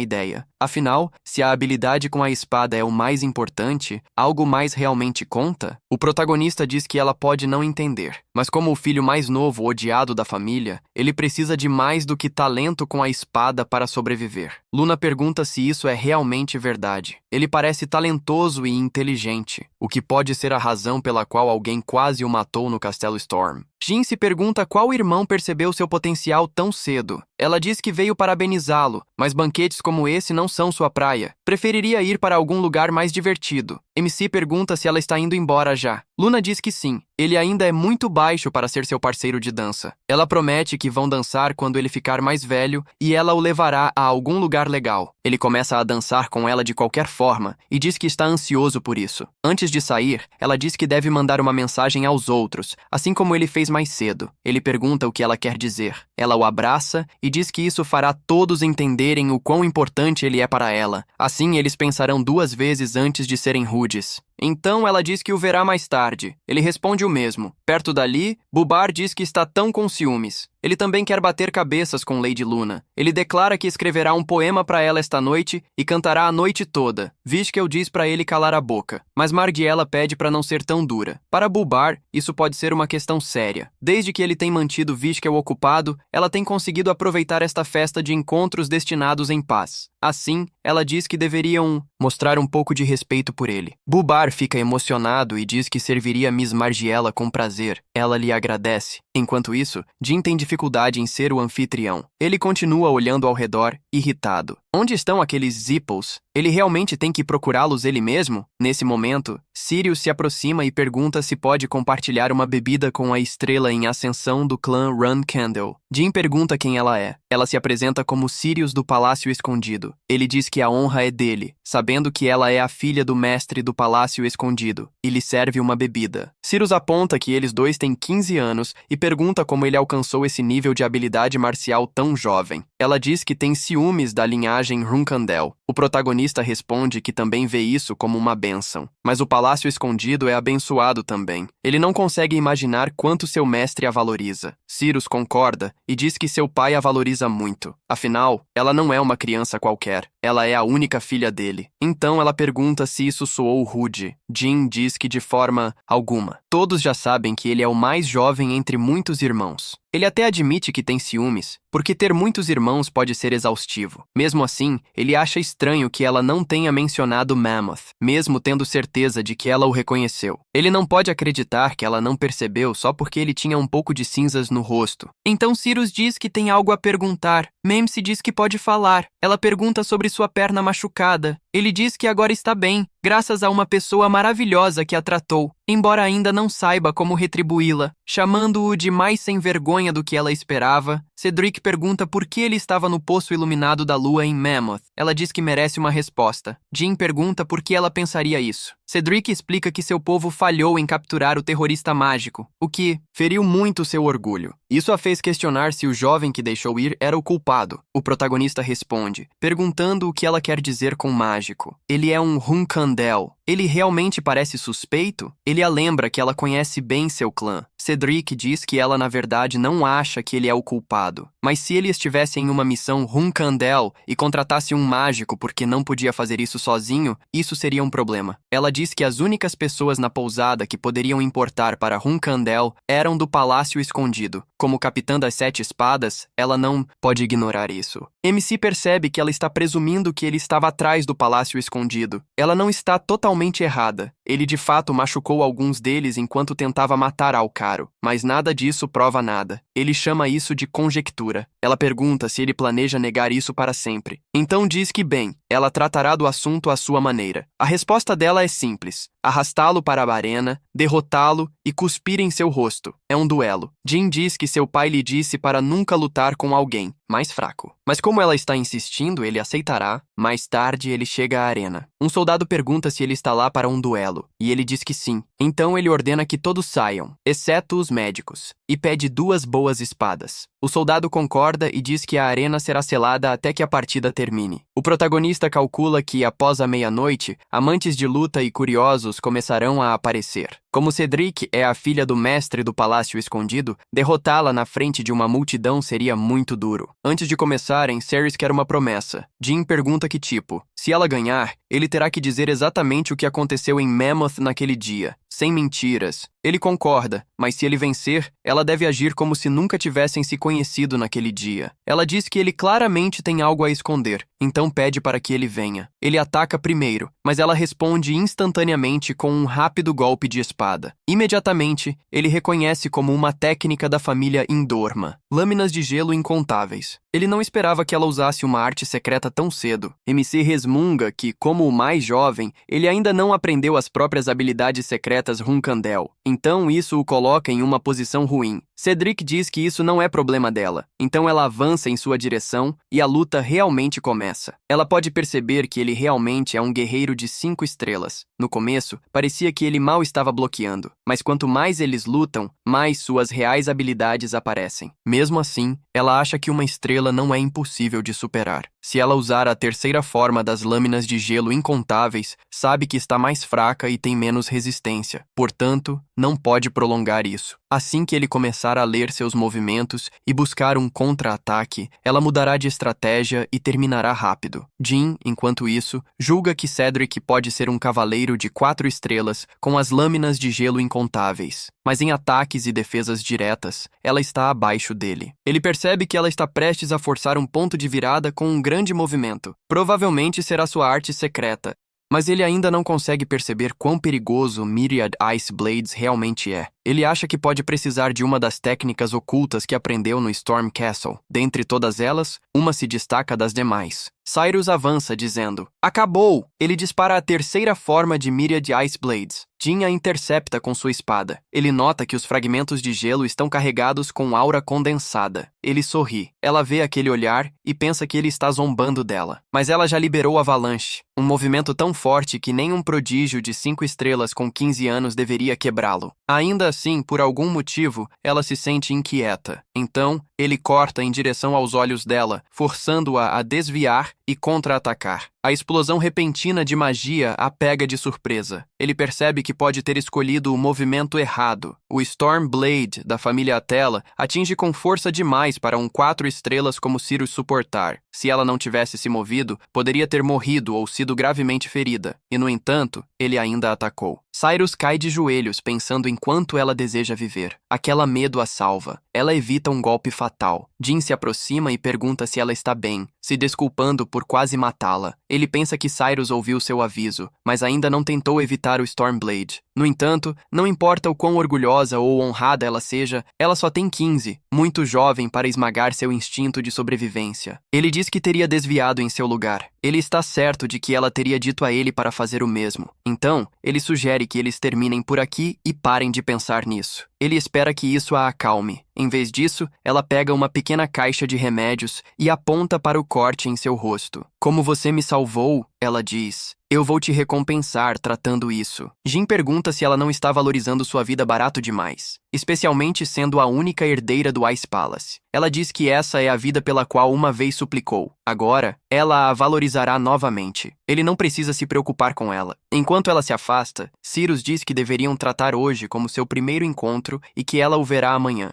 ideia. Afinal, se a habilidade com a espada é o mais importante, algo mais realmente conta? O protagonista diz que ela pode não entender, mas como o filho mais novo odiado da família, ele precisa de mais do que talento com a espada para sobreviver. Luna pergunta se isso é realmente verdade. Ele parece talentoso e inteligente, o que pode ser a razão pela qual alguém quase o matou no Castelo Storm. Jin se pergunta qual irmão percebeu seu potencial tão cedo. Ela diz que veio parabenizá-lo, mas banquetes como esse não são sua praia. Preferiria ir para algum lugar mais divertido. MC pergunta se ela está indo embora já. Luna diz que sim. Ele ainda é muito baixo para ser seu parceiro de dança. Ela promete que vão dançar quando ele ficar mais velho e ela o levará a algum lugar legal. Ele começa a dançar com ela de qualquer forma e diz que está ansioso por isso. Antes de sair, ela diz que deve mandar uma mensagem aos outros, assim como ele fez mais cedo. Ele pergunta o que ela quer dizer. Ela o abraça e diz que isso fará todos entenderem o quão importante ele é para ela. Assim, eles pensarão 2 vezes antes de serem rudes. Então ela diz que o verá mais tarde. Ele responde o mesmo. Perto dali, Bubar diz que está tão com ciúmes. Ele também quer bater cabeças com Lady Luna. Ele declara que escreverá um poema para ela esta noite e cantará a noite toda. Vishkel diz para ele calar a boca, mas Margiela pede para não ser tão dura. Para Bubar, isso pode ser uma questão séria. Desde que ele tem mantido Vishkel ocupado, ela tem conseguido aproveitar esta festa de encontros destinados em paz. Assim, ela diz que deveriam mostrar um pouco de respeito por ele. Bubar fica emocionado e diz que serviria Miss Margiela com prazer. Ela lhe agradece. Enquanto isso, Jim tem dificuldade em ser o anfitrião. Ele continua olhando ao redor, irritado. Onde estão aqueles Zippos? Ele realmente tem que procurá-los ele mesmo? Nesse momento, Sirius se aproxima e pergunta se pode compartilhar uma bebida com a estrela em ascensão do clã Run Candle. Jim pergunta quem ela é. Ela se apresenta como Sirius do Palácio Escondido. Ele diz que a honra é dele, sabendo que ela é a filha do mestre do Palácio Escondido, e lhe serve uma bebida. Sirius aponta que eles dois têm 15 anos e pergunta como ele alcançou esse nível de habilidade marcial tão jovem. Ela diz que tem ciúmes da linhagem Runcandel. O protagonista responde que também vê isso como uma bênção. Mas o Palácio Escondido é abençoado também. Ele não consegue imaginar quanto seu mestre a valoriza. Sirius concorda e diz que seu pai a valoriza muito. Afinal, ela não é uma criança qualquer. Ela é a única filha dele. Então ela pergunta se isso soou rude. Jim diz que de forma alguma. Todos já sabem que ele é o mais jovem entre muitos irmãos. Ele até admite que tem ciúmes, porque ter muitos irmãos pode ser exaustivo. Mesmo assim, ele acha estranho que ela não tenha mencionado Mammoth, mesmo tendo certeza de que ela o reconheceu. Ele não pode acreditar que ela não percebeu só porque ele tinha um pouco de cinzas no rosto. Então Sirius diz que tem algo a perguntar. Mamsie diz que pode falar. Ela pergunta sobre sua perna machucada. Ele diz que agora está bem, graças a uma pessoa maravilhosa que a tratou, embora ainda não saiba como retribuí-la. Chamando-o de mais sem vergonha do que ela esperava, Cedric pergunta por que ele estava no poço iluminado da lua em Mammoth. Ela diz que merece uma resposta. Jim pergunta por que ela pensaria isso. Cedric explica que seu povo falhou em capturar o terrorista mágico, o que feriu muito seu orgulho. Isso a fez questionar se o jovem que deixou ir era o culpado. O protagonista responde, perguntando o que ela quer dizer com mágico. Ele é um Runcandel. Ele realmente parece suspeito? Ele a lembra que ela conhece bem seu clã. Cedric diz que ela, na verdade, não acha que ele é o culpado. Mas se ele estivesse em uma missão Runcandel e contratasse um mágico porque não podia fazer isso sozinho, isso seria um problema. Ela diz que as únicas pessoas na pousada que poderiam importar para Runcandel eram do Palácio Escondido. Como capitã das 7 espadas, ela não pode ignorar isso. MC percebe que ela está presumindo que ele estava atrás do Palácio Escondido. Ela não está totalmente errada. Ele de fato machucou alguns deles enquanto tentava matar Alcaro, mas nada disso prova nada. Ele chama isso de conjectura. Ela pergunta se ele planeja negar isso para sempre. Então diz que bem, ela tratará do assunto à sua maneira. A resposta dela é simples. Arrastá-lo para a arena, derrotá-lo e cuspir em seu rosto. É um duelo. Jim diz que seu pai lhe disse para nunca lutar com alguém mais fraco. Mas como ela está insistindo, ele aceitará. Mais tarde, ele chega à arena. Um soldado pergunta se ele está lá para um duelo, e ele diz que sim. Então ele ordena que todos saiam, exceto os médicos, e pede 2 boas espadas. O soldado concorda e diz que a arena será selada até que a partida termine. O protagonista calcula que, após a meia-noite, amantes de luta e curiosos começarão a aparecer. Como Cedric é a filha do mestre do Palácio Escondido, derrotá-la na frente de uma multidão seria muito duro. Antes de começarem, Cerys quer uma promessa. Jim pergunta que tipo. Se ela ganhar, ele terá que dizer exatamente o que aconteceu em Mammoth naquele dia, sem mentiras. Ele concorda, mas se ele vencer, ela deve agir como se nunca tivessem se conhecido naquele dia. Ela diz que ele claramente tem algo a esconder, então pede para que ele venha. Ele ataca primeiro, mas ela responde instantaneamente com um rápido golpe de espada. Imediatamente, ele reconhece como uma técnica da família Indorma, lâminas de gelo incontáveis. Ele não esperava que ela usasse uma arte secreta tão cedo. MC resmunga que, como o mais jovem, ele ainda não aprendeu as próprias habilidades secretas Runcandel. Então isso o coloca em uma posição ruim. Cedric diz que isso não é problema dela, então ela avança em sua direção e a luta realmente começa. Ela pode perceber que ele realmente é um guerreiro de 5 estrelas. No começo, parecia que ele mal estava bloqueando, mas quanto mais eles lutam, mais suas reais habilidades aparecem. Mesmo assim, ela acha que uma estrela não é impossível de superar. Se ela usar a terceira forma das lâminas de gelo incontáveis, sabe que está mais fraca e tem menos resistência. Portanto, não pode prolongar isso. Assim que ele começar a ler seus movimentos e buscar um contra-ataque, ela mudará de estratégia e terminará rápido. Jean, enquanto isso, julga que Cedric pode ser um cavaleiro de 4 estrelas com as lâminas de gelo incontáveis. Mas em ataques e defesas diretas, ela está abaixo dele. Ele percebe que ela está prestes a forçar um ponto de virada com um grande movimento. Provavelmente será sua arte secreta, mas ele ainda não consegue perceber quão perigoso Myriad Ice Blades realmente é. Ele acha que pode precisar de uma das técnicas ocultas que aprendeu no Storm Castle. Dentre todas elas, uma se destaca das demais. Cyrus avança, dizendo: "Acabou!" Ele dispara a terceira forma de Myriad Ice Blades. Jean a intercepta com sua espada. Ele nota que os fragmentos de gelo estão carregados com aura condensada. Ele sorri. Ela vê aquele olhar e pensa que ele está zombando dela. Mas ela já liberou a avalanche, um movimento tão forte que nem um prodígio de 5 estrelas com 15 anos deveria quebrá-lo. Ainda assim, por algum motivo, ela se sente inquieta. Então, ele corta em direção aos olhos dela, forçando-a a desviar e contra-atacar. A explosão repentina de magia a pega de surpresa. Ele percebe que pode ter escolhido o movimento errado. O Storm Blade da família Atella atinge com força demais para um 4 estrelas como Cyrus suportar. Se ela não tivesse se movido, poderia ter morrido ou sido gravemente ferida. E, no entanto, ele ainda atacou. Cyrus cai de joelhos, pensando em quanto ela deseja viver. Aquela medo a salva. Ela evita um golpe fatal. Jean se aproxima e pergunta se ela está bem, se desculpando por quase matá-la. Ele pensa que Cyrus ouviu seu aviso, mas ainda não tentou evitar o Stormblade. No entanto, não importa o quão orgulhosa ou honrada ela seja, ela só tem 15, muito jovem para esmagar seu instinto de sobrevivência. Ele diz que teria desviado em seu lugar. Ele está certo de que ela teria dito a ele para fazer o mesmo. Então, ele sugere que eles terminem por aqui e parem de pensar nisso. Ele espera que isso a acalme. Em vez disso, ela pega uma pequena caixa de remédios e aponta para o corte em seu rosto. "Como você me salvou", ela diz, "eu vou te recompensar tratando isso." Jean pergunta se ela não está valorizando sua vida barato demais, especialmente sendo a única herdeira do Ice Palace. Ela diz que essa é a vida pela qual uma vez suplicou. Agora, ela a valorizará novamente. Ele não precisa se preocupar com ela. Enquanto ela se afasta, Cyrus diz que deveriam tratar hoje como seu primeiro encontro e que ela o verá amanhã.